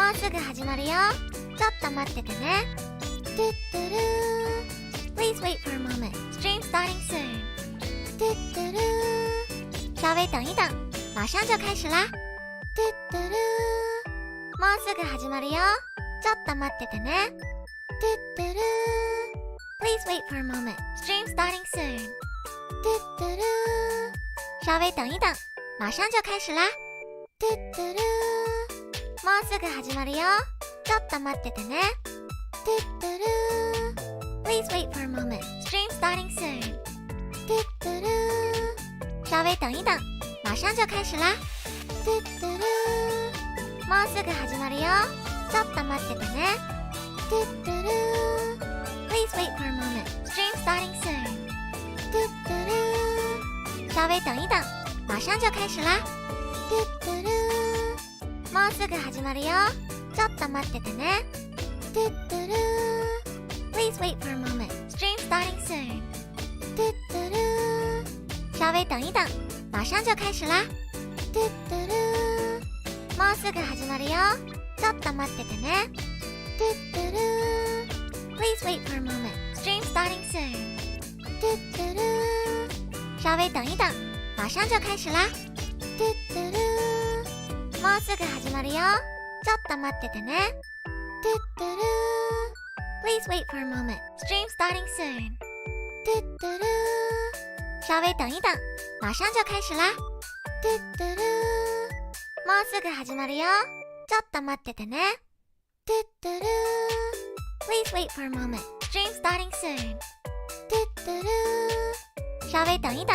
もうすぐ始まるよ。ちょっと待っててね。トゥットゥルー Please wait for a moment. Stream starting soon. トゥットゥルー稍微等一等，马上就开始啦。トゥットゥルーもうすぐ始まるよ。ちょっと待っててね。トゥットゥルー Please wait for a moment. Stream starting soon. トゥットゥルー稍微等一等，马上就开始啦。トゥットゥルーもうすぐ始まるよ。ちょっと待っててね。トゥットゥルー Please wait for a moment. Stream starting soon. トゥットゥルー稍微等一等，马上就开始啦。トゥットゥルーもうすぐ始まるよ。ちょっと待っててね。トゥットゥルー Please wait for a moment. Stream starting soon. トゥットゥルー稍微等一等，马上就开始啦。トゥットゥルーもうすぐ始まるよ。ちょっと待っててね。トゥットゥルー Please wait for a moment. Stream starting soon. トゥットゥルー稍微等一等，马上就开始啦。トゥットゥルーもうすぐ始まるよ。ちょっと待っててね。トゥットゥルー Please wait for a moment. Stream starting soon. トゥットゥルー稍微等一等，马上就开始啦。トゥットゥルーもうすぐ始まるよ。ちょっと待っててね。トゥットゥルー Please wait for a moment. Stream starting soon. トゥットゥルー稍微等一等，马上就开始啦。トゥットゥルーもうすぐ始まるよ。ちょっと待っててね。トゥットゥルー Please wait for a moment. Stream starting soon. トゥットゥルー稍微等一等，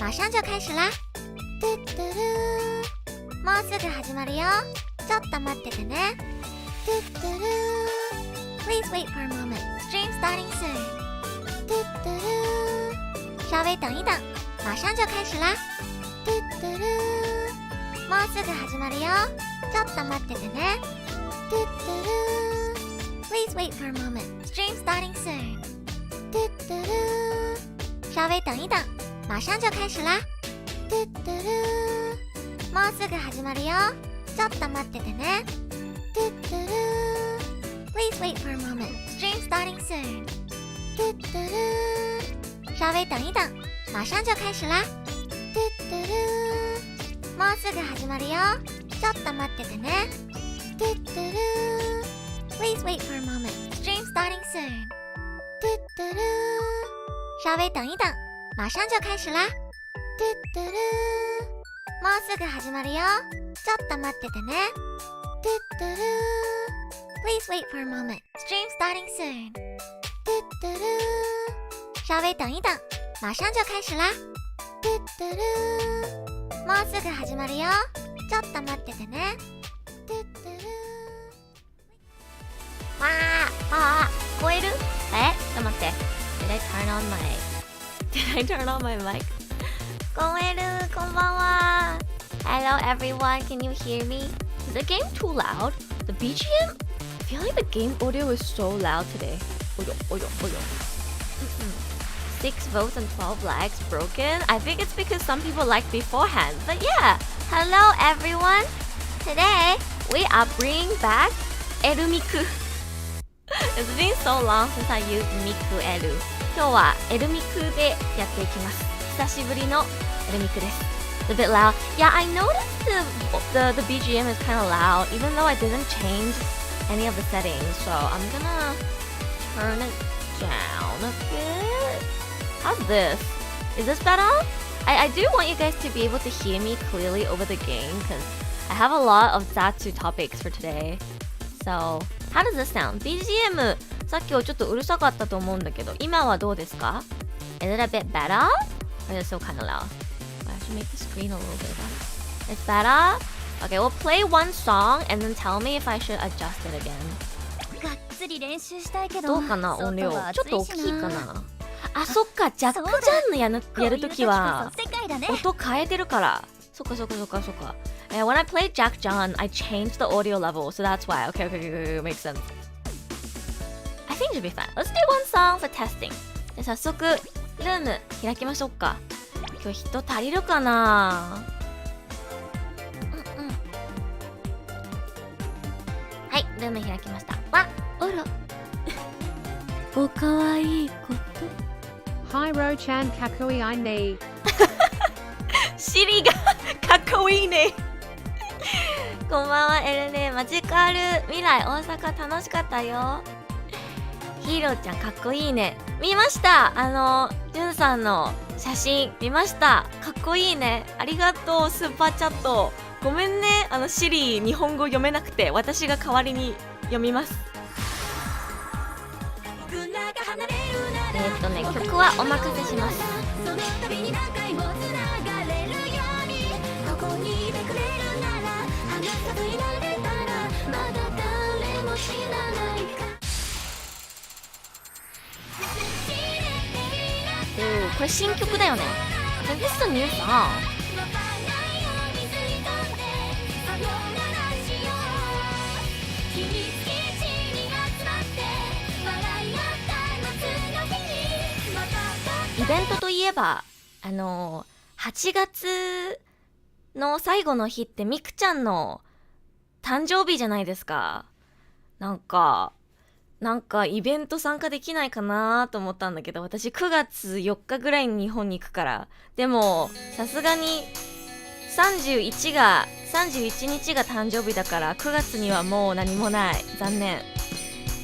马上就开始啦。トゥットゥルーもうすぐ始まるよ。ちょっと待っててね。トゥットゥルー Please wait for a moment. Stream starting soon. トゥットゥルー稍微等一等，马上就开始啦。トゥットゥルーもうすぐ始まるよ。ちょっと待っててね。トゥットゥルー Please wait for a moment. Stream starting soon. トゥットゥルー稍微等一等，马上就开始啦。トゥットゥルーもうすぐ始まるよ。ちょっと待っててね。トゥットゥルー Please wait for a moment. Stream starting soon. トゥットゥルー稍微等一等，马上就开始啦。トゥットゥルーもうすぐ始まるよ。ちょっと待っててね。トゥットゥルー Please wait for a moment. Stream starting soon. トゥットゥルー稍微等一等，马上就开始啦。トゥットゥルーもうすぐ始まるよ。ちょっと待っててね。トゥットゥルー Please wait for a moment. Stream starting soon. トゥットゥルー稍微等一等，马上就开始啦。トゥットゥルーもうすぐ始まるよ。ちょっと待っててね。トゥットゥルー聞こえる？ちょっと待って。Did I turn on my mic? 聞こえる、こんばんは。Hello everyone, can you hear me? Is the game too loud? The BGM? I feel like the game audio is so loud today. およ。6 votes and 12 likes broken. I think it's because some people liked beforehand. But yeah, hello everyone. Today we are bringing back erumiku. It's been so long since I used miku eru. 今日はerumikuでやっていきます。久しぶりのerumikuです。A bit loud. Yeah, I noticed the BGM is kind of loud, even though I didn't change any of the settings. So I'm gonna turn it down a bit. How's this? Is this better? I do want you guys to be able to hear me clearly over the game because I have a lot of Zatsu topics for today. So, how does this sound? BGM さっきはちょっとうるさかったと思うんだけど、今はどうですか? Is it a bit better? Or is it still kind of loud? I should make the screen a little bit better. It's better? Okay, we'll play one song and then tell me if I should adjust it again. どうかな音量。ちょっと大きいかな。あ、そっか、ジャックジャンのやるときは音変えてるから。そっか。When I played Jack John, I changed the audio level, so that's why. Okay, makes sense. I think it should be fine. Let's do one song for testing. で早速、ルーム開きましょうか。今日人足りるかな？はルーム開きました。わ、あら。おかわいいこと。Hi Ro-chan kakui I need. シリがかっこいいね。こんばんは、エルネ。マジカル未来大阪楽しかったよ。ヒーローちゃんかっこいいね。見ました。ジュンさんの写真見ました。かっこいいね。ありがとう、スーパーチャット。ごめんね、シリ日本語読めなくて、私が代わりに読みます。曲はお任せします。これ新曲だよね。This is a new song. イベントといえば、8月の最後の日ってミクちゃんの誕生日じゃないですか。なんかイベント参加できないかなと思ったんだけど、私9月4日ぐらいに日本に行くから。でもさすがに31日が誕生日だから9月にはもう何もない。残念。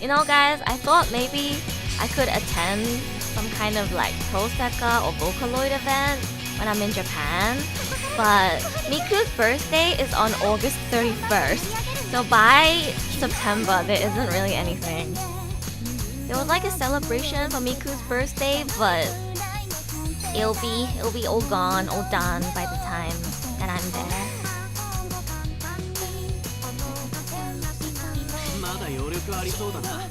You know guys, I thought maybe I could attend some kind of like Proseka or Vocaloid event when I'm in Japan, but Miku's birthday is on August 31st, so by September there isn't really anything. There was like a celebration for Miku's birthday, but it'll be all gone, all done by the time that I'm there. まだ余力ありそうだな。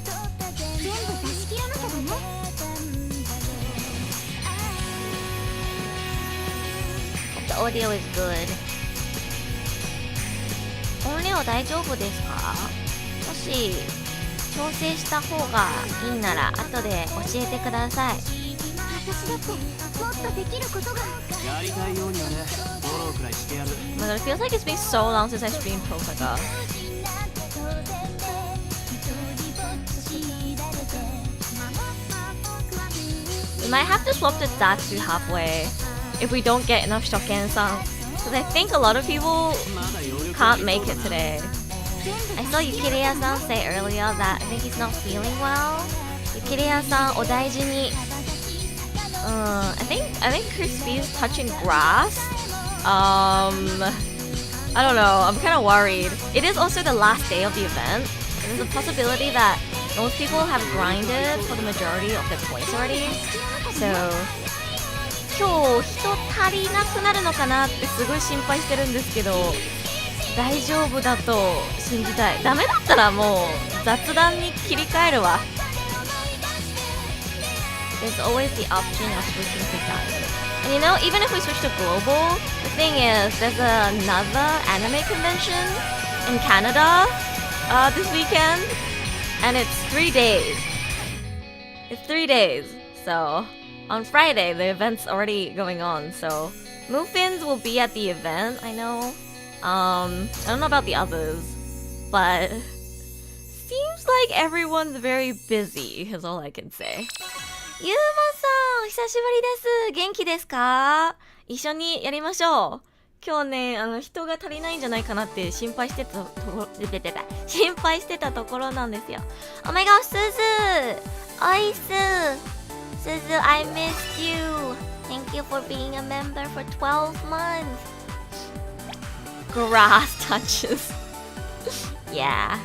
全部出し切らなきゃだね。The audio is good. 音量大丈夫ですか？もし調整した方がいいなら後で教えてください。私だってもっとできることが。やりたいようにはね、フォローくらいしてやる。But it feels like it's been so long since I streamed Proseka. We might have to swap the Datsu halfway if we don't get enough Shoken-san, because I think a lot of people can't make it today. I saw Yukiriya-san say earlier that I think he's not feeling well. Yukiriya-san, お大事に。I think Crispy is touching grass. I don't know. I'm kind of worried. It is also the last day of the event. There's a possibility that most people have grinded for the majority of their points already. So 今日人足りなくなるのかなってすごい心配してるんですけど、大丈夫だと信じたい。ダメだったらもう雑談に切り替えるわ。There's always the option of switching to Japanese. And you know, even if we switch to global, the thing is, there's another anime convention in Canada this weekend, and it's 3 days. It's 3 days, so on Friday the event's already going on. So Muffins will be at the event. I know. I don't know about the others, but seems like everyone's very busy. Is all I can say. ゆうまさん、久しぶりです。元気ですか？一緒にやりましょう。今日ね、人が足りないんじゃないかなって心配してたところなんですよ。Oh my gosh、すず、おいす、すず、I missed you. Thank you for being a member for 12 months. Grass touches. Yeah.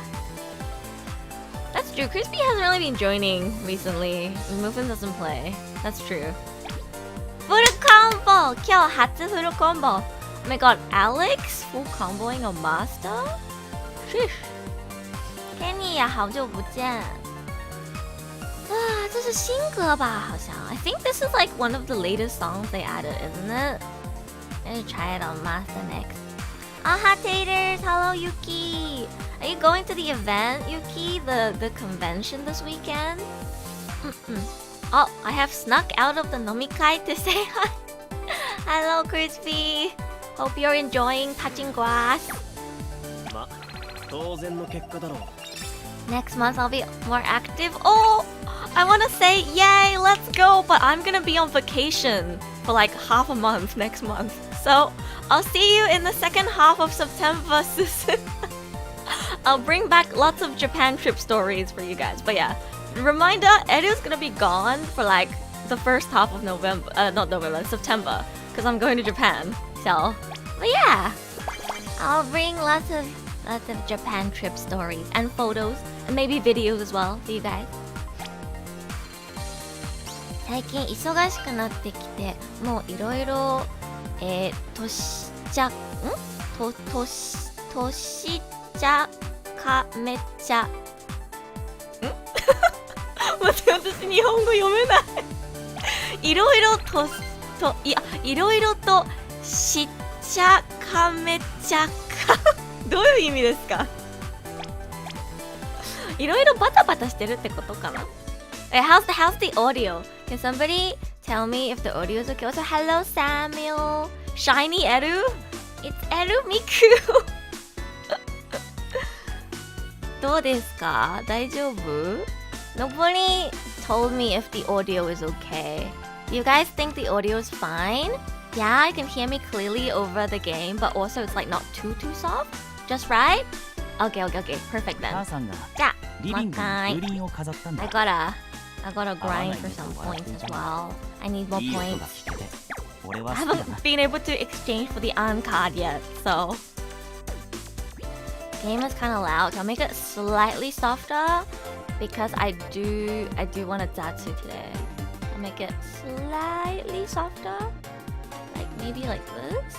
That's true. Crispy hasn't really been joining recently. Muffin doesn't play. That's true. フルコンボ! 今日初フルコンボ! Oh my god, Alex full comboing a master? Kenny 呀，好久不见。啊，这是新歌吧？好像。I think this is like one of the latest songs they added, isn't it? I'm gonna try it on master next. Aha taters! Hello Yuki! Are you going to the event, Yuki? The convention this weekend? Oh, I have snuck out of the nomikai to say hi. Hello, Crispy. Hope you're enjoying touching grass. ま、当然の結果だろう。Next month I'll be more active. Oh, I want to say yay, let's go, but I'm gonna be on vacation for like half a month next month. So I'll see you in the second half of September, Susan. I'll bring back lots of Japan trip stories for you guys. But yeah, reminder, Edu's gonna be gone for like the first half of September, because I'm going to Japan. So, but yeah, I'll bring lots of Japan trip stories and photos and maybe videos as well for you guys. 最近忙しくなってきて、もういろいろ年茶かめちゃ待って、私日本語読めない。いろいろとしっちゃかめちゃかどういう意味ですか？いろいろバタバタしてるってことかな。How's the audio? Can somebody tell me if the audio is okay? Also, hello Samuel, Shiny Eru, it's erumiku. どうですか？大丈夫？ Nobody told me if the audio is okay. Do you guys think the audio is fine? Yeah, you can hear me clearly over the game, but also it's like not too soft. Just right? Okay, perfect then. じゃあ、もう一回。I gotta grind for some points as well. I need more points. I haven't been able to exchange for the An card yet, so game is kind of loud. So I'll make it slightly softer because I do want a Zatsu today. I'll make it slightly softer, like maybe like this.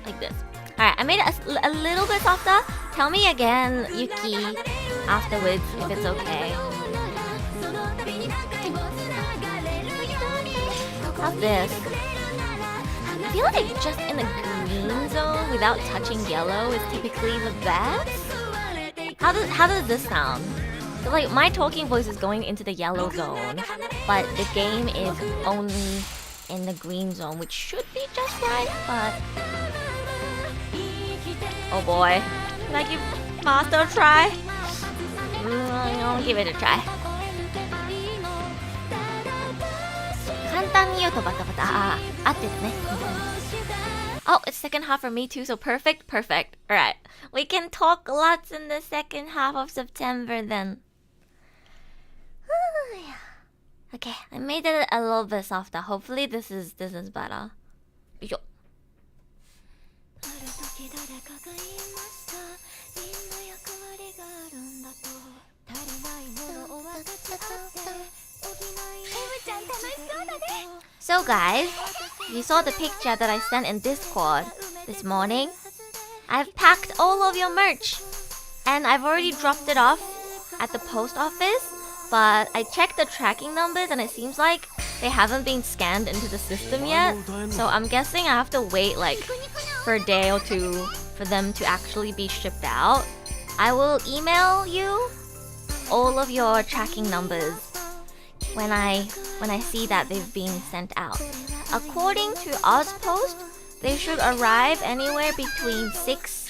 Like this. Alright, I made it a little bit softer. Tell me again, Yuki, afterwards, if it's okay. How's this? I feel like just in the green zone without touching yellow is typically the best. How does this sound? So like my talking voice is going into the yellow zone, but the game is only in the green zone, which should be just right, but oh boy. Can I give Master a try? I'll give it a try. 簡単に言うとバタバタ。合ってるね。Oh, it's second half for me too, so perfect. Alright. We can talk lots in the second half of September then. Okay, I made it a little bit softer. Hopefully this is better. Yo. So guys, you saw the picture that I sent in Discord this morning. I've packed all of your merch and I've already dropped it off at the post office, but I checked the tracking numbers and it seems like they haven't been scanned into the system yet. So I'm guessing I have to wait like for a day or two for them to actually be shipped out. I will email you all of your tracking numbers when I see that they've been sent out. According to Ozpost, they should arrive anywhere between 6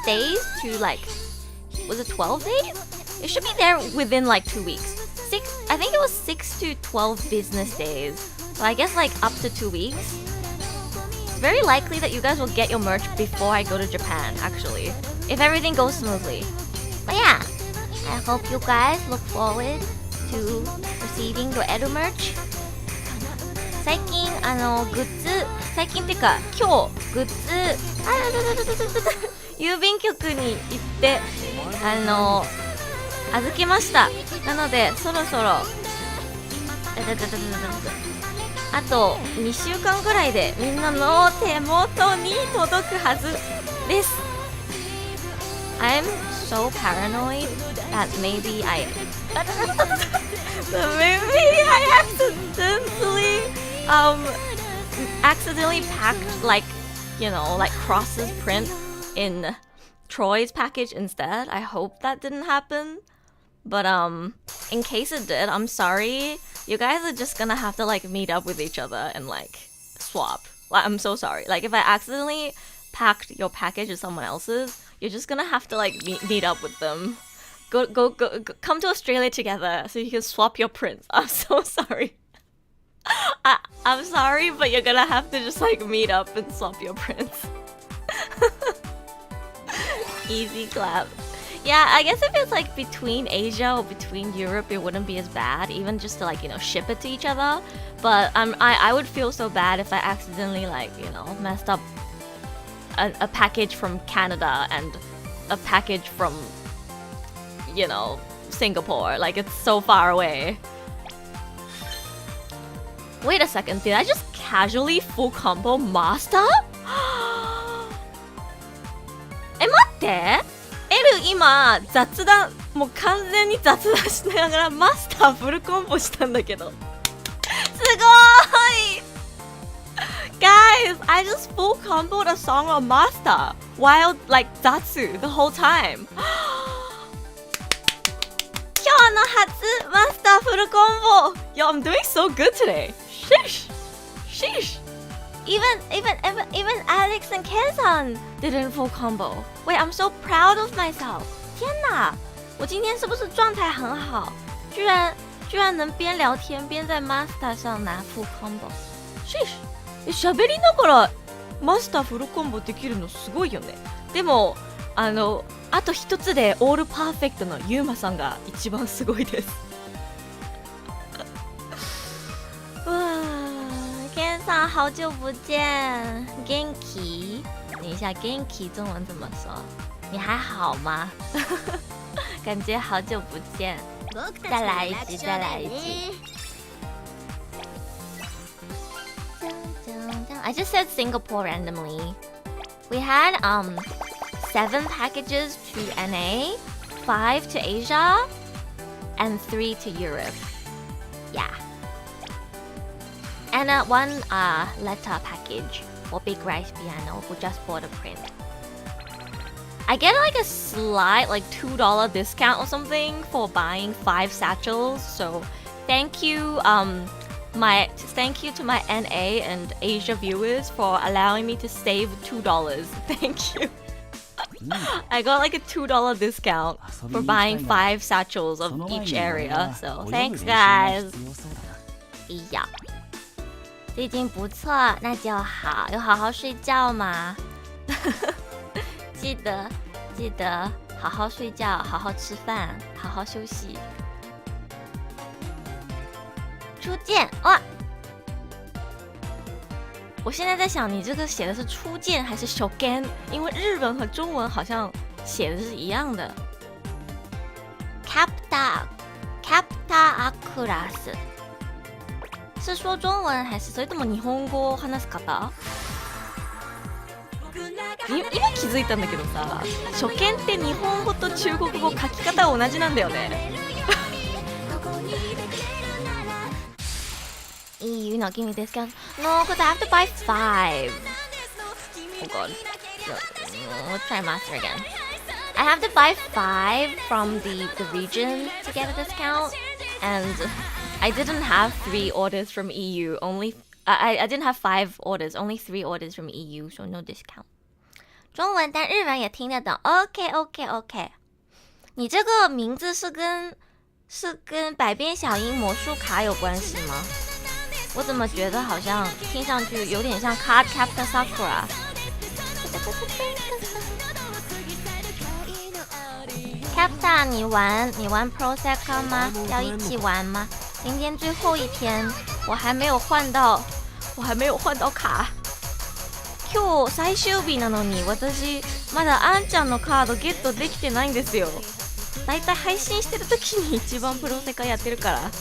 days to like, was it 12 days? It should be there within like 2 weeks. I think it was 6 to 12 business days. So I guess like up to 2 weeks. It's very likely that you guys will get your merch before I go to Japan, actually, if everything goes smoothly. But yeah, I hope you guys look forward to receiving your Edu merch. 最近グッズ、最近ってか今日グッズ郵便局に行って預けました。なのでそろそろあと2週間ぐらいでみんなの手元に届くはずです。I'm so paranoid that maybe I accidentally packed like, you know, like Cross's print in Troy's package instead. I hope that didn't happen. But in case it did, I'm sorry. You guys are just gonna have to like meet up with each other and like swap. Like, I'm so sorry. Like if I accidentally packed your package with someone else's, you're just gonna have to like meet up with them. Go, come to Australia together so you can swap your prints. I'm so sorry. I'm sorry, but you're gonna have to just like meet up and swap your prints. Easy clap. Yeah, I guess if it's like between Asia or between Europe, it wouldn't be as bad, even just to like, you know, ship it to each other. But I would feel so bad if I accidentally like, you know, messed up a package from Canada and a package from, you know, Singapore. Like, it's so far away. Wait a second, did I just casually full combo master? 待って L 今雑談もう完全に雑談しながらマスターフルコンボしたんだけどすごーい Guys, I just full comboed a song on master while like Zatsu the whole time 今日の初マスターフルコンボ Yo, I'm doing so good today Sheesh Sheesh Even Alex and Ken-san didn't full combo. Wait, I'm so proud of myself. 天哪，我今天是不是状態很好？居然能邊聊天邊在 Master 上拿 full combo。Sheesh。喋りながらマスターフルコンボできるのすごいよね。でもあと一つでオールパーフェクトのユーマさんが一番すごいです。わー。天上好久不见 Genki 等一下 Genki 中文怎么说你还好吗感觉好久不见再来一句再来一句 I just said Singapore randomly we had 7 packages to NA 5 to Asia and 3 to Europe yeah and one letter package for Big Rice Piano who just bought a print. I get like a slight like $2 discount or something for buying 5 satchels. So thank you thank you to my NA and Asia viewers for allowing me to save $2. Thank you. I got like a $2 discount for buying 5 satchels of each area. So thanks guys. Yeah. 最近不错，那就好。有好好睡觉吗？记得好好睡觉，好好吃饭，好好休息。初见哇！我现在在想，你这个写的是初见还是初見？因为日文和中文好像写的是一样的。Capta Across。是说中文还是それとも日本語を話す方？今気づいたんだけどさ、初見って日本語と中国語書き方同じなんだよね。EU not giving discounts. No, because I have to buy 5. Oh god. No, let's try master again. I have to buy 5 from the region to get a discount, and I didn't have 3 orders from EU. I didn't have 5 orders, only 3 orders from EU, so no discount. 中文但日文也听得懂。OK。你这个名字是跟百变小樱魔术卡有关系吗？我怎么觉得好像听上去有点像 Card Captor Sakura。Capta， 你玩 Pro Sekai 吗？要一起玩吗？今天最後一天，我还没有换到卡。今日最終日なのに私まだあんちゃんのカードゲットできてないんですよ。だいたい配信してる時に一番プロセカやってるから。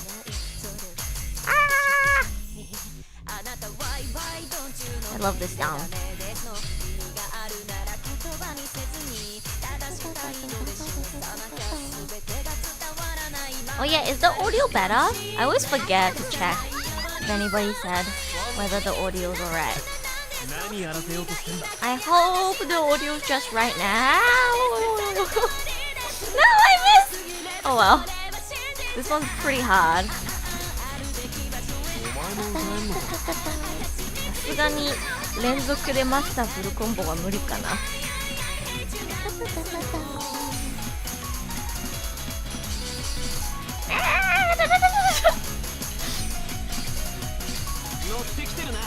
I love this song. Oh yeah, is the audio better? I always forget to check if anybody said whether the audio is alright. I hope the audio is just right now. No, I missed! Oh well. This one's pretty hard. さすがに連続でマスターフルコンボは無理かな。乗ってきてるな。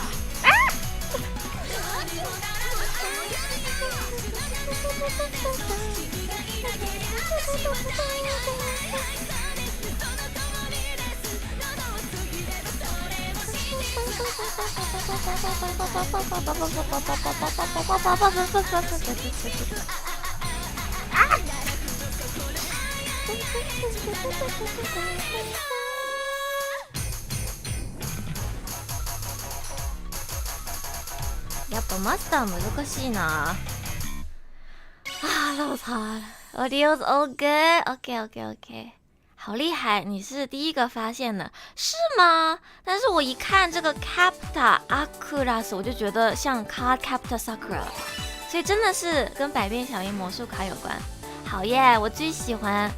やっぱマスター難しいな。that was hard. Audio's all good. OK。好厉害，你是第一个发现的，是吗？但是我一看这个 Capta Akuras， 我就觉得像 Card Capta Sakura， 所以真的是跟百变小樱魔术卡有关。好耶，我最喜欢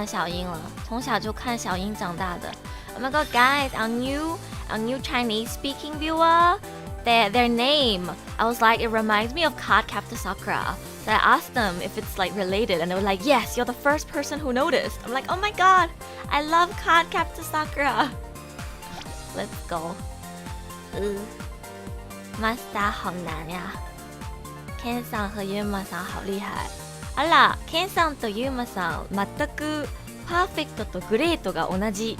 小樱了，从小就看小樱长大的。Oh my god, guys, our new Chinese speaking viewer, their name, I was like, it reminds me of Card Capta Sakura. So I asked them if it's like related, and they were like, yes, you're the first person who noticed. I'm like, oh my god, I love Card Capta Sakura. Let's go. Master 好难呀。Ken さん和ユーマさん好厉害。あら、Ken さんとユーマさん全くパーフェクトとグレートが同じ。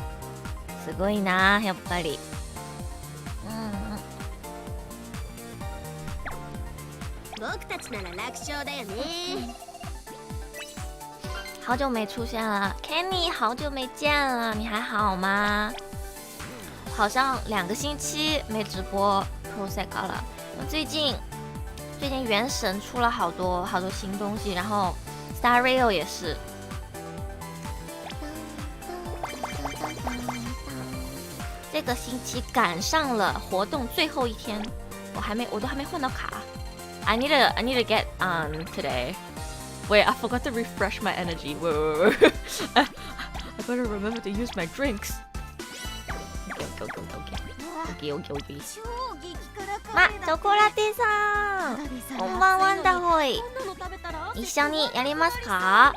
すごいな、やっぱり。僕たちなら楽勝だよね。好久没出现了 ，Kenny， 好久没见了，你还好吗？好像2个星期没直播 Project Sekai 了。最近原神出了好多新东西，然后 Star Rail 也是。这个星期赶上了活动最后一天，我都还没换到卡。I need to get on today. Wait, I forgot to refresh my energy. Wait. I better remember to use my drinks. Okay. ま、チョコラテさん、こんばんはんだほい。一緒にやりますか？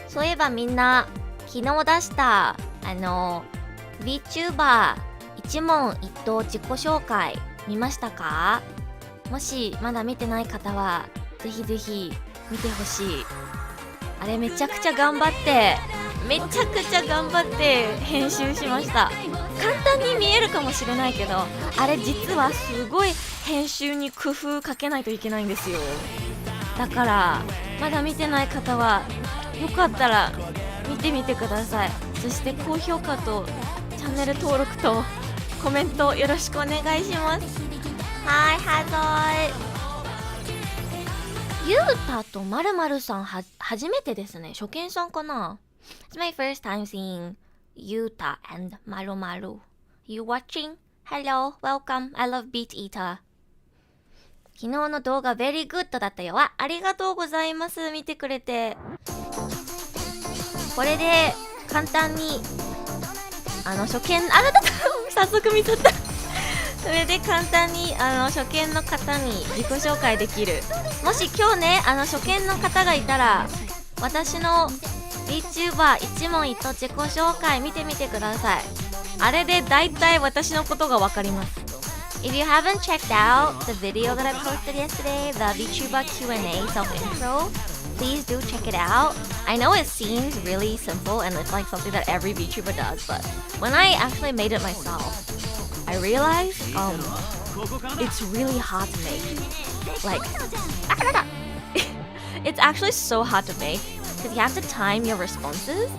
そういえばみんな昨日出したVTuber 一問一答自己紹介見ましたか？もしまだ見てない方はぜひぜひ見てほしい。あれめちゃくちゃ頑張って編集しました。簡単に見えるかもしれないけど、あれ実はすごい編集に工夫かけないといけないんですよ。だからまだ見てない方はよかったら見てみてください。そして高評価とチャンネル登録とコメントよろしくお願いします。はい、はぞい。ゆうたとまるまるさん初めてですね。初見さんかな。It's my first time seeing Yuta and Maru. You watching? Hello, welcome. I love Beat Eater. 昨日の動画 very good だったよ。ありがとうございます。見てくれて。これで簡単に初見早速見ちゃった。それで簡単に初見の方に自己紹介できる。もし今日ね初見の方がいたら私の VTuber 一問一答自己紹介見てみてください。あれでだいたい私のことがわかります。If you haven't checked out the video that I posted yesterday, the VTuber Q&A self-intro, please do check it out. I know it seems really simple and it's like something that every VTuber does, but when I actually made it myself, I realized it's really hard to make. Like, it's actually so hard to make because you have to time your responses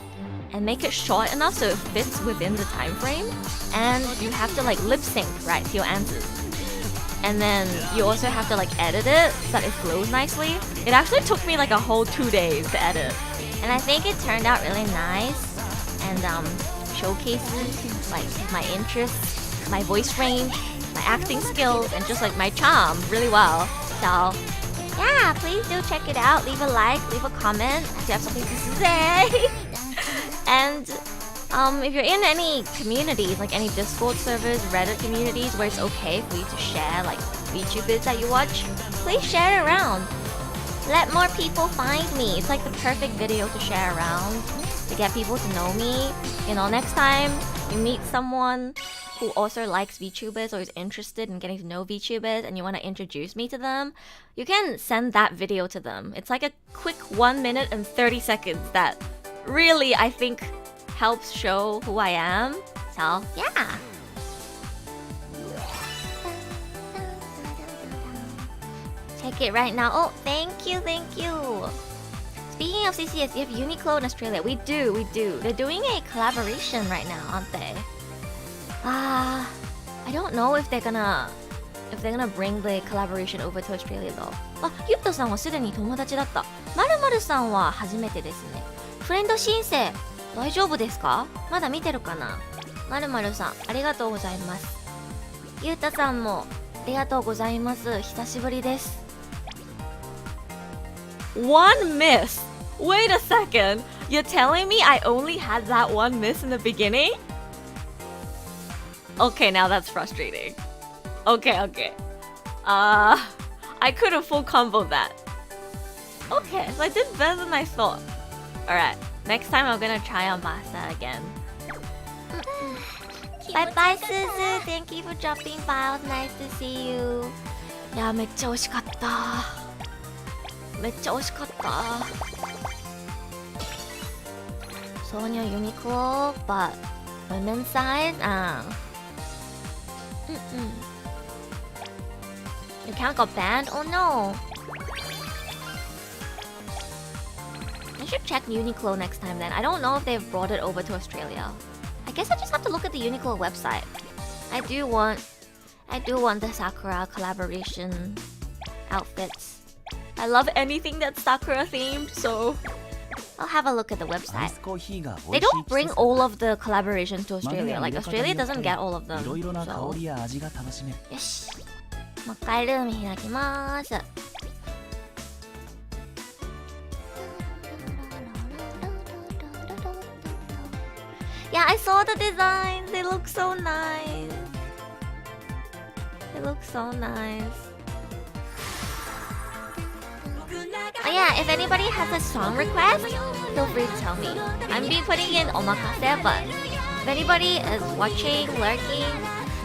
and make it short enough so it fits within the time frame, and you have to like lip sync right to your answers, and then you also have to like edit it so that it flows nicely. It actually took me like a whole 2 days to edit, and I think it turned out really nice and showcases like my interests, my voice range, my acting skills, and just like my charm really well. So yeah, please do check it out. Leave a like, leave a comment if you have something to say. And If you're in any communities, like any Discord servers, Reddit communities where it's okay for you to share like VTubers that you watch, please share it around. Let more people find me. It's like the perfect video to share around to get people to know me. You know, next time you meet someone who also likes VTubers or is interested in getting to know VTubers and you want to introduce me to them, you can send that video to them. It's like a quick 1 minute and 30 seconds that really, I think, helps show who I am. So, yeah. Check it right now. Oh, thank you, thank you. Speaking of CCS, you have Uniqlo in Australia. We do. They're doing a collaboration right now, aren't they? I don't know if they're gonna bring the collaboration over to Australia though. ゆっとさんはすでに友達だった。まるまるさんは初めてですね。フレンド申請大丈夫ですか？まだ見てるかな？まるまるさんありがとうございます。ゆうたさんもありがとうございます。久しぶりです。One miss. Wait a second. You're telling me I only had that one miss in the beginning? Okay, now that's frustrating. Okay. I could have full comboed that. Okay, so I did better than I thought. Alright, next time I'm gonna try on Masa again. Bye bye, Suzu. Thank you for dropping by. It was nice to see you. いや、めっちゃ惜しかった。Sonia Uniqlo, but women's size? Your account got banned? Oh no! I should check Uniqlo next time then. I don't know if they've brought it over to Australia. I guess I just have to look at the Uniqlo website. I do want the Sakura collaboration outfits. I love anything that's Sakura themed, so I'll have a look at the website. They don't bring all of the collaborations to Australia. Like Australia doesn't get all of them. So. よし。もう一回ルーム開きます。Yeah, I saw the designs. They look so nice. Oh yeah, if anybody has a song request, feel free to tell me. I'm be putting in omakase, but if anybody is watching, lurking,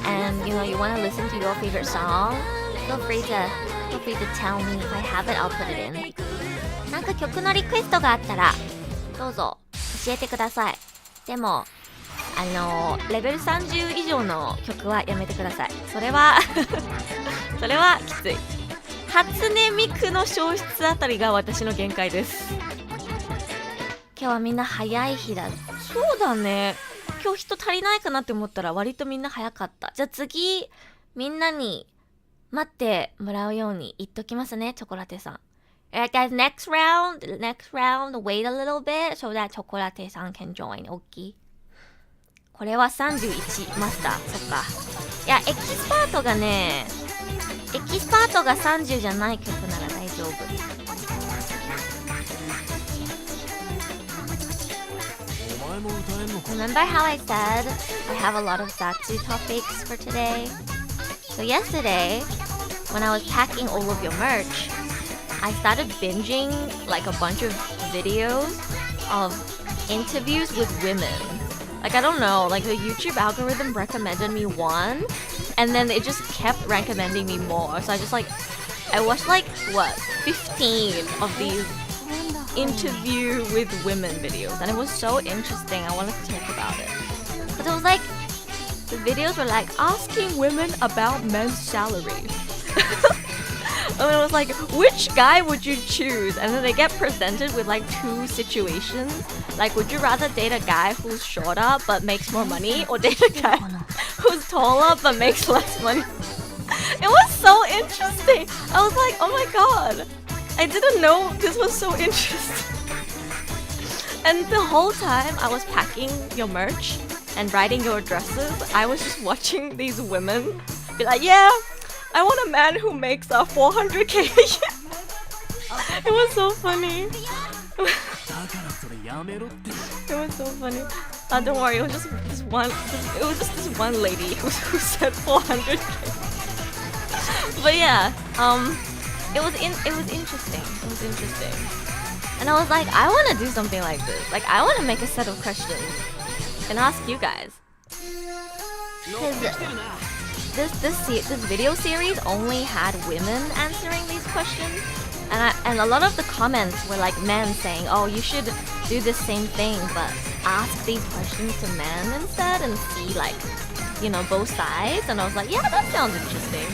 and you know you want to listen to your favorite song, feel free to tell me. If I have it, I'll put it in. なんか曲のリクエストがあったらどうぞ教えてください。でもレベル30以上の曲はやめてください。それはきつい。初音ミクの消失あたりが私の限界です。今日はみんな早い日だ。そうだね。今日人足りないかなって思ったら割とみんな早かった。じゃあ次みんなに待ってもらうように言っときますね、チョコラテさん。Alright guys, next round, wait a little bit so that チョコラテさん can join. OK? これは31マスター。そっか。いや、エキスパートが30じゃない曲なら大丈夫。Remember how I said I have a lot of Zatsu topics for today? So yesterday, when I was packing all of your merch, I started binging like a bunch of videos of interviews with women. Like, I don't know, like the YouTube algorithm recommended me one, and then it just kept recommending me more. So I watched like, 15 of these interview with women videos, and it was so interesting. I wanted to talk about it. But it was like, the videos were like, asking women about men's salaries. And it was like, which guy would you choose? And then they get presented with like two situations. Like, would you rather date a guy who's shorter but makes more money, or date a guy who's taller but makes less money? It was so interesting. I was like, oh my god, I didn't know this was so interesting. And the whole time I was packing your merch and writing your addresses, I was just watching these women be like, yeah, I want a man who makes 400k a year. It was so funny. It was so funny. Don't worry, it was just this one. It was just this one lady who said 400k. But yeah, it was interesting. It was interesting, and I was like, I want to do something like this. Like, I want to make a set of questions and ask you guys. Because this video series only had women answering these questions, and a lot of the comments were like men saying, oh, you should do the same thing but ask these questions to men instead and see, like, you know, both sides. And I was like, yeah, that sounds interesting.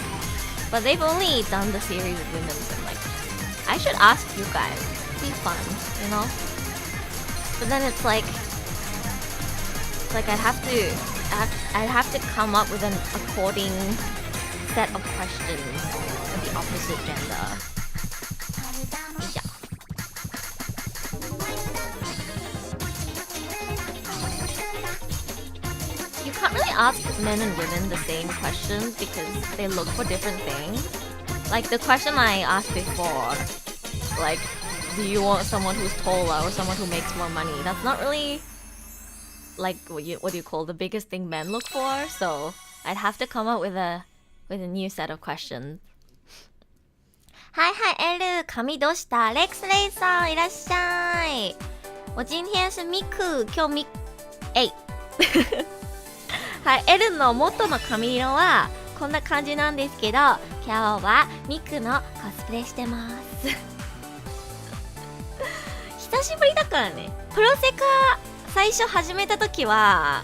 But they've only done the series with women, so like, I should ask you guys. It'd be fun, you know? But then it's like I'd have to come up with an according set of questions for the opposite gender. Yeah. You can't really ask men and women the same questions because they look for different things. Like the question I asked before, like, do you want someone who's taller or someone who makes more money? That's not really like what do you call the biggest thing men look for. So I'd have to come up with a new set of questions. はいはい L 髪どうしたレックスレイさんいらっしゃい。我今天是ミク今日えいはい L の元の髪色はこんな感じなんですけど、今日はミクのコスプレしてます久しぶりだからね。プロセカ最初始めた時は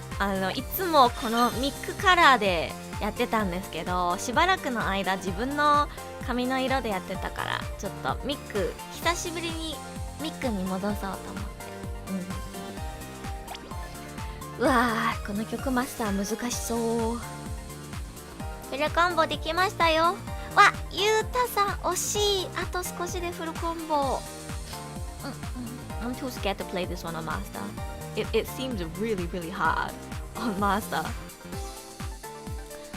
いつもこのミックカラーでやってたんですけど、しばらくの間自分の髪の色でやってたからちょっとミック久しぶりにミックに戻そうと思って、うわーこの曲マスター難しそう。フルコンボできましたよ。わゆうたさん惜しい。あと少しでフルコンボ。I'm too scared to play this one on master. It seems really hard on master.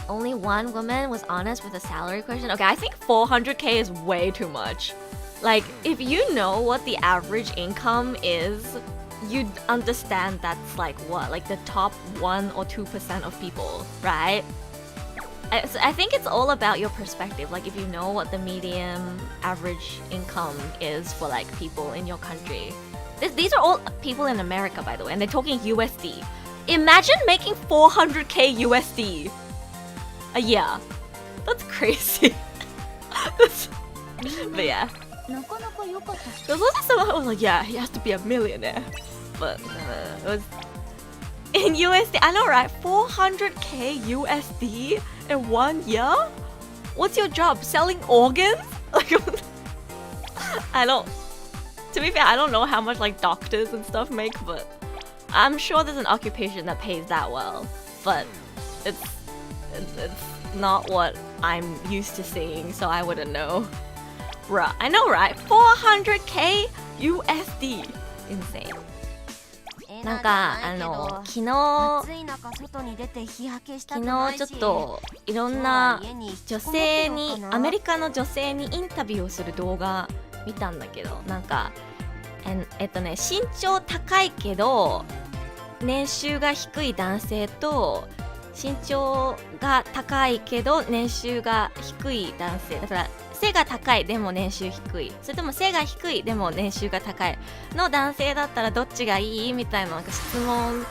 Only one woman was honest with a salary question. Okay, I think 400k is way too much. Like, if you know what the average income is, you'd understand that's like what? Like the top 1 or 2% of people, right? I think it's all about your perspective. Like, if you know what the median average income is for like people in your country. These are all people in America, by the way, and they're talking USD. Imagine making 400k USD a year. That's crazy. But yeah. There was also someone who was like, yeah, he has to be a millionaire. But it was in USD. I know, right? 400k USD in 1 year? What's your job? Selling organs? Like, to be fair, I don't know how much like doctors and stuff make, but I'm sure there's an occupation that pays that well. But it's not what I'm used to seeing, so I wouldn't know. Bruh, I know, right? 400k USD. Insane. なんか昨日ちょっといろんな女性にアメリカの女性にインタビューをする動画見たんだけど、なんか身長高いけど年収が低い男性と身長が高いけど年収が低い男性だから背が高いでも年収低い、それとも背が低いでも年収が高いの男性だったらどっちがいいみたいな、なんか質問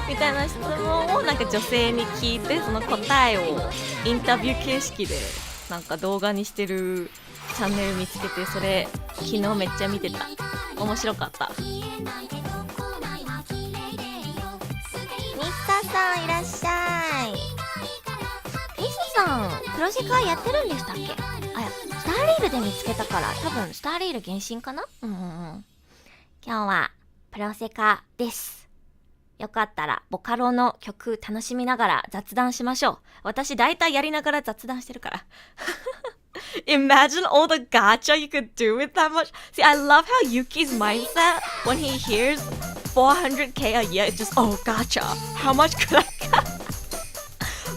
みたいな質問をなんか女性に聞いて、その答えをインタビュー形式でなんか動画にしてるチャンネル見つけて、それ昨日めっちゃ見てた。面白かった。ミスターさんいらっしゃい。ミスさんプロジェクトやってるんでしたっけ？あ、いやスターリールで見つけたから多分スターリール原神かな。今日はプロセカです。よかったらボカロの曲楽しみながら雑談しましょう。私大体やりながら雑談してるからImagine all the gacha you could do with that much. See, I love how Yuki's mindset when he hears 400k a year, it's just, oh, gacha. How much could I get?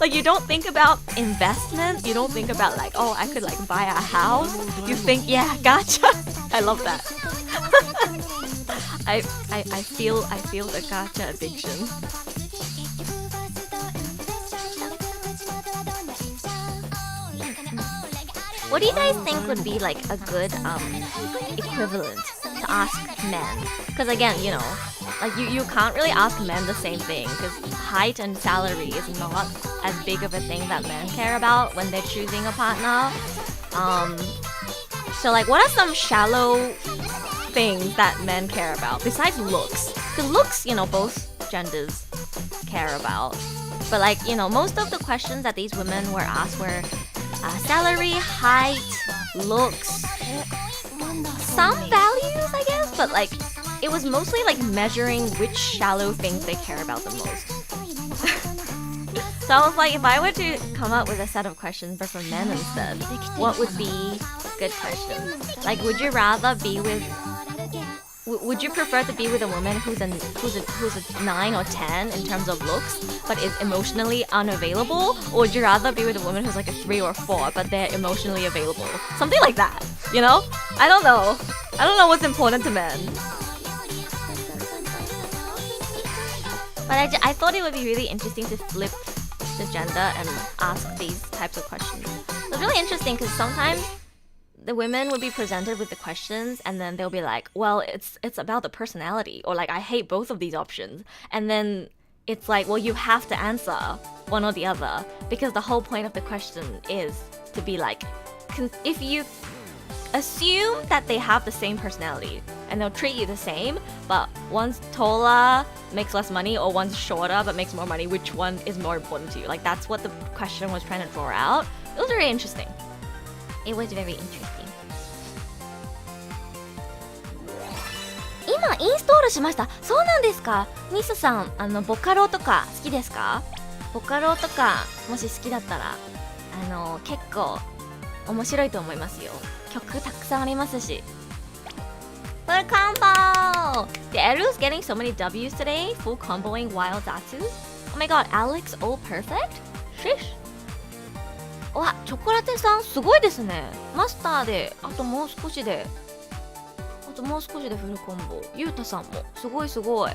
Like, you don't think about investment. You don't think about like, oh, I could like buy a house. You think, yeah, gacha. I love that. I feel the gacha addiction. What do you guys think would be like a good equivalent to ask men? Because again, you know, like you can't really ask men the same thing because height and salary is not as big of a thing that men care about when they're choosing a partner. So like, what are some shallow things that men care about besides looks? Because looks, you know, both genders care about. But like, you know, most of the questions that these women were asked were salary, height, looks, some values, I guess, but like it was mostly like measuring which shallow things they care about the most. So I was like, if I were to come up with a set of questions but for men instead, what would be good questions? Like, would you rather be with would you prefer to be with a woman who's a 9 or 10 in terms of looks, but is emotionally unavailable? Or would you rather be with a woman who's like a 3 or 4, but they're emotionally available? Something like that, you know? I don't know. I don't know what's important to men. But I thought it would be really interesting to flip the gender and ask these types of questions. It's really interesting because sometimes the women would be presented with the questions and then they'll be like, well, it's about the personality, or like, I hate both of these options. And then it's like, well, you have to answer one or the other because the whole point of the question is to be like, if you assume that they have the same personality and they'll treat you the same, but one's taller, makes less money, or one's shorter but makes more money, which one is more important to you? Like, that's what the question was trying to draw out. It was very interesting. It was very interesting. 今インストールしました。そうなんですか。ミスさん、ボカロとか好きですか？ボカロとかもし好きだったら、結構面白いと思いますよ。曲たくさんありますし。Full combo! The Eru's getting so many W's today. Full comboing wild Zatsu. Oh my god, Alex, all perfect? Shish. わ、チョコラテさんすごいですね。マスターであともう少しでフルコンボ。ゆうたさんもすごいすごい。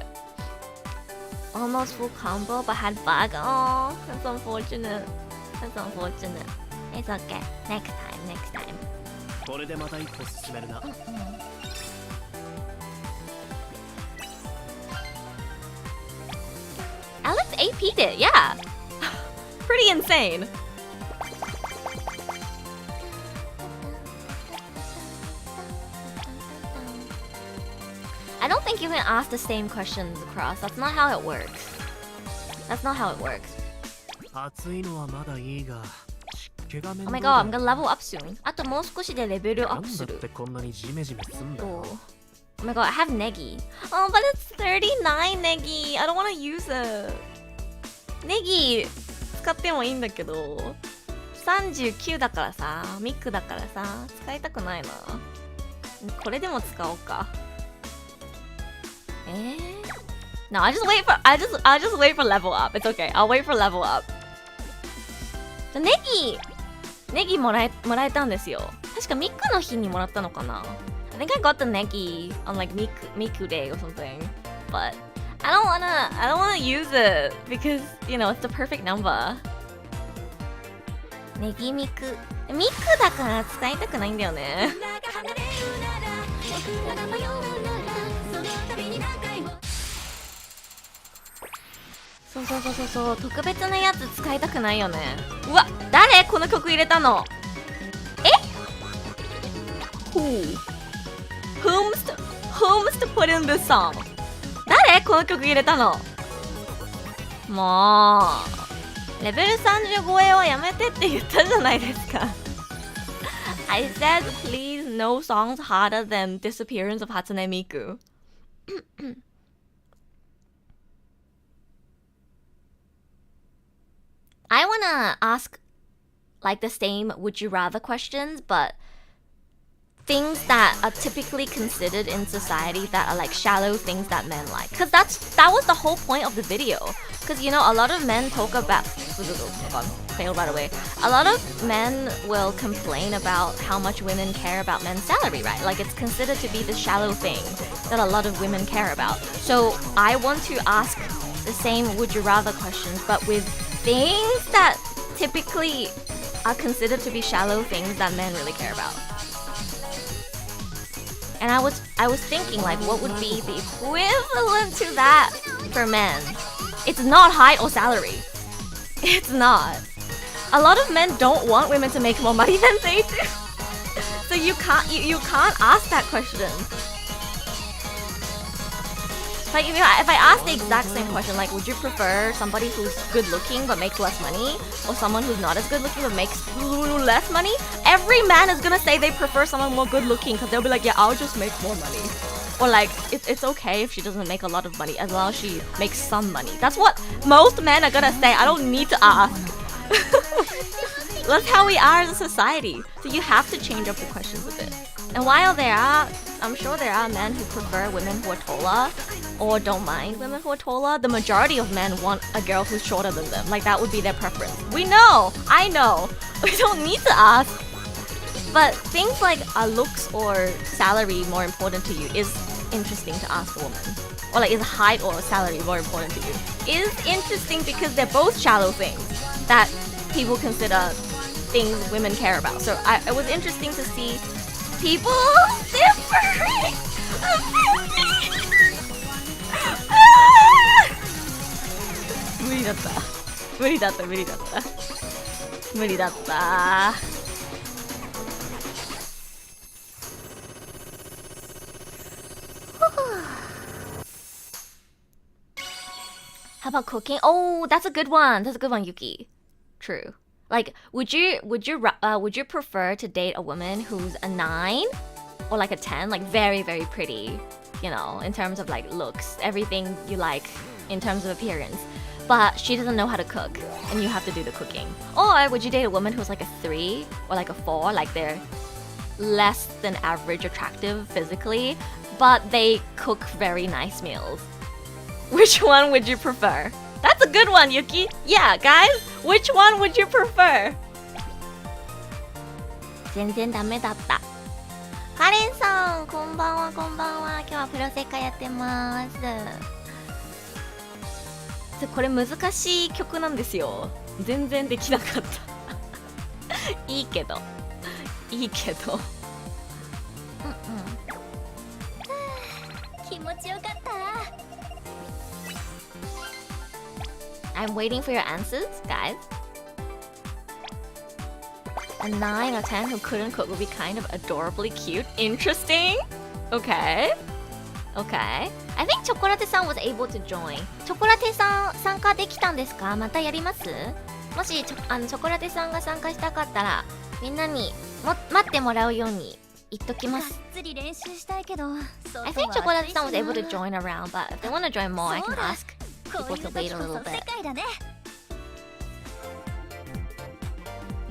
Almost full combo but had bug. Oh, that's unfortunate. It's okay. Next time. これでまた一歩進めるな。Alex AP'd it, yeah. Pretty insane. I don't think you can ask the same questions across. That's not how it works. Oh my god, I'm gonna level up soon. あともう少しでレベルアップする。Oh my god, I have Negi. Oh, but it's 39 Negi. I don't wanna use it. Negi 使ってもいいんだけど、39だからさ、ミックだからさ、使いたくないな。これでも使おうか。No, I'll just wait for level up. It's okay. I'll wait for level up. ネギもらえたんですよ。確かミクの日にもらったのかな。I think I got the Negi on like Miku Day or something. But I don't wanna use it because, you know, it's the perfect number. ネギミクだから使いたくないんだよね。そう特別なやつ使いたくないよね。うわ、誰この曲入れたの？Who's to put in this song? 誰この曲入れたの？もうレベル30超えはやめてって言ったじゃないですか。I said please no songs harder than Disappearance of Hatsune Miku. I wanna ask like the same would you rather questions, but things that are typically considered in society that are like shallow things that men like. Cause that was the whole point of the video. Cause you know a lot of men talk about failed right away. A lot of men will complain about how much women care about men's salary, right? Like it's considered to be the shallow thing that a lot of women care about. So I want to ask the same would you rather questions, but with things that typically are considered to be shallow things that men really care about. And I was thinking like what would be the equivalent to that for men? It's not height or salary. It's not. A lot of men don't want women to make more money than they do. So you can't ask that question. Like if I ask the exact same question, like would you prefer somebody who's good looking but makes less money, or someone who's not as good looking but makes less money? Every man is gonna say they prefer someone more good looking because they'll be like, yeah, I'll just make more money. Or like, it's okay if she doesn't make a lot of money as long as she makes some money. That's what most men are gonna say. I don't need to ask. That's how we are as a society. So you have to change up the questions a bit. And while I'm sure there are men who prefer women who are taller or don't mind women who are taller, the majority of men want a girl who's shorter than them. Like that would be their preference. We know, I know. We don't need to ask. But things like are looks or salary more important to you is interesting to ask a woman. Or like is height or salary more important to you? Is interesting because they're both shallow things that people consider things women care about. So it was interesting to see people differing. 無理だった。無理だった。無理だった。無理だった。How about cooking? Oh, that's a good one. That's a good one, Yuki. True. Like, would you prefer to date a woman who's a 9 or like a 10, like very, very pretty, you know, in terms of like looks, everything you like in terms of appearance, but she doesn't know how to cook and you have to do the cooking? Or would you date a woman who's like a 3 or like a 4, like they're less than average attractive physically, but they cook very nice meals? Which one would you prefer? That's a good one, Yuki. Yeah, guys, which one would you prefer? 全然ダメだった。カレンさん、こんばんは、こんばんは。今日はプロセカやってます。これ難しい曲なんですよ。全然できなかった。いいけど。いいけど。気持ちよかった。I'm waiting for your answers, guys. A 9 or 10 who couldn't cook would be kind of adorably cute. Interesting. Okay. Okay. I think チョコラテさん was able to join. チョコラテさん参加できたんですか？またやります？もしチョコラテさんが参加したかったらみんなに待ってもらうように言っときます。I think チョコラテさん was able to join around, but if they want to join more, I can ask people to wait a little bit. Let me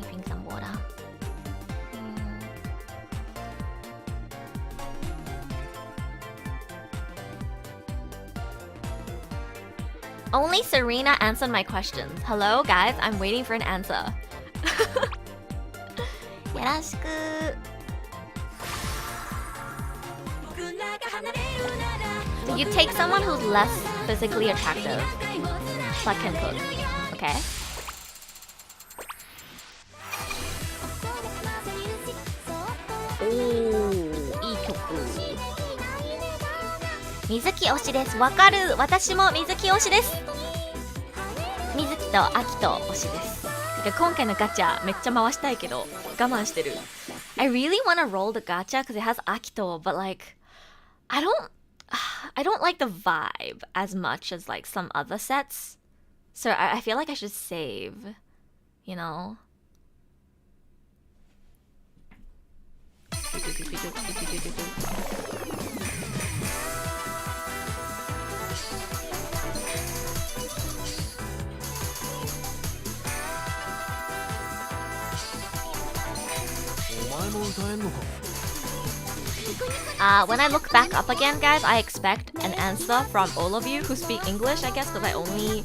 drink some water. Only Serena answered my questions. Hello, guys. I'm waiting for an answer. よろしく。So you take someone who's less physically attractive, but can cook. Okay? Oh, いい曲。水木推しです。わかる。私も水木推しです。水木と秋と推しです。てか今回のガチャめっちゃ回したいけど我慢してる。I really want to roll the gacha because it has Akito, but like I don't like the vibe as much as like some other sets. So I feel like I should save, you know? When I look back up again, guys, I expect an answer from all of you who speak English, I guess, because I only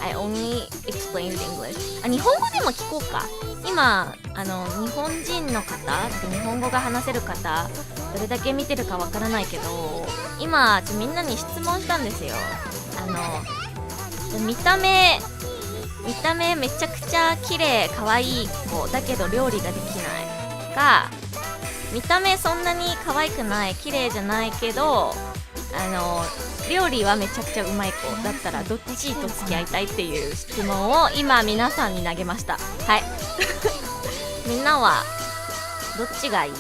I only explained in English. 日本語でも聞こうか。今日本人の方、日本語が話せる方どれだけ見てるかわからないけど、今みんなに質問したんですよ。見た目めちゃくちゃ綺麗可愛い子だけど料理ができないか、見た目そんなに可愛くない綺麗じゃないけど料理はめちゃくちゃうまい子だったらどっちと付き合いたいっていう質問を今皆さんに投げました。はいみんなはどっちがいい？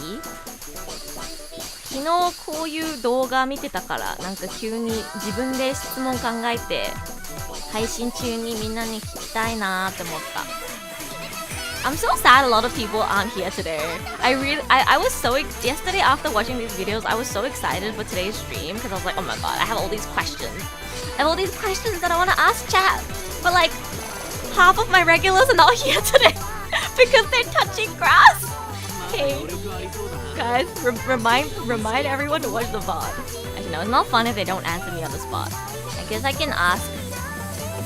昨日こういう動画見てたからなんか急に自分で質問考えて配信中にみんなに聞きたいなーって思った。I'm so sad a lot of people aren't here today. I was so yesterday after watching these videos, I was so excited for today's stream because I was like, oh my god, I have all these questions. I have all these questions that I want to ask chat. But like half of my regulars are not here today because they're touching grass. Okay, guys, remind everyone to watch the VOD. Actually, no, it's not fun if they don't answer me on the spot. I guess I can ask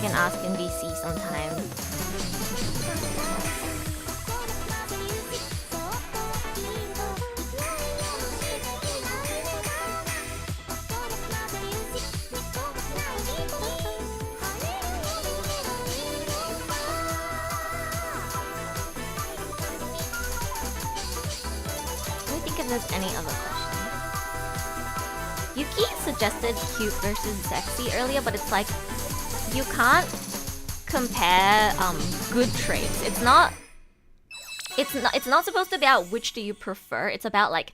in VC sometime. If there's any other questions. Yuki suggested cute versus sexy earlier, but it's like you can't compare good traits. It's not supposed to be about which do you prefer. It's about like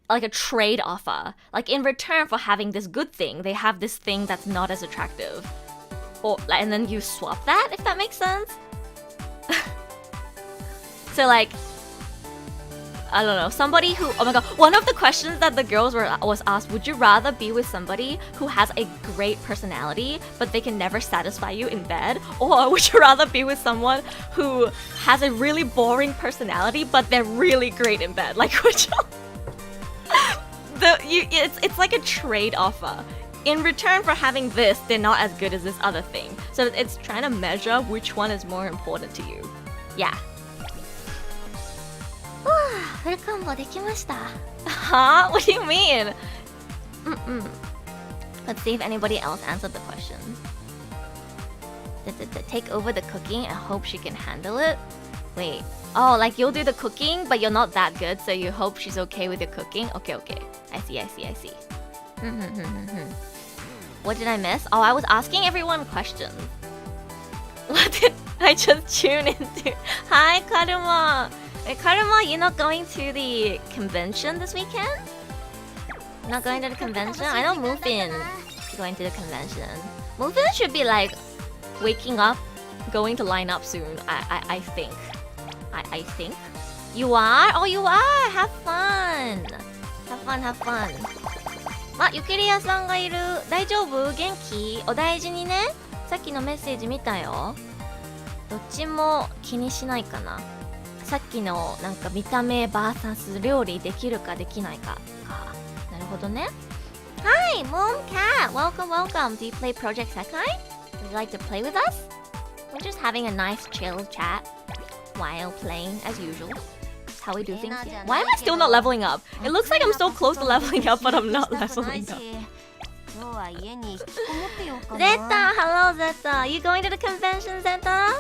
a trade offer. Like in return for having this good thing, they have this thing that's not as attractive. Or and then you swap that, if that makes sense. So like I don't know, somebody who, oh my god, one of the questions that the girls was asked, would you rather be with somebody who has a great personality but they can never satisfy you in bed, or would you rather be with someone who has a really boring personality but they're really great in bed? Like which it's like a trade offer. In return for having this, they're not as good as this other thing. So it's trying to measure which one is more important to you. Yeah. フルコンボできました。Huh? What do you mean? Let's see if anybody else answered the question. Take over the cooking and hope she can handle it? Wait. Oh, like you'll do the cooking, but you're not that good, so you hope she's okay with your cooking? Okay. I see. What did I miss? Oh, I was asking everyone questions. What did I just tune into? Hi, Karuma! Wait, Karuma, you're not going to the convention this weekend? Not going to the convention? I know Mufin is going to the convention. Mufin should be like waking up, going to line up soon. I think. I think. You are? Oh, you are! Have fun! Have fun. あ、ゆきりやさんがいる。大丈夫？元気？お大事にね。さっきのメッセージ見たよ。どっちも気にしないかな。さっきのなんか見た目 vs 料理できるかできないかか。なるほどね。Hi, Mooncat! Welcome. Do you play Project Sekai? Would you like to play with us? We're just having a nice chill chat while playing as usual. That's how we do things here. Why am I still not leveling up? It looks like I'm so close to leveling up, but I'm not leveling up. Zeta! Hello, Zeta! Are you going to the convention, Zeta?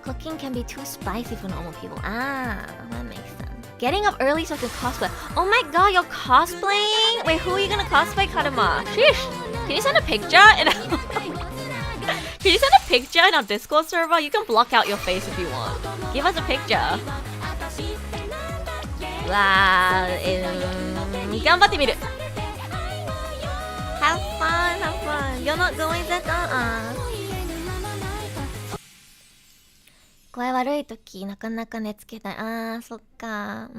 Cooking can be too spicy for normal people. Ah, that makes sense. Getting up early so I can cosplay. Oh my god, you're cosplaying? Wait, who are you gonna cosplay, Karuma? Sheesh! Can you send a picture? Can you send a picture in our Discord server? You can block out your face if you want. Give us a picture. Wow. 頑張ってみる. Have fun. You're not going that on. 声悪いときなかなか寝つけない。あー、そっか。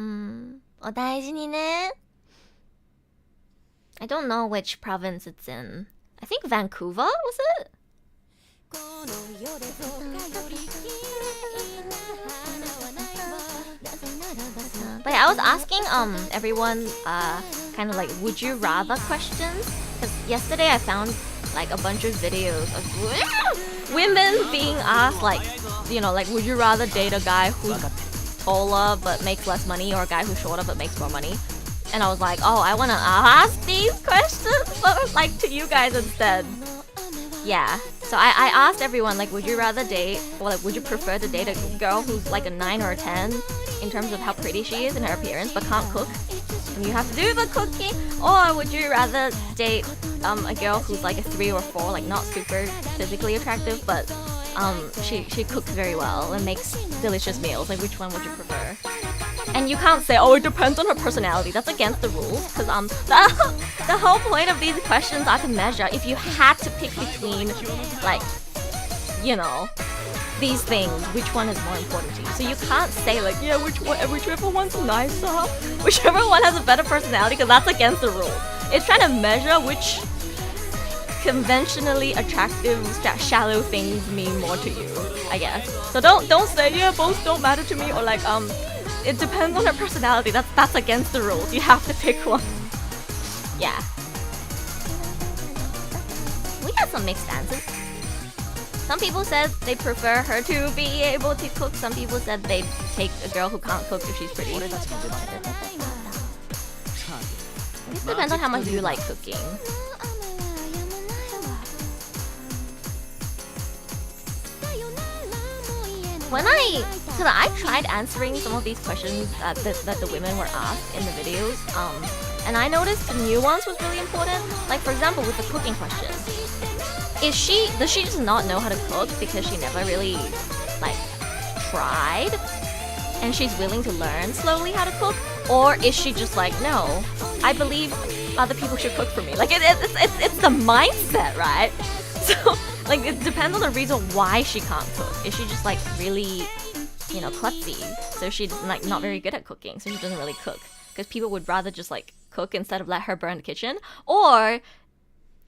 お大事にね。I don't know which province it's in. I think Vancouver, was it? But yeah, I was asking everyone kind of like would you rather questions, because yesterday I found like a bunch of videos of women being asked like, you know, like would you rather date a guy who's taller but makes less money or a guy who's shorter but makes more money? And I was like, oh, I want to ask these questions but like to you guys instead. Yeah, so I asked everyone like would you rather date, or like would you prefer to date a girl who's like a 9 or a 10 in terms of how pretty she is in her appearance but can't cook and you have to do the cooking, or would you rather date a girl who's like a 3 or 4, like not super physically attractive but she cooks very well and makes delicious meals? Like which one would you prefer? And you can't say, oh, it depends on her personality. That's against the rules, because the whole point of these questions are to measure if you had to pick between, like, you know, these things, which one is more important to you. So you can't say like, yeah, whichever one's nicer, whichever one has a better personality, because that's against the rules. It's trying to measure which conventionally attractive, shallow things mean more to you, I guess. So don't say, yeah, both don't matter to me, or like it depends on her personality. That's against the rules. You have to pick one. Yeah. We got some mixed answers. Some people said they prefer her to be able to cook. Some people said they'd take a girl who can't cook if she's pretty. It depends on how much you like cooking. Because I tried answering some of these questions that the women were asked in the videos, and I noticed the nuance was really important. Like for example, with the cooking question, does she just not know how to cook because she never really like tried, and she's willing to learn slowly how to cook, or is she just like, no, I believe other people should cook for me? Like it's the mindset, right? So like it depends on the reason why she can't cook. Is she just like really, you know, klutzy, so she's like not very good at cooking, so she doesn't really cook because people would rather just like cook instead of let her burn the kitchen? Or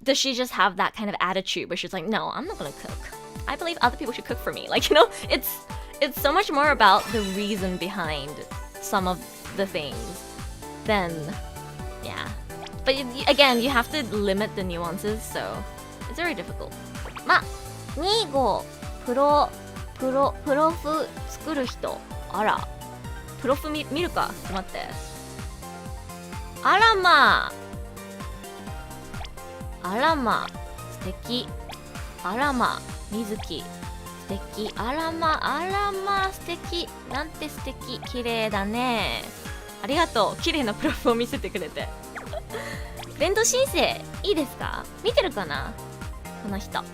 does she just have that kind of attitude where she's like, no, I'm not gonna cook, I believe other people should cook for me? Like, you know, it's so much more about the reason behind some of the things than, yeah. But again, you have to limit the nuances, so it's very difficult. まあ、25プロフ作る人。あら、プロフ見るか。ちょっと待って。あらまあ、素敵。あらま、みずき、素敵。あらま、素敵。なんて素敵。綺麗だね。ありがとう。綺麗なプロフを見せてくれて。弁当申請いいですか？見てるかな？この人。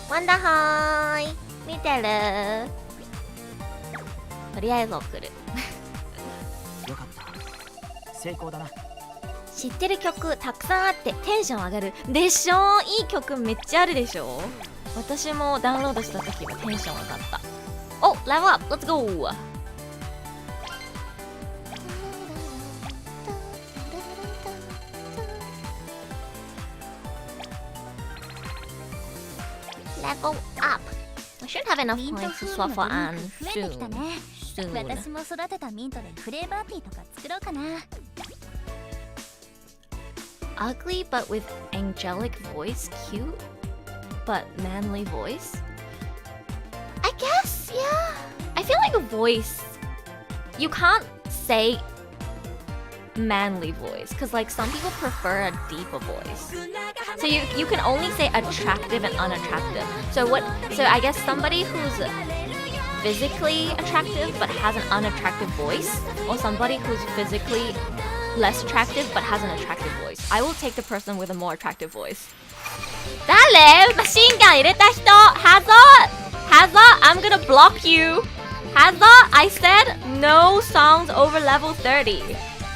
ワンダハーイ。見てる？とりあえず送る。よかった。成功だな。知ってる曲たくさんあってテンション上がるでしょ。いい曲めっちゃあるでしょ。私もダウンロードした時はテンション上がった。お、レベルアップ、レッツゴー。Level up. I should have enough points to swap for Anne soon. 私も育てたミントでフレーバーティーとか作ろうかな。Ugly but with angelic voice, cute but manly voice. I guess, yeah. I feel like a voice. You can't say manly voice because like some people prefer a deeper voice. So you can only say attractive and unattractive. So I guess somebody who's physically attractive but has an unattractive voice, or somebody who's physically less attractive but has an attractive voice. I will take the person with a more attractive voice. 誰？マシンガン入れた人？ハゾ？I'm gonna block you. Hazo, I said no songs over level 30.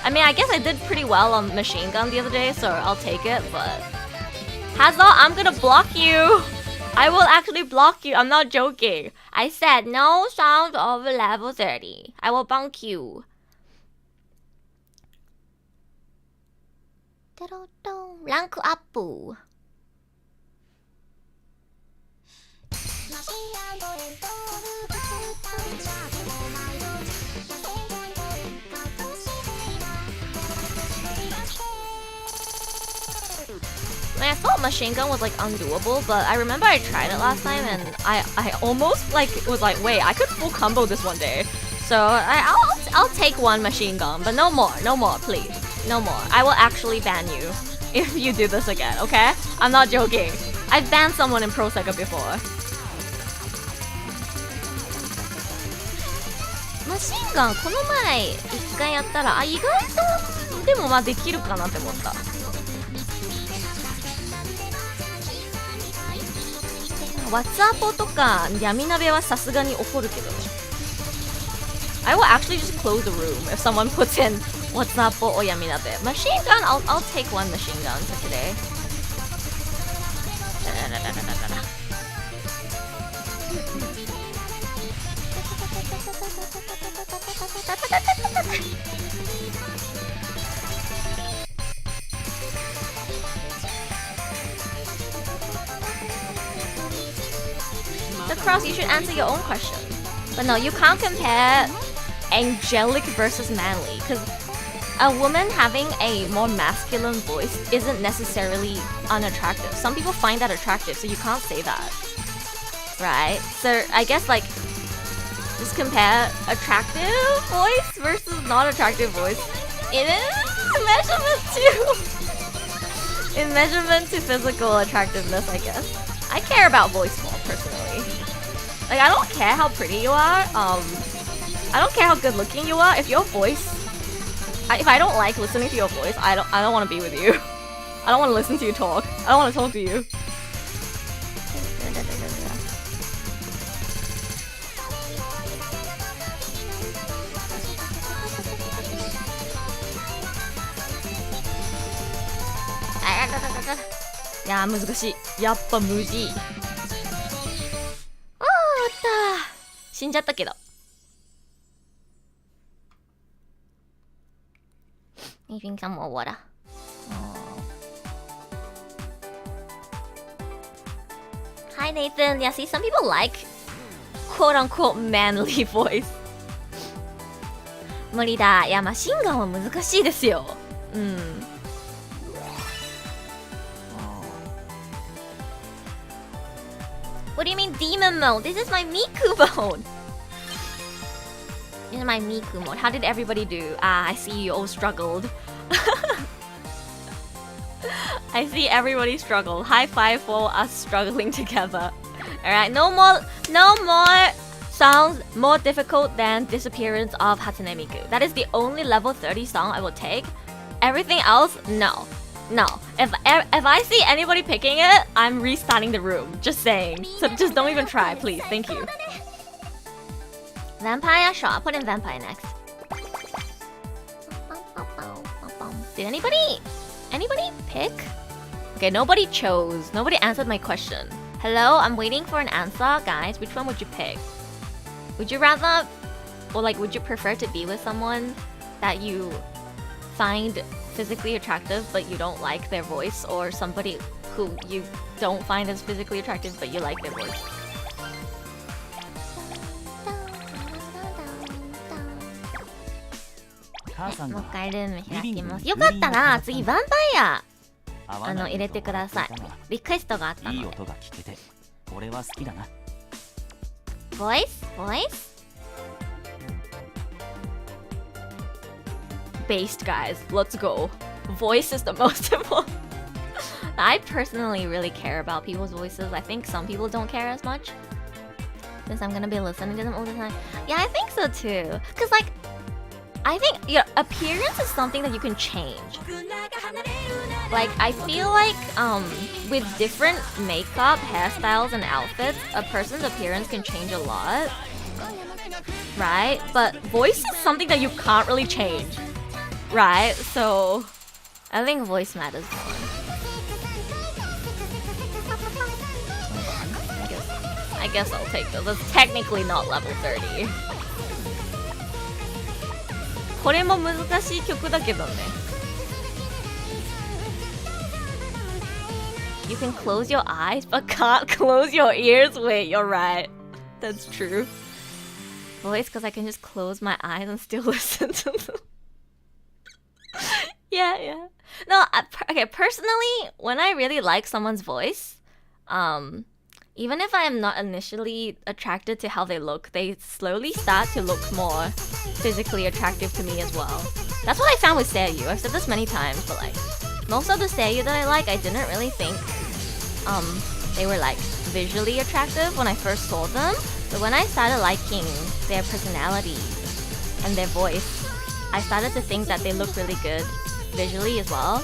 I mean, I guess I did pretty well on Machine Gun the other day, so I'll take it, but Hazo, I'm gonna block you. I will actually block you. I'm not joking. I said no songs over level 30. I will bonk you. Rank up. mean, I thought machine gun was like undoable, but I remember I tried it last time and I almost like was like, wait, I could full combo this one day. So I'll take one machine gun, but no more, please, no more. I will actually ban you if you do this again, okay? I'm not joking. I've banned someone in Pro Seca before. マシンガンこの前一回やったら意外とでもまあできるかなって思った。WhatsApp とか闇鍋はさすがに怒るけどね。I will actually just close the room if someone puts in WhatsApp or yami nabe. Machine gun, I'll take one machine gun for today. The Cross, you should answer your own question. But no, you can't compare angelic versus manly, because a woman having a more masculine voice isn't necessarily unattractive. Some people find that attractive, so you can't say that. Right? So I guess like just compare attractive voice versus not attractive voice. It is measurement too. In measurement to physical attractiveness, I guess. I care about voice more personally. Like I don't care how pretty you are. I don't care how good looking you are. If your voice, if I don't like listening to your voice, I don't want to be with you. I don't want to listen to you talk. I don't want to talk to you. Yeah, 難しい。やっぱ無事。あー、終わった。死んじゃったけど。You drink some more water. Hi Nathan. Yeah, see, some people like quote-unquote manly voice. 無理だ。いや、マシンガンは難しいですよ。うん。What do you mean demon mode? This is my Miku mode. This is my Miku mode. How did everybody do? Ah, I see you all struggled. I see everybody struggled. High five for us struggling together. Alright, no more songs more difficult than Disappearance of Hatsune Miku. That is the only level 30 song I will take. Everything else, no. No. If I see anybody picking it, I'm restarting the room. Just saying. So just don't even try, please. Thank you. Vampire? Sure, I'll put in Vampire next. Did anybody pick? Okay, nobody chose. Nobody answered my question. Hello, I'm waiting for an answer. Guys, which one would you pick? Would you rather, or like, would you prefer to be with someone that you find physically attractive but you don't like their voice, or somebody who you don't find as physically attractive but you like their voice? Okay, もう一回ルーム開きます。よかったら次ヴァンパイア入れてください。リクエストがあったので。Voice? Based, guys. Let's go. Voice is the most important. I personally really care about people's voices. I think some people don't care as much, since I'm gonna be listening to them all the time. Yeah, I think so too. Cause like, I think appearance is something that you can change. Like, I feel like with different makeup, hairstyles, and outfits, a person's appearance can change a lot, right? But voice is something that you can't really change. Right, so I think voice matters more. I guess I'll take this. It's technically not level 30. これも難しい曲だけどね。You can close your eyes, but can't close your ears. Wait, you're right. That's true. Voice, because I can just close my eyes and still listen to them. Yeah. No, okay, personally, when I really like someone's voice, even if I am not initially attracted to how they look, they slowly start to look more physically attractive to me as well. That's what I found with seiyuu. I've said this many times, but like most of the seiyuu that I like, I didn't really think they were like visually attractive when I first saw them. But when I started liking their personality and their voice, I started to think that they look really good visually as well.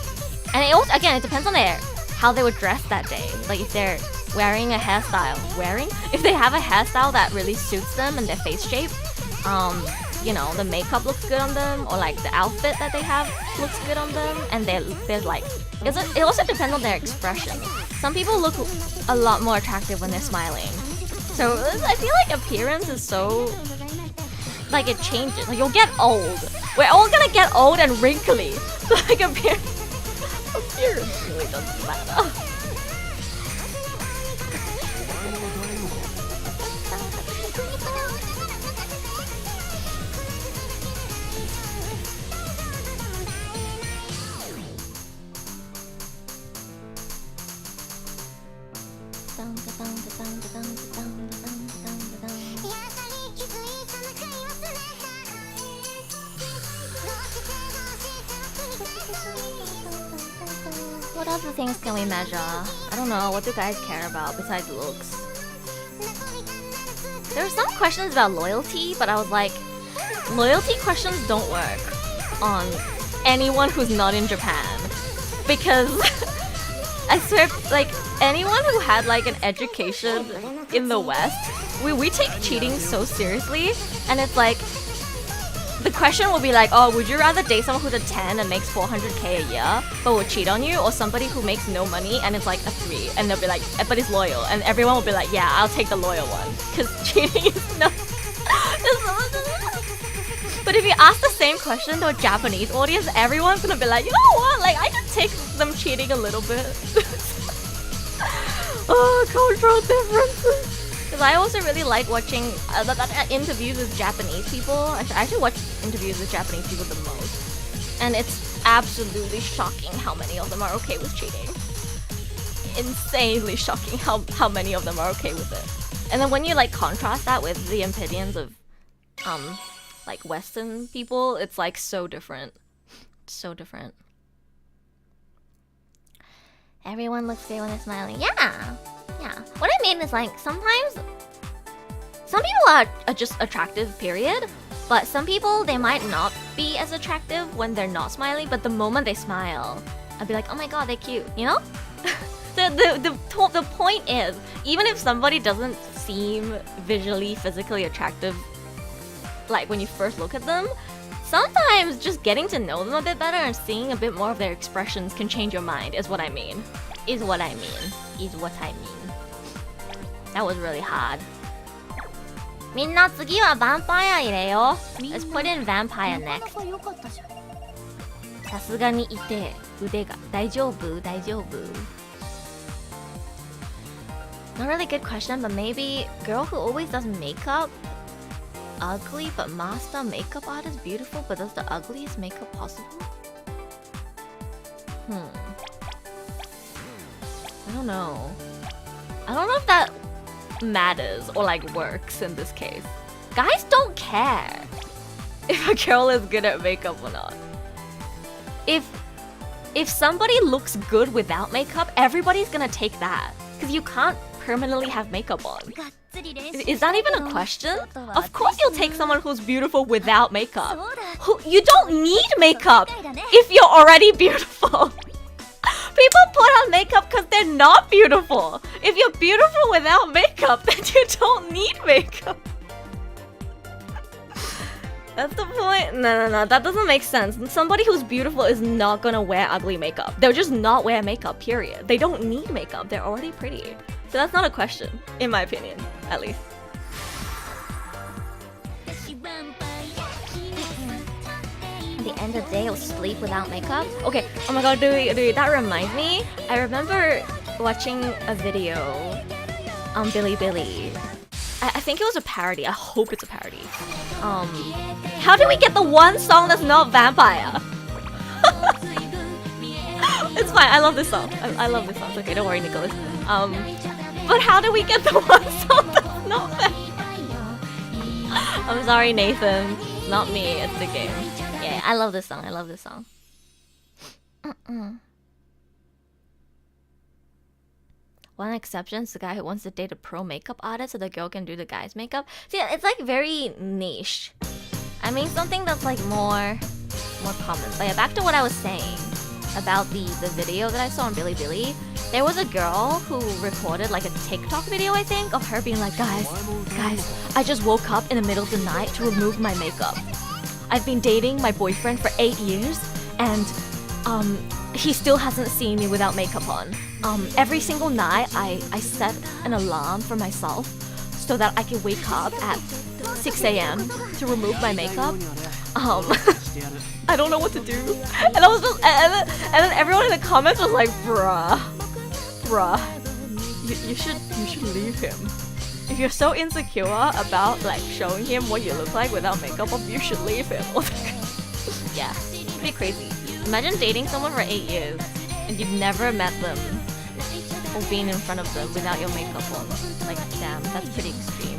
And it also, again, it depends on how they were dressed that day. Like if they're wearing a hairstyle, if they have a hairstyle that really suits them and their face shape, you know, the makeup looks good on them, or like the outfit that they have looks good on them, and they're like, it also depends on their expression. Some people look a lot more attractive when they're smiling. So I feel like appearance is so, like it changes. Like you'll get old. We're all gonna get old and wrinkly. So like appearance really doesn't matter. What other things can we measure? I don't know. What do guys care about besides looks? There were some questions about loyalty, but I was like, loyalty questions don't work on anyone who's not in Japan. Because I swear, like, anyone who had like an education in the West, we take cheating so seriously, and it's like, the question will be like, oh, would you rather date someone who's a 10 and makes 400k a year but will cheat on you, or somebody who makes no money and it's like a 3 and they'll be like, but he's loyal, and everyone will be like, yeah, I'll take the loyal one because cheating is not. But if you ask the same question to a Japanese audience, everyone's gonna be like, you know what, like I can take them cheating a little bit. Oh, cultural differences. Because I also really like watching interviews with Japanese people. I actually watch interviews with Japanese people the most. And it's absolutely shocking how many of them are okay with cheating. Insanely shocking how many of them are okay with it. And then when you like contrast that with the opinions of like Western people, it's like so different. So different. Everyone looks good when they're smiling. Yeah. Yeah. What I mean is like sometimes some people are just attractive, period. But some people, they might not be as attractive when they're not smiling, but the moment they smile, I'd be like, oh my god, they're cute, you know? The point is, even if somebody doesn't seem visually, physically attractive, like when you first look at them, sometimes just getting to know them a bit better and seeing a bit more of their expressions can change your mind, is what I mean. Is what I mean. That was really hard. みんな次は vampire 入れよ。Let's put in vampire next. さすがに痛い腕が大丈夫 Not really good question, but maybe girl who always does makeup, ugly but master makeup artist, beautiful but does the ugliest makeup possible. I don't know if that matters or like works in this case. Guys don't care if a girl is good at makeup or not. If somebody looks good without makeup, everybody's gonna take that because you can't permanently have makeup on. Is that even a question? Of course you'll take someone who's beautiful without makeup. You don't need makeup if you're already beautiful. People put on makeup because they're not beautiful. If you're beautiful without makeup, then you don't need makeup. That's the point. No, that doesn't make sense. Somebody who's beautiful is not gonna wear ugly makeup. They'll just not wear makeup, period. They don't need makeup. They're already pretty. So that's not a question, in my opinion, at least. At the end of the day, you'll sleep without makeup. Okay, oh my god, dude, that reminds me. I remember watching a video on Bilibili. I think it was a parody. I hope it's a parody. How do we get the one song that's not vampire? It's fine. I love this song. I love this song. It's okay. Don't worry, Nicholas. But how do we get the one song that's not there? I'm sorry, Nathan. Not me. It's the game. Yeah, I love this song. I love this song. One exception is the guy who wants to date a pro makeup artist so the girl can do the guy's makeup. See, it's like very niche. I mean something that's like more common. But yeah, back to what I was saying about the video that I saw on Bilibili. There was a girl who recorded like a TikTok video, I think, of her being like, guys, I just woke up in the middle of the night to remove my makeup. I've been dating my boyfriend for 8 years and he still hasn't seen me without makeup on. Every single night I set an alarm for myself so that I can wake up at 6 a.m. to remove my makeup. I don't know what to do. And I was just, and then everyone in the comments was like, bruh, you should leave him. If you're so insecure about like showing him what you look like without makeup on, you should leave him. Yeah, pretty crazy. Imagine dating someone for 8 years and you've never met them or been in front of them without your makeup on. Like, damn, that's pretty extreme.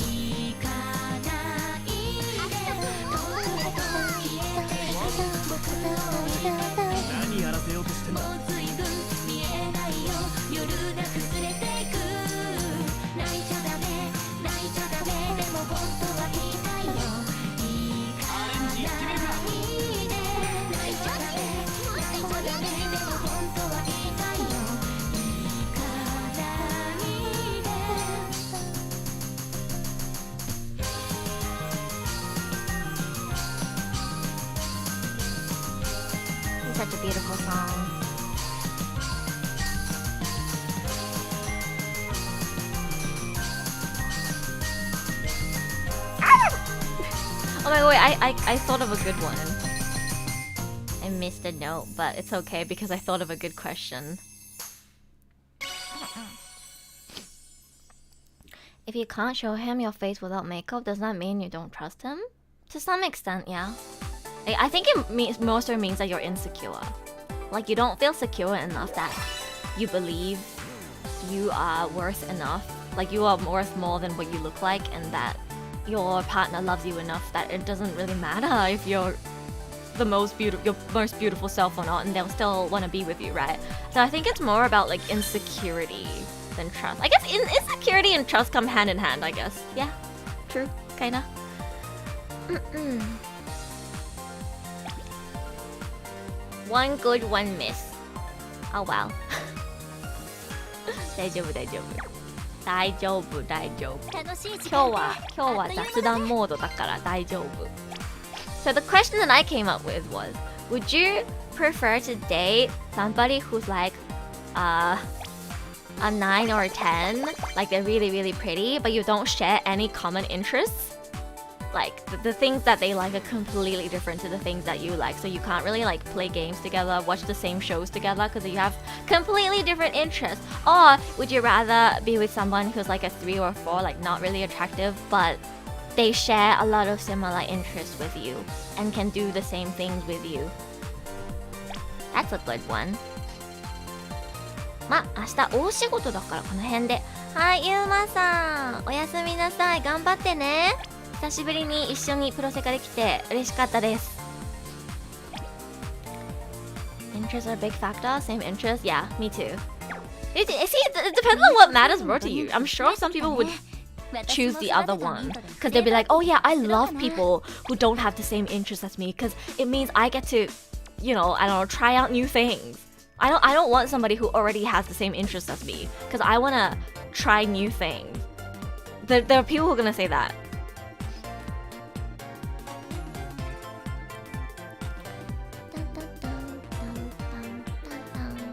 Such a beautiful song. Oh my god, wait, I thought of a good one. I missed a note, but it's okay because I thought of a good question. If you can't show him your face without makeup, does that mean you don't trust him? To some extent, yeah. I think it mostly means that you're insecure. Like you don't feel secure enough that you believe you are worth enough. Like you are worth more than what you look like, and that your partner loves you enough that it doesn't really matter if you're your most beautiful self or not, and they'll still want to be with you, right? So I think it's more about like insecurity than trust. I guess insecurity and trust come hand in hand, I guess. Yeah, true, kinda. One good, one miss. Oh wow. 大丈夫大丈夫。大丈夫大丈夫。今日は雑談モードだから大丈夫。So the question that I came up with was, would you prefer to date somebody who's like a 9 or a 10, like they're really really pretty, but you don't share any common interests? Like the things that they like are completely different to the things that you like, so you can't really like play games together, watch the same shows together because you have completely different interests. Or would you rather be with someone who's like a 3 or 4, like not really attractive, but they share a lot of similar interests with you and can do the same things with you? That's a good one. ま、明日大仕事だからこの辺で。はい、ゆうまさん、おやすみなさい。頑張ってね。久しぶりに一緒にプロセカできて嬉しかったです。Interests are a big factor. Same interest. Yeah, me too. It depends on what matters more to you. I'm sure some people would choose the other one because they'll be like, oh yeah, I love people who don't have the same interests as me because it means I get to, you know, I don't know, try out new things. I don't want somebody who already has the same interests as me because I want to try new things. There are people who are gonna say that.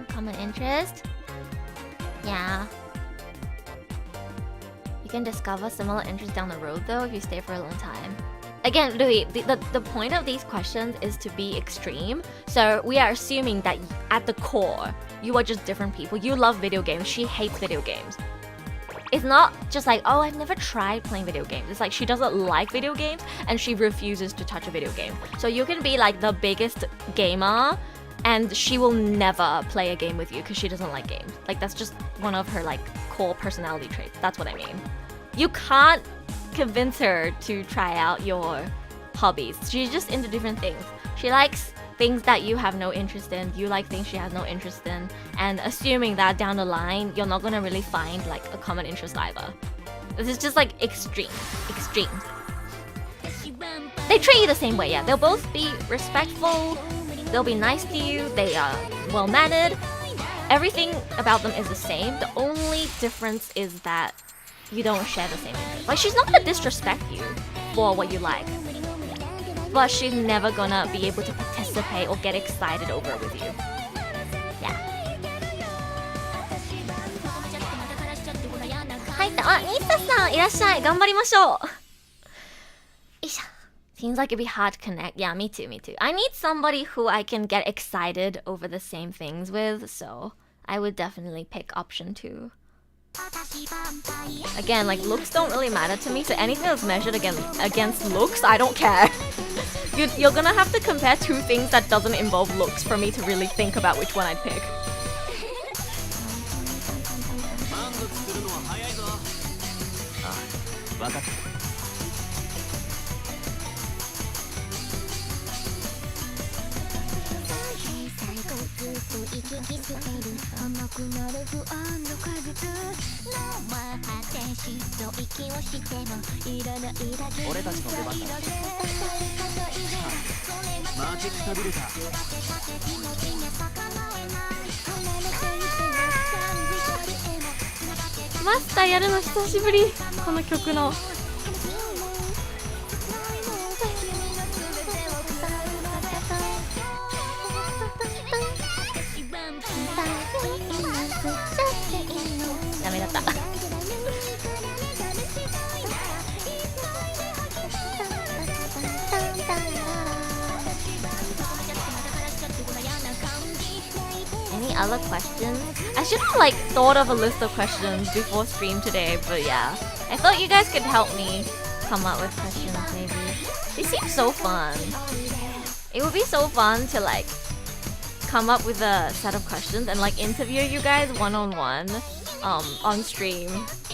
Common interest? Yeah. You can discover similar interests down the road though if you stay for a long time. Again, Louis, the point of these questions is to be extreme. So we are assuming that at the core, you are just different people. You love video games. She hates video games. It's not just like, oh, I've never tried playing video games. It's like she doesn't like video games and she refuses to touch a video game. So you can be like the biggest gamer and she will never play a game with you because she doesn't like games. Like that's just one of her like core personality traits. That's what I mean. You can't convince her to try out your hobbies. She's just into different things. She likes things that you have no interest in, you like things she has no interest in, and assuming that down the line you're not gonna really find like a common interest either. This is just like extreme. They treat you the same way, yeah. They'll both be respectful, they'll be nice to you, they are well-mannered. Everything about them is the same. The only difference is that you don't share the same interest. Like she's not gonna disrespect you for what you like, but she's never gonna be able to participate or get excited over it with you. Yeah. 入った。あ、ニッサさんいらっしゃい。頑張りましょう。よいしょ。Seems like it'd be hard to connect. Yeah, me too, me too. I need somebody who I can get excited over the same things with, so I would definitely pick option 2. Again, like looks don't really matter to me, so anything that's measured against looks, I don't care. You're gonna have to compare two things that doesn't involve looks for me to really think about which one I'd pick. Master やるの久しぶり。この曲の。ダメだった。Any other questions? I should have like thought of a list of questions before stream today, but yeah. I thought you guys could help me come up with questions maybe. They seem so fun. It would be so fun to like come up with a set of questions and like interview you guys one-on-one on stream.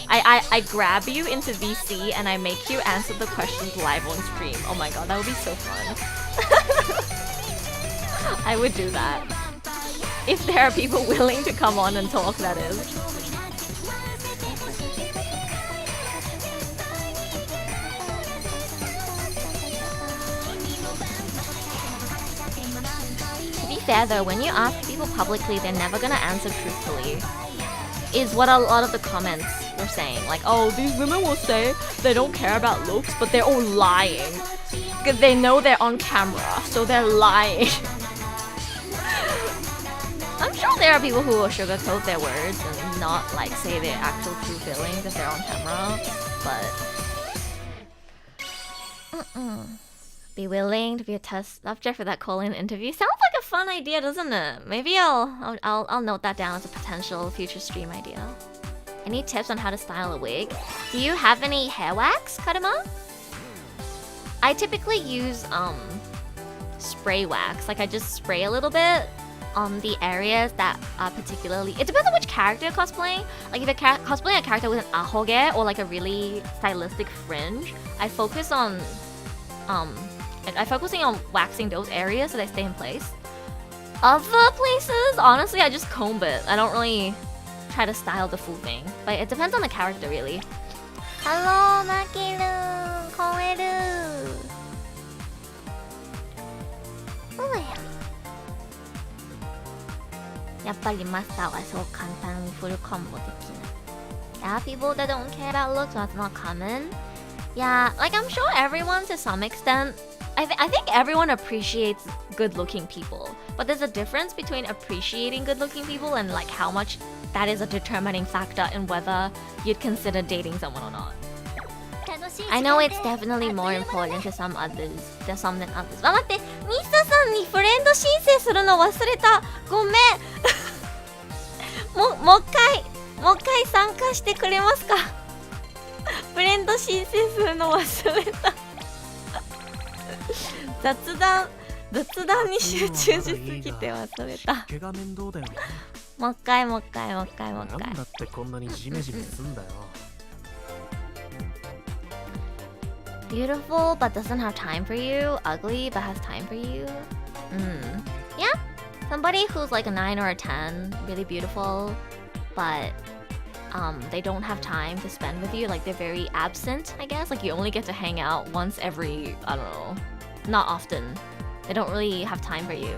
I grab you into VC and I make you answer the questions live on stream. Oh my god, that would be so fun. I would do that. If there are people willing to come on and talk, that is. To be fair though, when you ask people publicly, they're never gonna answer truthfully. Is what a lot of the comments were saying. Like, oh, these women will say they don't care about looks, but they're all lying. Because they know they're on camera, so they're lying. I'm sure there are people who will sugarcoat their words and not like say their actual true feelings if they're on camera, but be willing to be a test subject for that call-in interview. Sounds like a fun idea, doesn't it? Maybe I'll note that down as a potential future stream idea. Any tips on how to style a wig? Do you have any hair wax, Karima? I typically use spray wax. Like I just spray a little bit on the areas that are particularly... It depends on which character you're cosplaying. Like if you're cosplaying a character with an ahoge or like a really stylistic fringe, I focus on focusing on waxing those areas so they stay in place. Other places, honestly, I just comb it. I don't really try to style the full thing. But it depends on the character, really. Hello, Makiru! Koeru! Oh yeah. やっぱりマスターはそう簡単にフルコンボできない。Yeah, people that don't care about looks, that's not common. Yeah, like I'm sure everyone to some extent. I think everyone appreciates good-looking people, but there's a difference between appreciating good-looking people and like how much that is a determining factor in whether you'd consider dating someone or not. I know it's definitely more important to some others than some than others. あ、待って、ミスタさんにフレンド申請するの忘れた。ごめん。もう一回参加してくれますか？フレンド申請するの忘れた。雑談に集中しすぎて忘れた。毛が面倒だよね。もう一回もう一回。なんだってこんなにジメジメすんだよ。Beautiful but doesn't have time for you. Ugly but has time for you. Yeah. Somebody who's like a 9 or a 10, really beautiful, but they don't have time to spend with you. Like they're very absent, I guess. Like you only get to hang out once every, I don't know, not often. They don't really have time for you.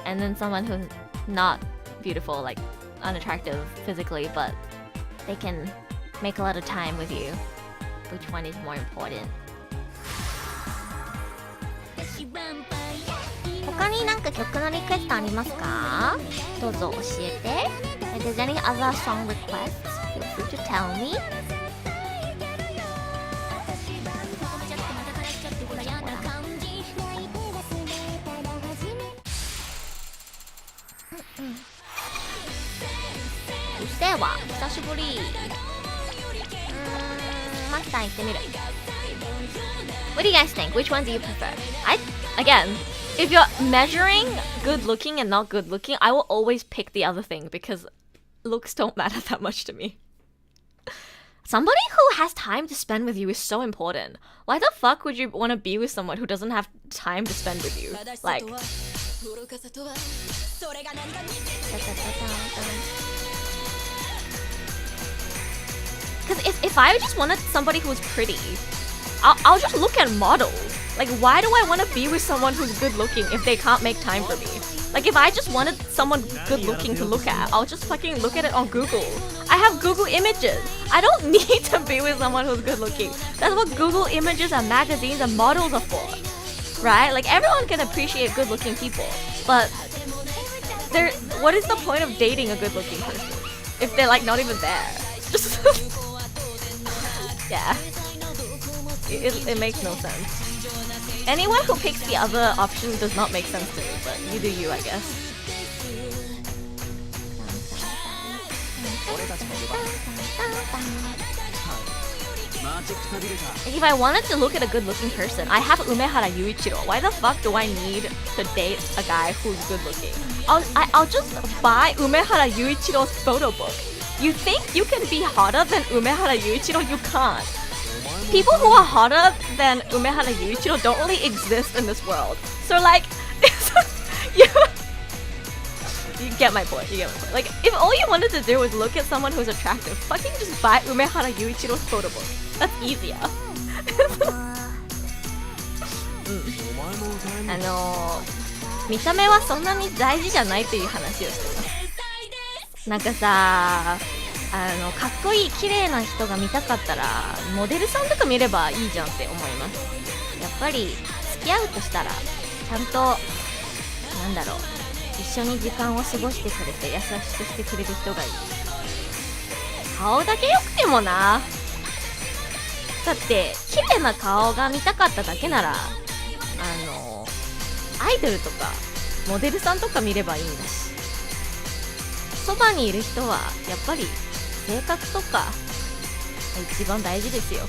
And then someone who's not beautiful, like unattractive physically, but they can make a lot of time with you. Which one is more important? 他になんか曲のリクエストありますか？どうぞ教えて。If there's any other song requests, feel free to tell me. うっせぇわ、久しぶり。マスター行ってみる。What do you guys think? Which one do you prefer? Again, if you're measuring good looking and not good looking, I will always pick the other thing because looks don't matter that much to me. Somebody who has time to spend with you is so important. Why the fuck would you want to be with someone who doesn't have time to spend with you? Like, because if I just wanted somebody who's pretty, I'll just look at models. Like, why do I want to be with someone who's good looking if they can't make time for me? Like, if I just wanted someone good looking to look at, I'll just fucking look at it on Google. I have Google Images. I don't need to be with someone who's good looking. That's what Google Images and magazines and models are for. Right? Like, everyone can appreciate good looking people. But what is the point of dating a good looking person if they're like not even there? Just yeah. It makes no sense. Anyone who picks the other option does not make sense to me, but you do you, I guess. If I wanted to look at a good-looking person, I have Umehara Yuichiro. Why the fuck do I need to date a guy who's good-looking? I'll just buy Umehara Yuichiro's photo book. You think you can be hotter than Umehara Yuichiro? You can't. People who are hotter than Umehara Yuichiro don't really exist in this world. So like, you get my point. You get my point. Like, if all you wanted to do was look at someone who's attractive, fucking just buy Umehara Yuichiro's photo book. That's easier. 見た目はそんなに大事じゃないっていう話をしてます。なんかさ、かっこいい綺麗な人が見たかったらモデルさんとか見ればいいじゃんって思います。やっぱり付き合うとしたらちゃんとなんだろう、一緒に時間を過ごしてくれて優しくしてくれる人がいい。顔だけ良くてもな。だって綺麗な顔が見たかっただけならアイドルとかモデルさんとか見ればいいんだし、そばにいる人はやっぱり性格とか一番大事ですよ。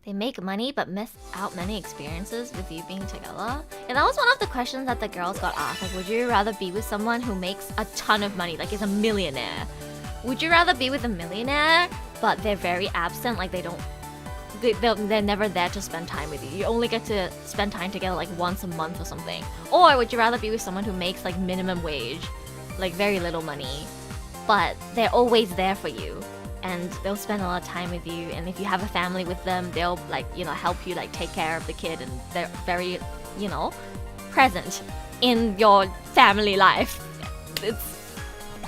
They make money but miss out many experiences with you being together. Yeah, that was one of the questions that the girls got asked. Like, would you rather be with someone who makes a ton of money, like is a millionaire? Would you rather be with a millionaire but they're very absent, like they're never there to spend time with you? You only get to spend time together like once a month or something. Or would you rather be with someone who makes like minimum wage, like very little money, but they're always there for you and they'll spend a lot of time with you, and if you have a family with them, they'll like, you know, help you like take care of the kid, and they're very, you know, present in your family life. It's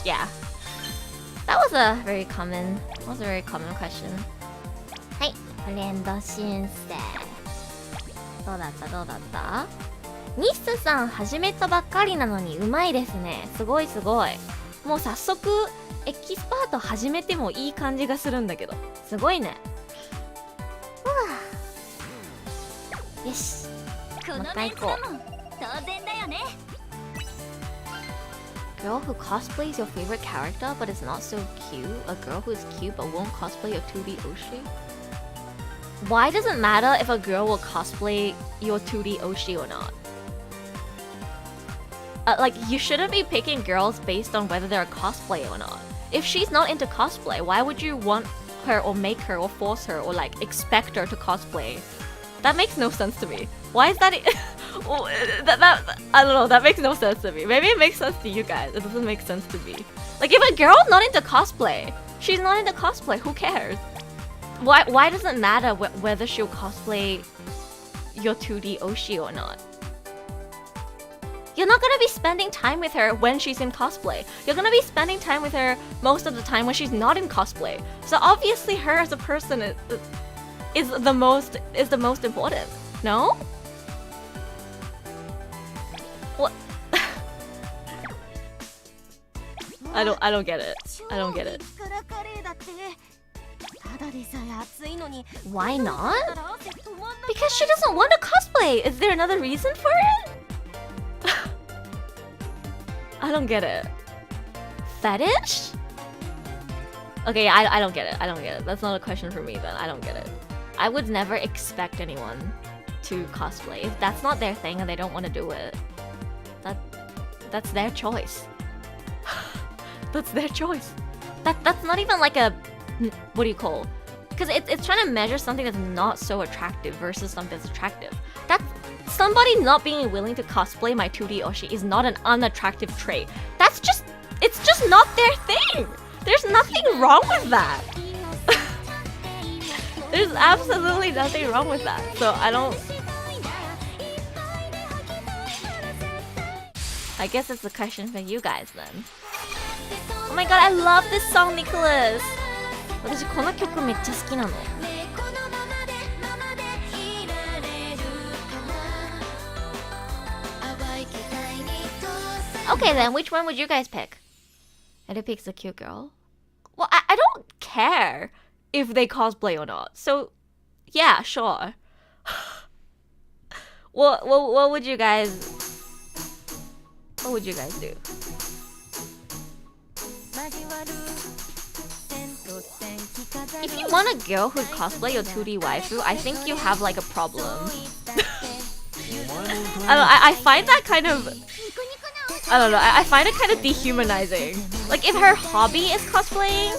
yeah. That was a very common question. はい、フレンド申請。どうだったニッスさん始めたばっかりなのにうまいですね。すごい。もう早速エキスパート始めてもいい感じがするんだけど。すごいね。よし。もう一回行こう。当然だよね。girl who cosplays your favorite character but is not so cute? A girl who is cute but won't cosplay a 2D Oshi? Why does it matter if a girl will cosplay your 2D Oshi or not? Like, you shouldn't be picking girls based on whether they're a cosplayer or not. If she's not into cosplay, why would you want her or make her or force her or like expect her to cosplay? That makes no sense to me. Why is that? I don't know. That makes no sense to me. Maybe it makes sense to you guys. It doesn't make sense to me. Like, if a girl's not into cosplay, she's not into cosplay. Who cares? Why does it matter whether she'll cosplay your 2D Oshi or not? You're not gonna be spending time with her when she's in cosplay. You're gonna be spending time with her most of the time when she's not in cosplay. So obviously, her as a person is the most important. No? What? I don't get it. I don't get it. Why not? Because she doesn't want to cosplay. Is there another reason for it? I don't get it. Fetish? Okay, I don't get it. I don't get it. That's not a question for me then. I don't get it. I would never expect anyone to cosplay. If that's not their thing and they don't want to do it, that's their choice. That's their choice. That's not even like a, what do you call? Because it's trying to measure something that's not so attractive versus something that's attractive. That's somebody not being willing to cosplay my 2D Oshi is not an unattractive trait. It's just not their thing. There's nothing wrong with that. There's absolutely nothing wrong with that. So I guess it's a question for you guys then. Oh my god, I love this song, Nicholas. 私この曲めっちゃ好きなの。Okay then, which one would you guys pick? Edu picks a cute girl. Well, I don't care if they cosplay or not. So, yeah, sure. What would you guys? What would you guys do? If you want a girl who'd cosplay your 2D waifu, I think you have like a problem. I find that kind of, I don't know, I find it kind of dehumanizing. Like, if her hobby is cosplaying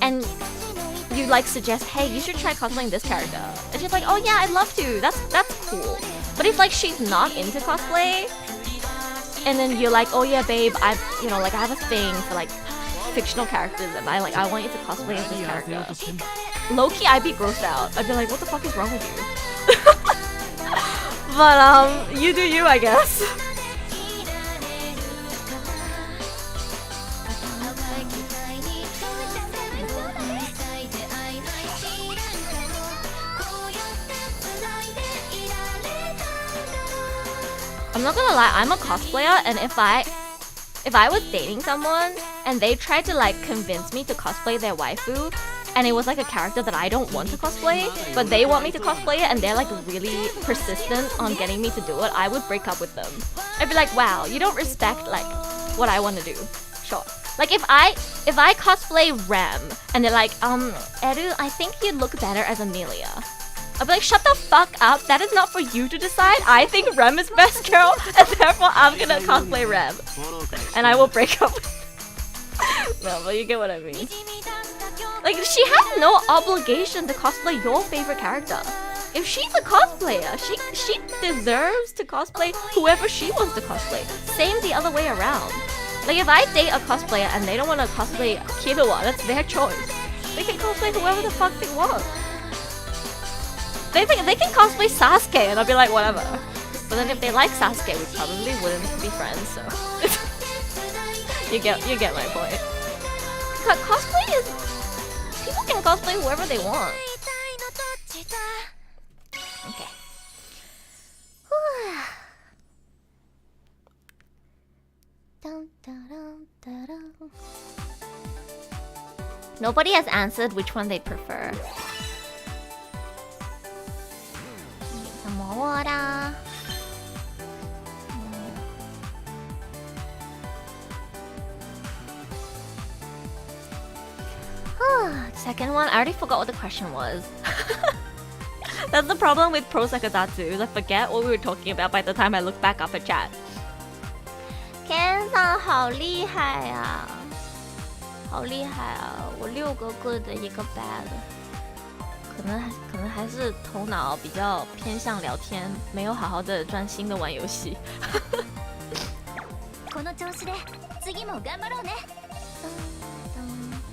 and you like suggest, hey, you should try cosplaying this character, and she's like, oh yeah, I'd love to, that's cool. But if like she's not into cosplay and then you're like, oh yeah babe, I have a thing for like fictional characters and I want you to cosplay as this character, low-key I'd be grossed out. I'd be like, what the fuck is wrong with you? But you do you, I guess. I'm not gonna lie, I'm a cosplayer, and if I was dating someone and they tried to like convince me to cosplay their waifu, and it was like a character that I don't want to cosplay, but they want me to cosplay it and they're like really persistent on getting me to do it, I would break up with them. I'd be like, wow, you don't respect like what I want to do. Sure. Like if I cosplay Rem and they're like, Eru, I think you'd look better as Amelia. I'd be like, shut the fuck up, that is not for you to decide. I think Rem is best girl, and therefore I'm gonna cosplay Rem. And I will break up. No, but you get what I mean. Like, she has no obligation to cosplay your favorite character. If she's a cosplayer, she deserves to cosplay whoever she wants to cosplay. Same the other way around. Like, if I date a cosplayer and they don't want to cosplay Killua, that's their choice. They can cosplay whoever the fuck they want. They can cosplay Sasuke, and I'll be like, whatever. But then if they like Sasuke, we probably wouldn't be friends, so... you get my point. Cosplay is... people can cosplay whoever they want. Okay. Nobody has answered which one they'd prefer. Some more water. second one, I already forgot what the question was. That's the problem with prosecadatsu, is I forget what we were talking about by the time I look back up at chat. Ken さん好厉害啊，好厉害啊！我6个 good 1个 bad， 可能还是头脑比较偏向聊天，没有好好的专心的玩游戏。この調子で次も頑張ろうね。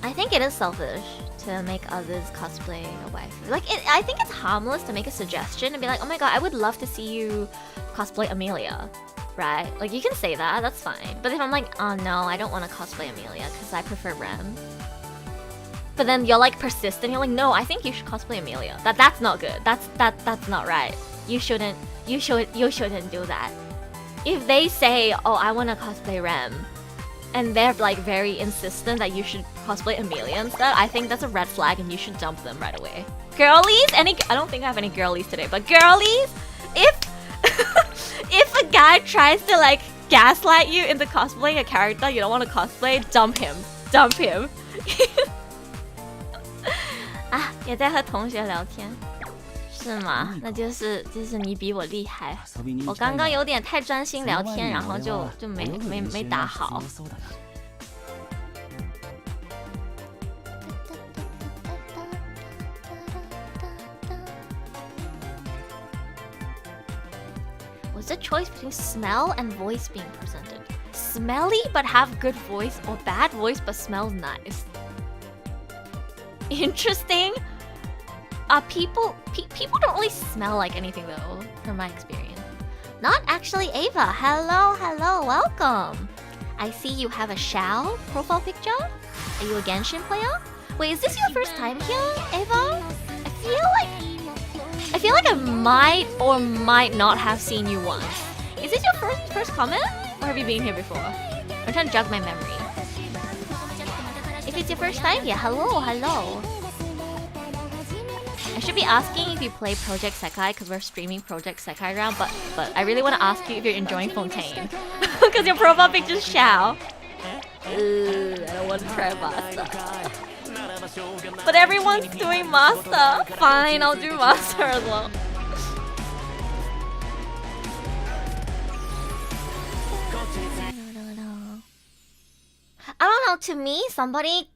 I think it is selfish to make others cosplay a waifu. Like, I think it's harmless to make a suggestion and be like, oh my god, I would love to see you cosplay Amelia, right? Like, you can say that, that's fine. But if I'm like, oh no, I don't want to cosplay Amelia because I prefer Rem. But then you're like persistent, you're like, no, I think you should cosplay Amelia. That's not good. That's not right. You shouldn't do that. If they say, oh, I want to cosplay Rem, and they're like very insistent that you should cosplay Amelia instead, I think that's a red flag and you should dump them right away. Girlies? I don't think I have any girlies today, but girlies, if a guy tries to like gaslight you into cosplaying a character you don't want to cosplay, dump him. Dump him. 啊，也在和同学聊天。是吗？那就是你比我厉害。我刚刚有点太专心聊天，然后就没打好。Was the choice between smell and voice being presented? Smelly but have good voice, or bad voice but smells nice? Interesting. People don't really smell like anything though, from my experience. Not actually Ava. Hello, welcome. I see you have a Shao profile picture. Are you a Genshin player? Wait, is this your first time here, Ava? I feel like I might or might not have seen you once. Is this your first comment? Or have you been here before? I'm trying to jog my memory. If it's your first time, yeah, hello. I should be asking if you play Project Sekai because we're streaming Project Sekai round, but I really want to ask you if you're enjoying Fontaine because your profile picture's Shao. I don't want to try Master. But everyone's doing Master. Fine, I'll do Master as well. I don't know, to me, somebody...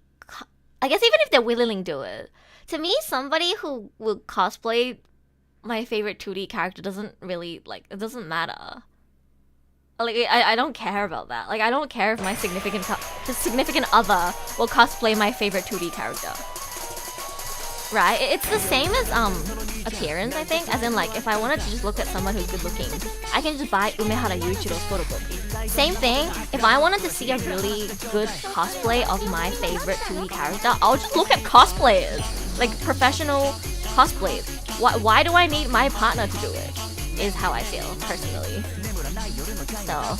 I guess even if they're willing to do it, to me, somebody who will cosplay my favorite 2D character doesn't really, like, it doesn't matter. Like, I don't care about that. Like, I don't care if my significant other will cosplay my favorite 2D character. Right? It's the same as, appearance, I think. As in, like, if I wanted to just look at someone who's good looking, I can just buy Umehara Yuichiro's photo book. Same thing, if I wanted to see a really good cosplay of my favorite 2D character, I'll just look at cosplayers. Like, professional cosplays. Why do I need my partner to do it? Is how I feel, personally. So...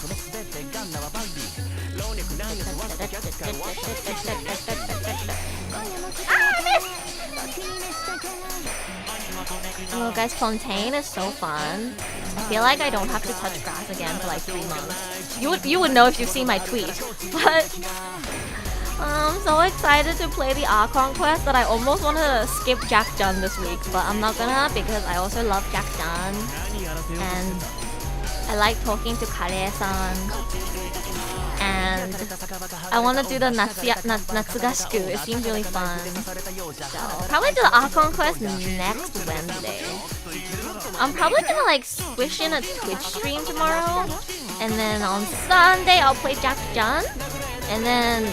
Oh, guys, Fontaine is so fun. I feel like I don't have to touch grass again for like 3 months. You would know if you've seen my tweet. But I'm so excited to play the Archon quest that I almost wanted to skip Jack Dunn this week, but I'm not gonna because I also love Jack Dunn. And I like talking to Kare-san. And I want to do the Natsugashiku. It seems really fun. So probably do the Archon quest next Wednesday. I'm probably gonna like squish in a Twitch stream tomorrow, and then on Sunday I'll play Jack Jun, and then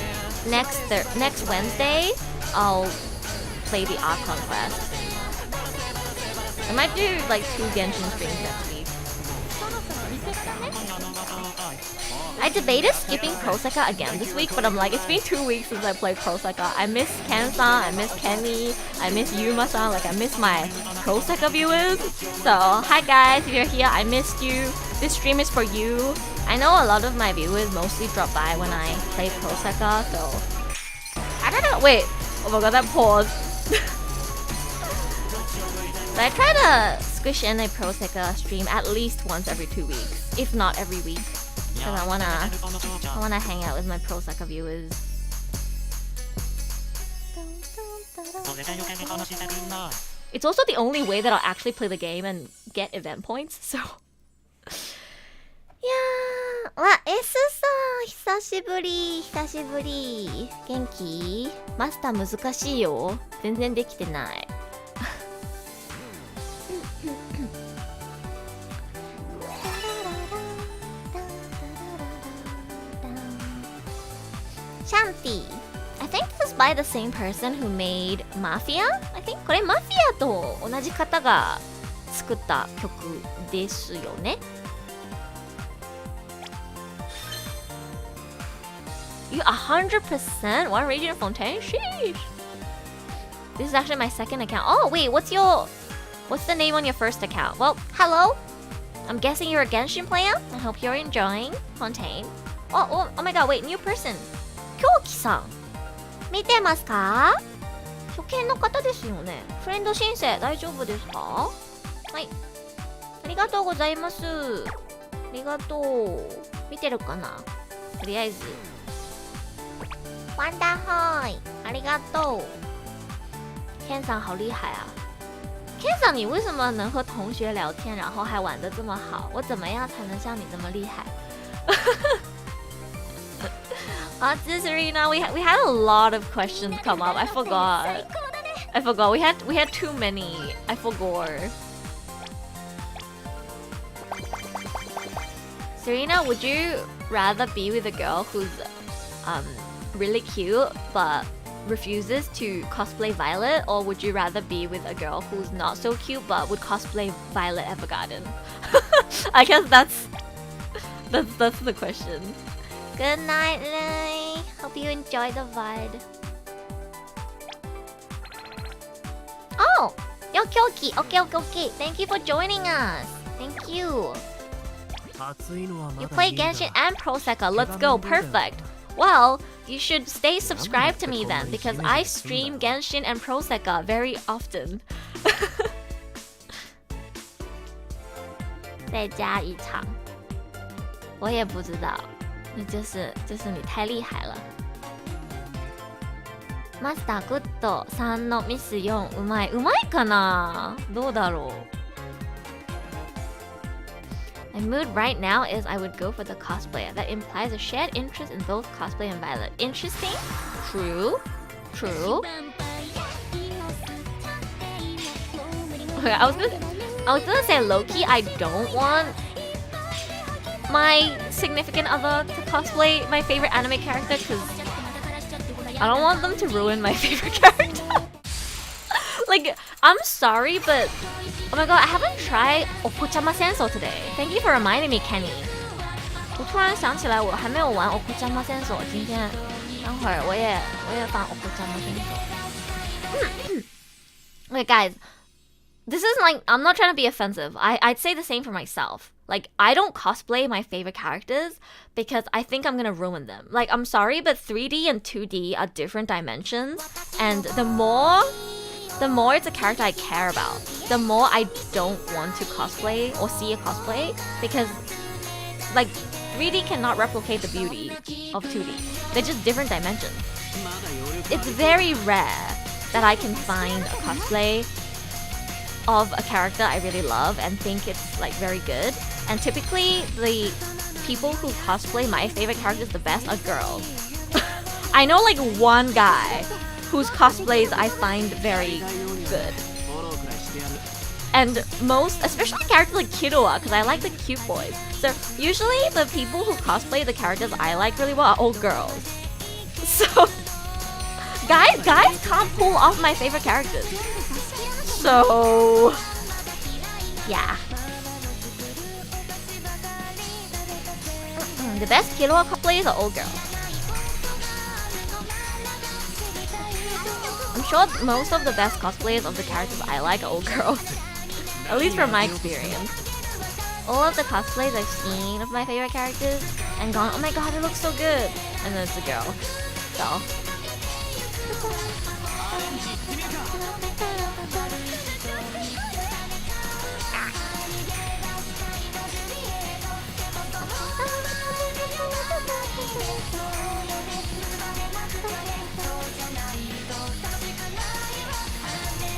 next Wednesday I'll play the Archon quest. I might do like 2 Genshin streams next week. I debated skipping Proseka again this week, but I'm like, it's been 2 weeks since I played Proseka. I miss Ken-san, I miss Kenny, I miss Yuma-san, like I miss my Proseka viewers. So, hi guys, if you're here, I missed you. This stream is for you. I know a lot of my viewers mostly drop by when I play Proseka, so... I don't know, wait. Oh my god, that pause. But I try to squish in a Proseka stream at least once every 2 weeks, if not every week. Because I wanna hang out with my Proseka viewers. It's also the only way that I'll actually play the game and get event points, so. いやー、わ、S さん、久しぶり、久しぶり。元気？マスター難しいよ。全然できてない。シャンティ。I think this is by the same person who made Mafia? I think これマフィアと同じ方が作った曲ですよね。You 100%? One region Fontaine? Sheesh. This is actually my second account. Oh wait, what's the name on your first account? Well, hello. I'm guessing you're a Genshin player. I hope you're enjoying Fontaine. Oh my god, wait, new person. 京木さん。見てますか？初見の方ですよね。フレンド申請大丈夫ですか？はい。ありがとうございます。ありがとう。見てるかな？とりあえず。ワンダーホイ。ありがとう。Ken さん好厉害啊！ Ken さん，你为什么能和同学聊天，然后还玩得这么好？我怎么样才能像你这么厉害？this Serena, we had a lot of questions come up. I forgot. We had too many. I forgot. Serena, would you rather be with a girl who's really cute but refuses to cosplay Violet, or would you rather be with a girl who's not so cute but would cosplay Violet Evergarden? I guess that's the question. Good night, Lily. Hope you enjoy the VOD. Oh, yo, Kyoki. Okay. Thank you for joining us. Thank you. You play Genshin and Pro Sekai. Let's go. Perfect. Well, you should stay subscribed to me then, because I stream Genshin and Pro Sekai very often. 再加一场。我也不知道。那就是你太厉害了。マスターグッド3のミス4うまいかな？どうだろう？ My mood right now is I would go for the cosplayer. That implies a shared interest in both cosplay and Violet. Interesting? True. Okay, I was gonna say low-key I don't want my significant other to cosplay my favorite anime character, because I don't want them to ruin my favorite character. Like, I'm sorry, but oh my god, I haven't tried Okuchama Senso today. Thank you for reminding me, Kenny. 我突然想起来，我还没有玩 Okuchama Senso。今天等会儿我也放 Okuchama Senso。Okay, guys, this is like, I'm not trying to be offensive. I'd say the same for myself. Like, I don't cosplay my favorite characters because I think I'm gonna ruin them. Like, I'm sorry, but 3D and 2D are different dimensions, and the more it's a character I care about, the more I don't want to cosplay or see a cosplay, because like 3D cannot replicate the beauty of 2D. They're just different dimensions. It's very rare that I can find a cosplay of a character I really love and think it's like very good. And typically the people who cosplay my favorite characters the best are girls. I know like one guy whose cosplays I find very good. And most, especially characters like Killua, because I like the cute boys. So usually the people who cosplay the characters I like really well are all girls. So guys can't pull off my favorite characters. So yeah. The best Killua cosplayers are all girls. I'm sure most of the best cosplayers of the characters I like are all girls. At least from my experience. All of the cosplays I've seen of my favorite characters and gone, oh my god, it looks so good! And then it's a girl. So.